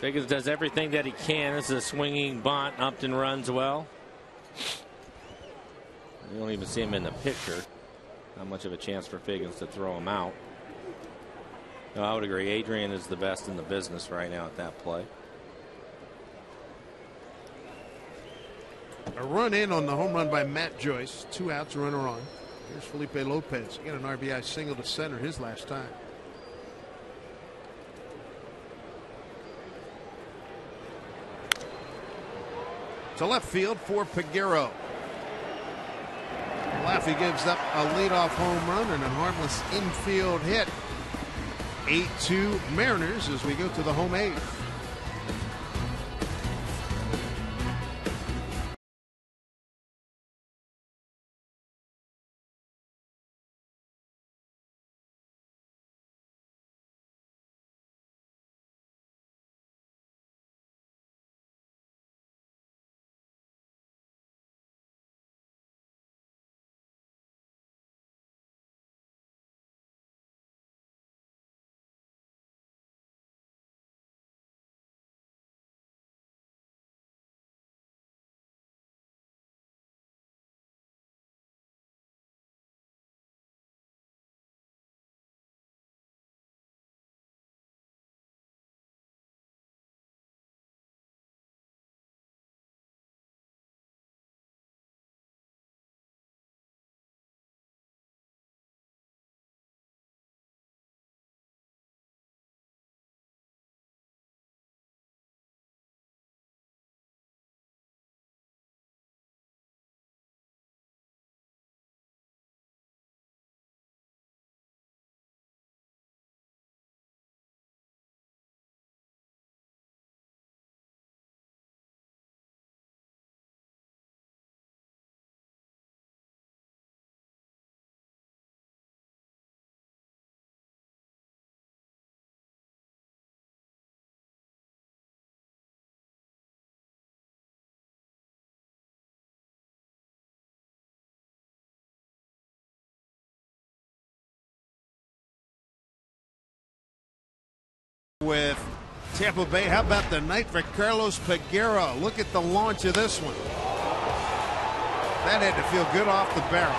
Figgins does everything that he can. This is a swinging bunt. Upton runs well. You don't even see him in the picture. Not much of a chance for Figgins to throw him out. No, I would agree. Adrian is the best in the business right now at that play. A run in on the home run by Matt Joyce. 2 outs, runner on. Here's Felipe Lopez. He got an RBI single to center his last time. To left field for Peguero. Laffey gives up a leadoff home run and a harmless infield hit. 8-2 Mariners as we go to the home 8th. With Tampa Bay, how about the night for Carlos Peguero? Look at the launch of this one. That had to feel good off the barrel.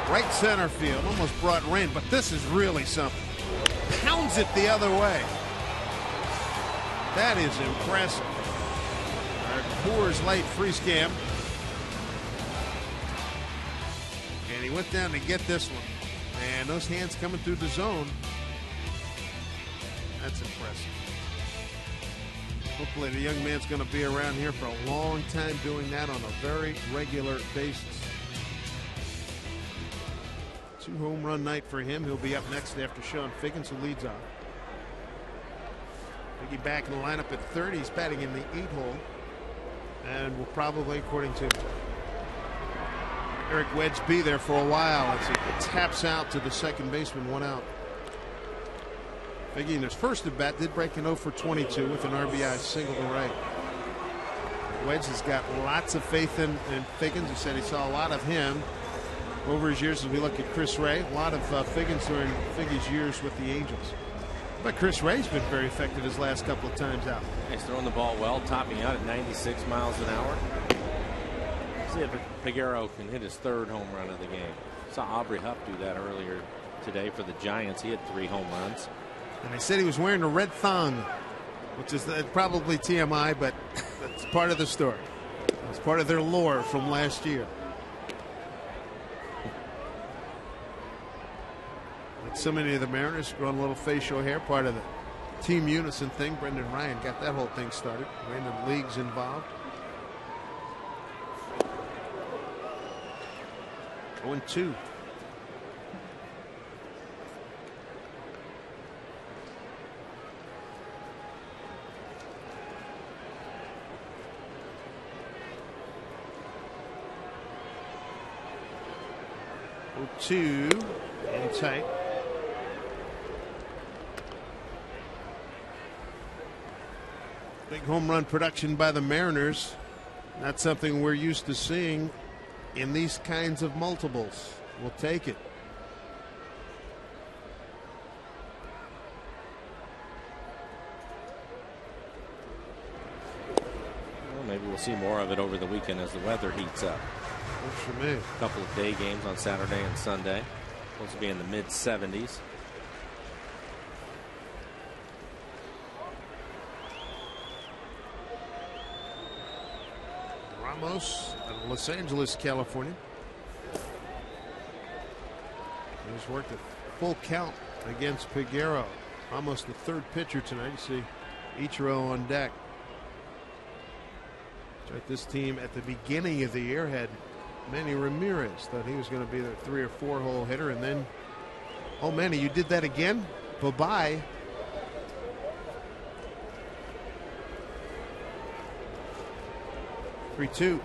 Right center field, almost brought rain, but this is really something. Pounds it the other way. That is impressive. Our Coors Light freeze cam. And he went down to get this one. And those hands coming through the zone. That's impressive. Hopefully the young man's going to be around here for a long time doing that on a very regular basis. 2 home run night for him. He'll be up next after Sean Figgins, who leads off. Figgy back in the lineup at third. He's batting in the 8 hole. And will probably, according to Eric Wedge, be there for a while as he taps out to the second baseman, 1 out. Figgy in his first at bat did break an 0 for 22 with an RBI single to right. Wedge has got lots of faith in Figgins. He said he saw a lot of him over his years. As we look at Chris Ray, a lot of Figgins during Figgy's years with the Angels. But Chris Ray's been very effective his last couple of times out. He's throwing the ball well, topping out at 96 miles an hour. See if Peguero can hit his 3rd home run of the game. Saw Aubrey Huff do that earlier today for the Giants. He had 3 home runs. And they said he was wearing a red thong, which is probably TMI, but that's part of the story. It's part of their lore from last year. So many of the Mariners growing a little facial hair, part of the team unison thing. Brendan Ryan got that whole thing started. Random leagues involved. 0-2. Two and tight. Big home run production by the Mariners. Not something we're used to seeing in these kinds of multiples. We'll take it. Well, maybe we'll see more of it over the weekend as the weather heats up. Works for me. A couple of day games on Saturday and Sunday. Supposed to be in the mid-70s. Ramos out of Los Angeles, California. He's worked a full count against Peguero. Ramos the third pitcher tonight. You see Ichiro on deck. This team at the beginning of the year had Manny Ramirez. Thought he was going to be their 3 or 4 hole hitter, and then, oh Manny, you did that again? Bye-bye. Three-two.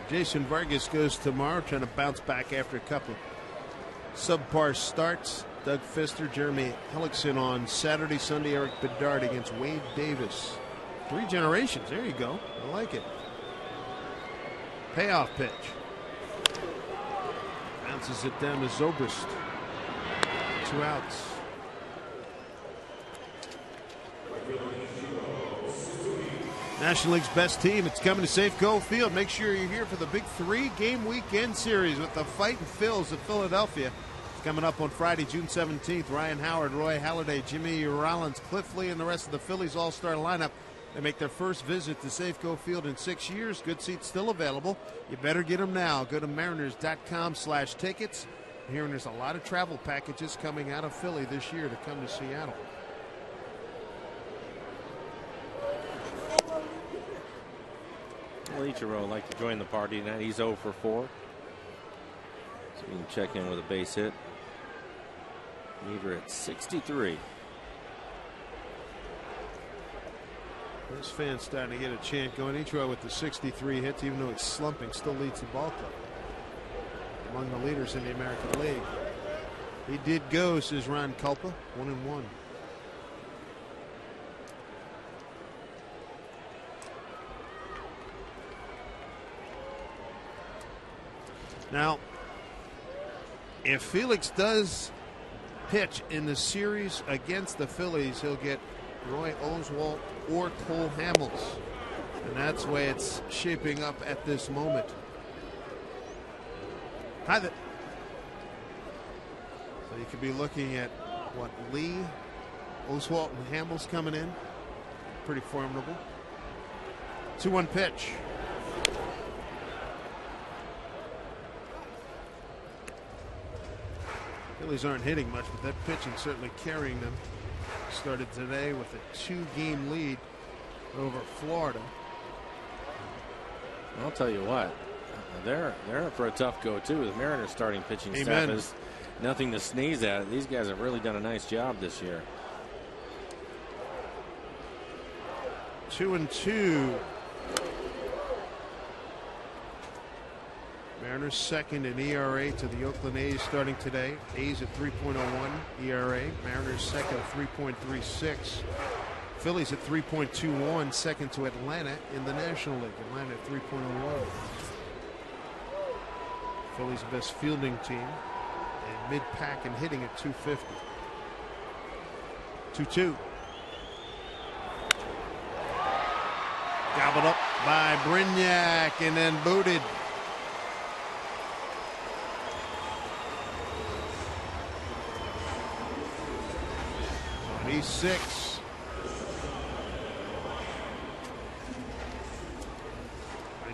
Jason Vargas goes tomorrow, trying to bounce back after a couple of subpar starts. Doug Fister, Jeremy Hellickson on Saturday, Sunday. Eric Bedard against Wade Davis. 3 generations. There you go. I like it. Payoff pitch. Bounces it down to Zobrist. 2 outs. National League's best team. It's coming to Safeco Field. Make sure you're here for the big 3-game weekend series with the Fightin' Phils of Philadelphia. It's coming up on Friday, June 17th. Ryan Howard, Roy Halladay, Jimmy Rollins, Cliff Lee, and the rest of the Phillies all-star lineup. They make their first visit to Safeco Field in 6 years. Good seats still available. You better get them now. Go to mariners.com/tickets. Hearing there's a lot of travel packages coming out of Philly this year to come to Seattle. Well, Ichiro would like to join the party tonight. He's 0 for 4. So we can check in with a base hit. Meter at 63. Those fans starting to get a chant going. Ichiro with the 63 hits, even though he's slumping, still leads the ball club. Among the leaders in the American League. He did go, says Ron Culpa, 1-1. Now, if Felix does pitch in the series against the Phillies, he'll get Roy Oswalt or Cole Hamels. And that's the way it's shaping up at this moment. Hi there. So you could be looking at, what, Lee, Oswalt, and Hamels coming in. Pretty formidable. 2-1 pitch. Phillies aren't hitting much, but that pitching certainly carrying them. Started today with a 2-game lead over Florida. I'll tell you what, they're in for a tough go too. The Mariners starting pitching staff is nothing to sneeze at. These guys have really done a nice job this year. 2-2. Mariners second in ERA to the Oakland A's starting today. A's at 3.01 ERA. Mariners second at 3.36. Phillies at 3.21, second to Atlanta in the National League. Atlanta at 3.01. Phillies' best fielding team, and mid-pack and hitting at 250. 2-2. Gobbled up by Brignac and then booted. He's 6.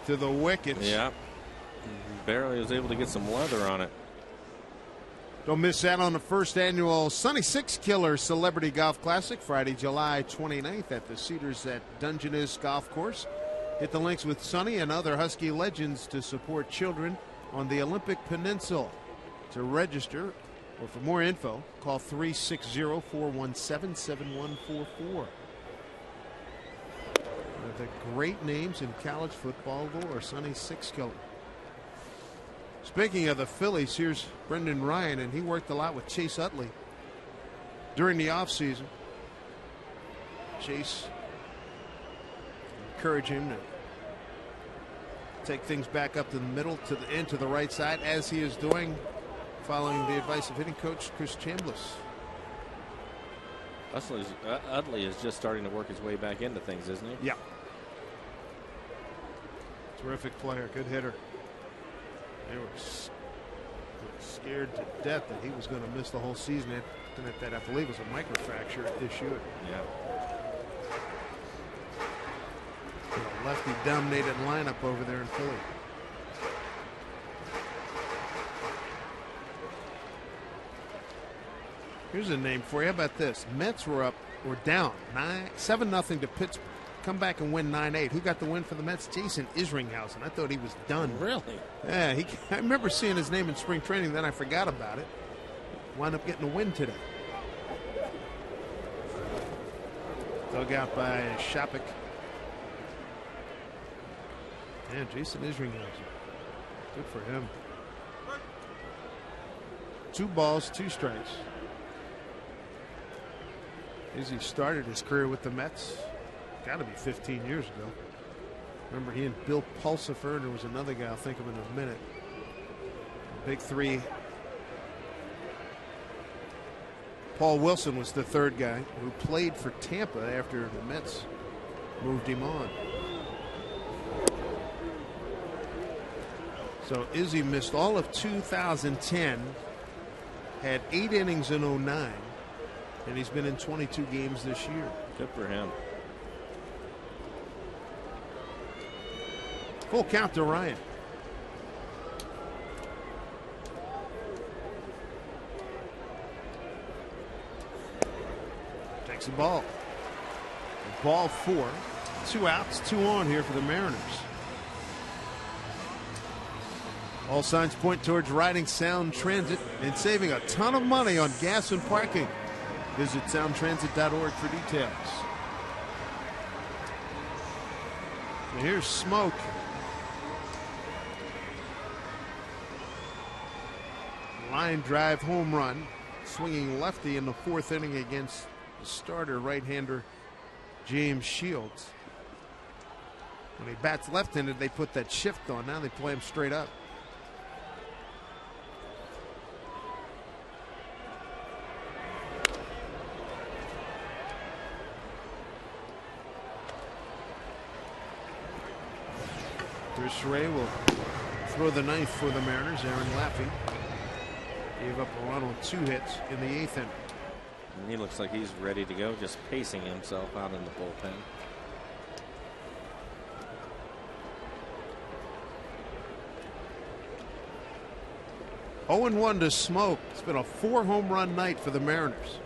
to the wickets. Yeah. Barely was able to get some leather on it. Don't miss out on the first annual Sunny Six Killer Celebrity Golf Classic, Friday, July 29th at the Cedars at Dungeness Golf Course. Hit the links with Sonny and other Husky legends to support children on the Olympic Peninsula. To register or for more info, call 360-417-7144. One of the great names in college football lore, Sonny Six Killer. Speaking of the Phillies, here's Brendan Ryan, and he worked a lot with Chase Utley during the offseason. Chase encouraged him to take things back up to the middle, to the end, to the right side, as he is doing, following the advice of hitting coach Chris Chambliss. Utley is just starting to work his way back into things, isn't he? Yeah. Terrific player, good hitter. They were scared to death that he was going to miss the whole season. And that, I believe, was a microfracture issue. Yeah. Lefty-dominated lineup over there in Philly. Here's a name for you. How about this? Mets were down 7-0 to Pittsburgh. Come back and win 9-8. Who got the win for the Mets? Jason Isringhausen. I thought he was done. Really? Yeah, I remember seeing his name in spring training, then I forgot about it. Wound up getting a win today. Dug out by Shopik. Yeah, Jason Isringhausen. Good for him. 2 balls, 2 strikes. Izzy started his career with the Mets. Got to be 15 years ago. Remember, he and Bill Pulsifer, and there was another guy I'll think of in a minute. Big 3. Paul Wilson was the 3rd guy who played for Tampa after the Mets moved him on. So Izzy missed all of 2010, had 8 innings in 09, and he's been in 22 games this year. Good for him. Full count to Ryan. Takes the ball. Ball 4. 2 outs, 2 on here for the Mariners. All signs point towards riding Sound Transit and saving a ton of money on gas and parking. Visit soundtransit.org for details. So here's Smoke. Line drive home run, swinging lefty in the 4th inning against the starter right-hander James Shields. When he bats left-handed, they put that shift on. Now they play him straight up. Chris Ray will throw the 9th for the Mariners. Aaron Laffey gave up a run on 2 hits in the 8th inning. And he looks like he's ready to go, just pacing himself out in the bullpen. (0-1) to Smoke. It's been a 4 home run night for the Mariners.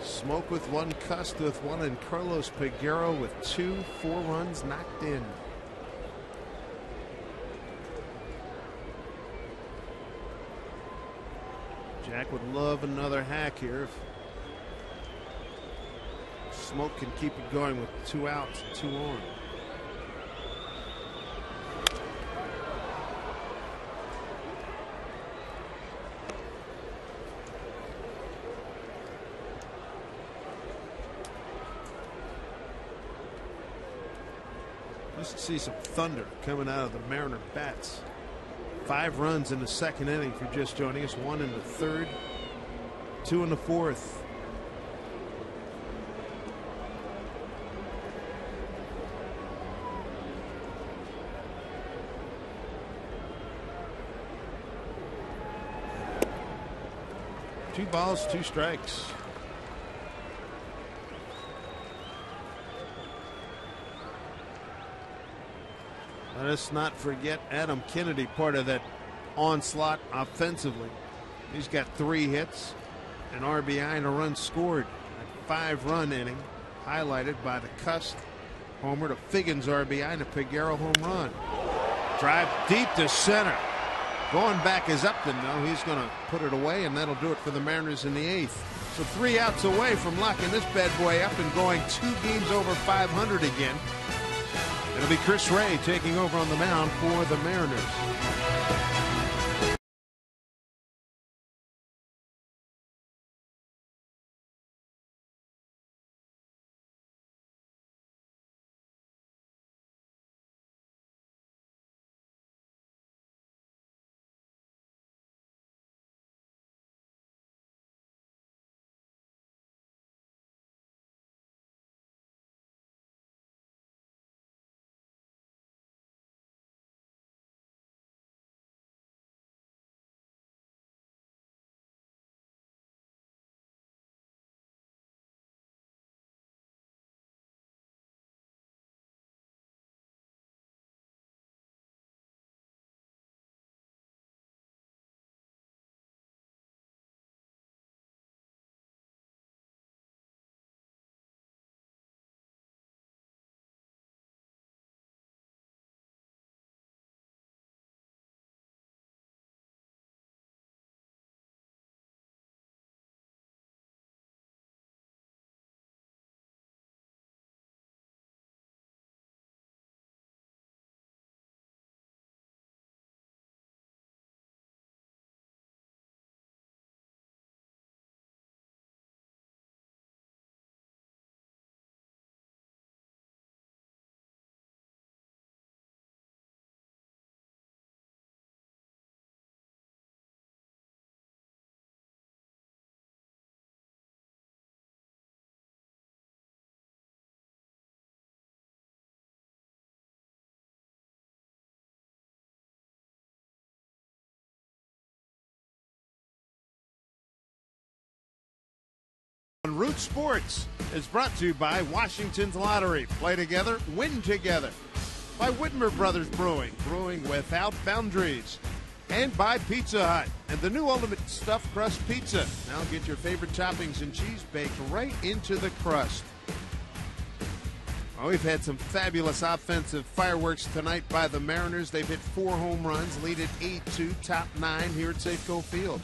Smoke with 1, Cust with 1, and Carlos Peguero with 2. 4 runs knocked in. Jack would love another hack here if Smoke can keep it going with 2 outs and 2 on. Let's see some thunder coming out of the Mariner bats. 5 runs in the 2nd inning if you're just joining us. 1 in the 3rd, 2 in the 4th. Two balls, 2 strikes. Let us not forget Adam Kennedy, part of that onslaught offensively. He's got 3 hits, an RBI, and a run scored. A 5-run inning, highlighted by the Cust homer to Figgins RBI and a Peguero home run. Drive deep to center. Going back is Upton. No, he's going to put it away, and that'll do it for the Mariners in the 8th. So 3 outs away from locking this bad boy up and going 2 games over 500 again. It'll be Chris Ray taking over on the mound for the Mariners. Root Sports is brought to you by Washington's Lottery. Play together, win together. By Whitmer Brothers Brewing, brewing without boundaries. And by Pizza Hut and the new Ultimate Stuffed Crust Pizza. Now get your favorite toppings and cheese baked right into the crust. Well, we've had some fabulous offensive fireworks tonight by the Mariners. They've hit 4 home runs, lead at 8-2, top 9 here at Safeco Field.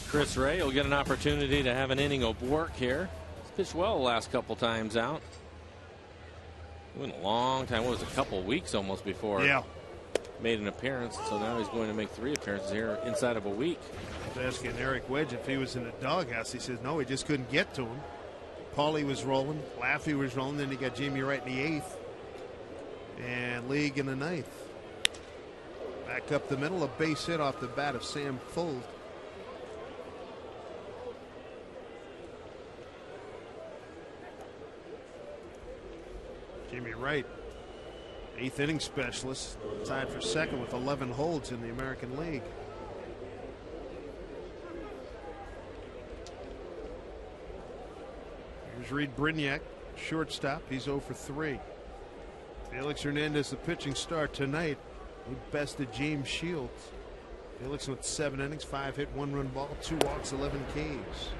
Chris Ray will get an opportunity to have an inning of work here. He's pitched well the last couple times out. It went a long time. What was it, a couple weeks almost before made an appearance. So now he's going to make 3 appearances here inside of a week. I was asking Eric Wedge if he was in the doghouse. He says no, he just couldn't get to him. Paulie was rolling, Laffey was rolling, then you got Jamie Wright in the 8th and League in the 9th. Back up the middle, a base hit off the bat of Sam Fuld. Jamie Wright, 8th inning specialist, tied for 2nd with 11 holds in the American League. Here's Reed Brignac, shortstop. He's 0 for 3. Felix Hernandez, the pitching star tonight. He bested James Shields. Felix with 7 innings, 5 hit, 1 run ball, 2 walks, 11 Ks.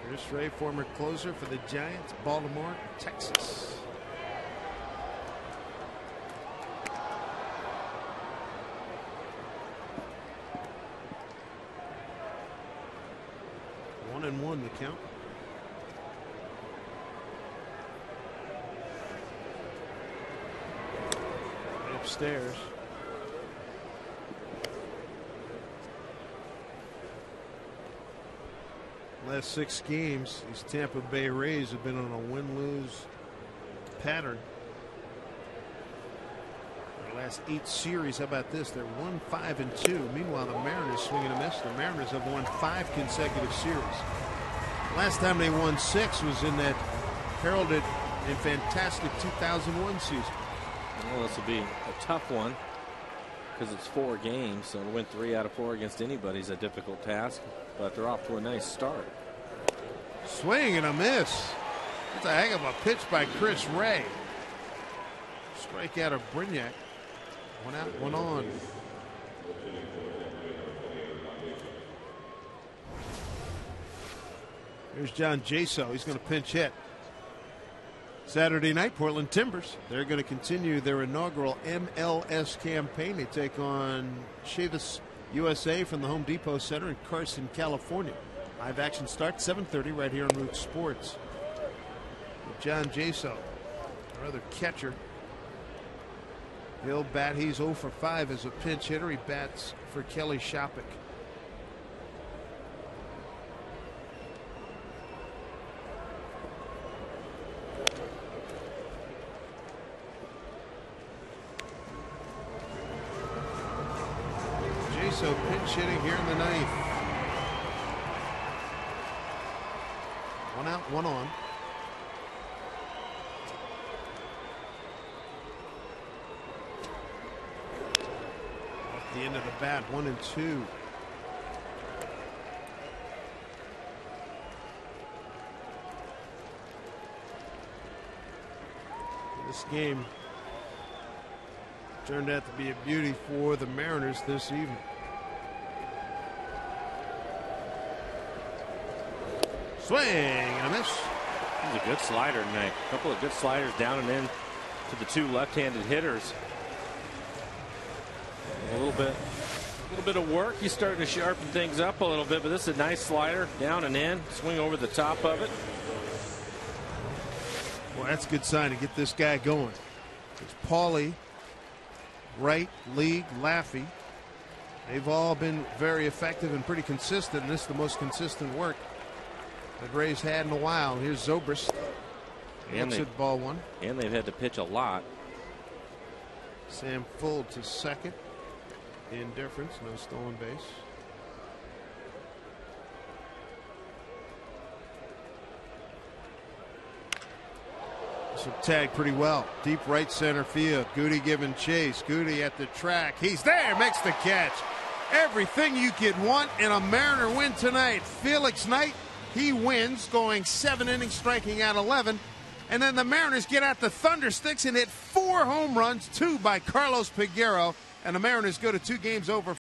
Chris Ray, former closer for the Giants, Baltimore, Texas. One and one the count. Way upstairs. Last 6 games, these Tampa Bay Rays have been on a win-lose pattern. Their last 8 series, how about this? They're 1-5-2. Meanwhile, the Mariners swing and a miss. The Mariners have won 5 consecutive series. Last time they won 6 was in that heralded and fantastic 2001 season. Well, this will be a tough one because it's 4 games, so to win 3 out of 4 against anybody is a difficult task, but they're off to a nice start. Swing and a miss. That's a heck of a pitch by Chris Ray. Strikeout of Brignac. 1 out, 1 on. Here's John Jaso. He's going to pinch hit. Saturday night, Portland Timbers. They're going to continue their inaugural MLS campaign. They take on Chivas USA from the Home Depot Center in Carson, California. Live action starts 7:30 right here on Root Sports. With John Jaso, our other catcher. He'll bat. He's 0 for 5 as a pinch hitter. He bats for Kelly Shopik. So pinch hitting here in the 9th. 1 out, 1 on. Off the end of the bat, 1 and 2. This game turned out to be a beauty for the Mariners this evening. Swing and a miss. It was a good slider tonight. A couple of good sliders down and in to the 2 left-handed hitters. A little bit of work. He's starting to sharpen things up a little bit, but this is a nice slider down and in. Swing over the top of it. Well, that's a good sign to get this guy going. It's Paulie, Wright, League, Laffey. They've all been very effective and pretty consistent. And this is the most consistent work that Ray's had in a while. Here's Zobrist. Answered ball 1. And they've had to pitch a lot. Sam Fuld to second. Indifference, no stolen base. This will tag pretty well. Deep right center field. Goody giving chase. Goody at the track. He's there. Makes the catch. Everything you could want in a Mariner win tonight. Felix Knight. He wins, going 7 innings, striking out 11. And then the Mariners get out the Thundersticks and hit 4 home runs, 2 by Carlos Peguero. And the Mariners go to 2 games over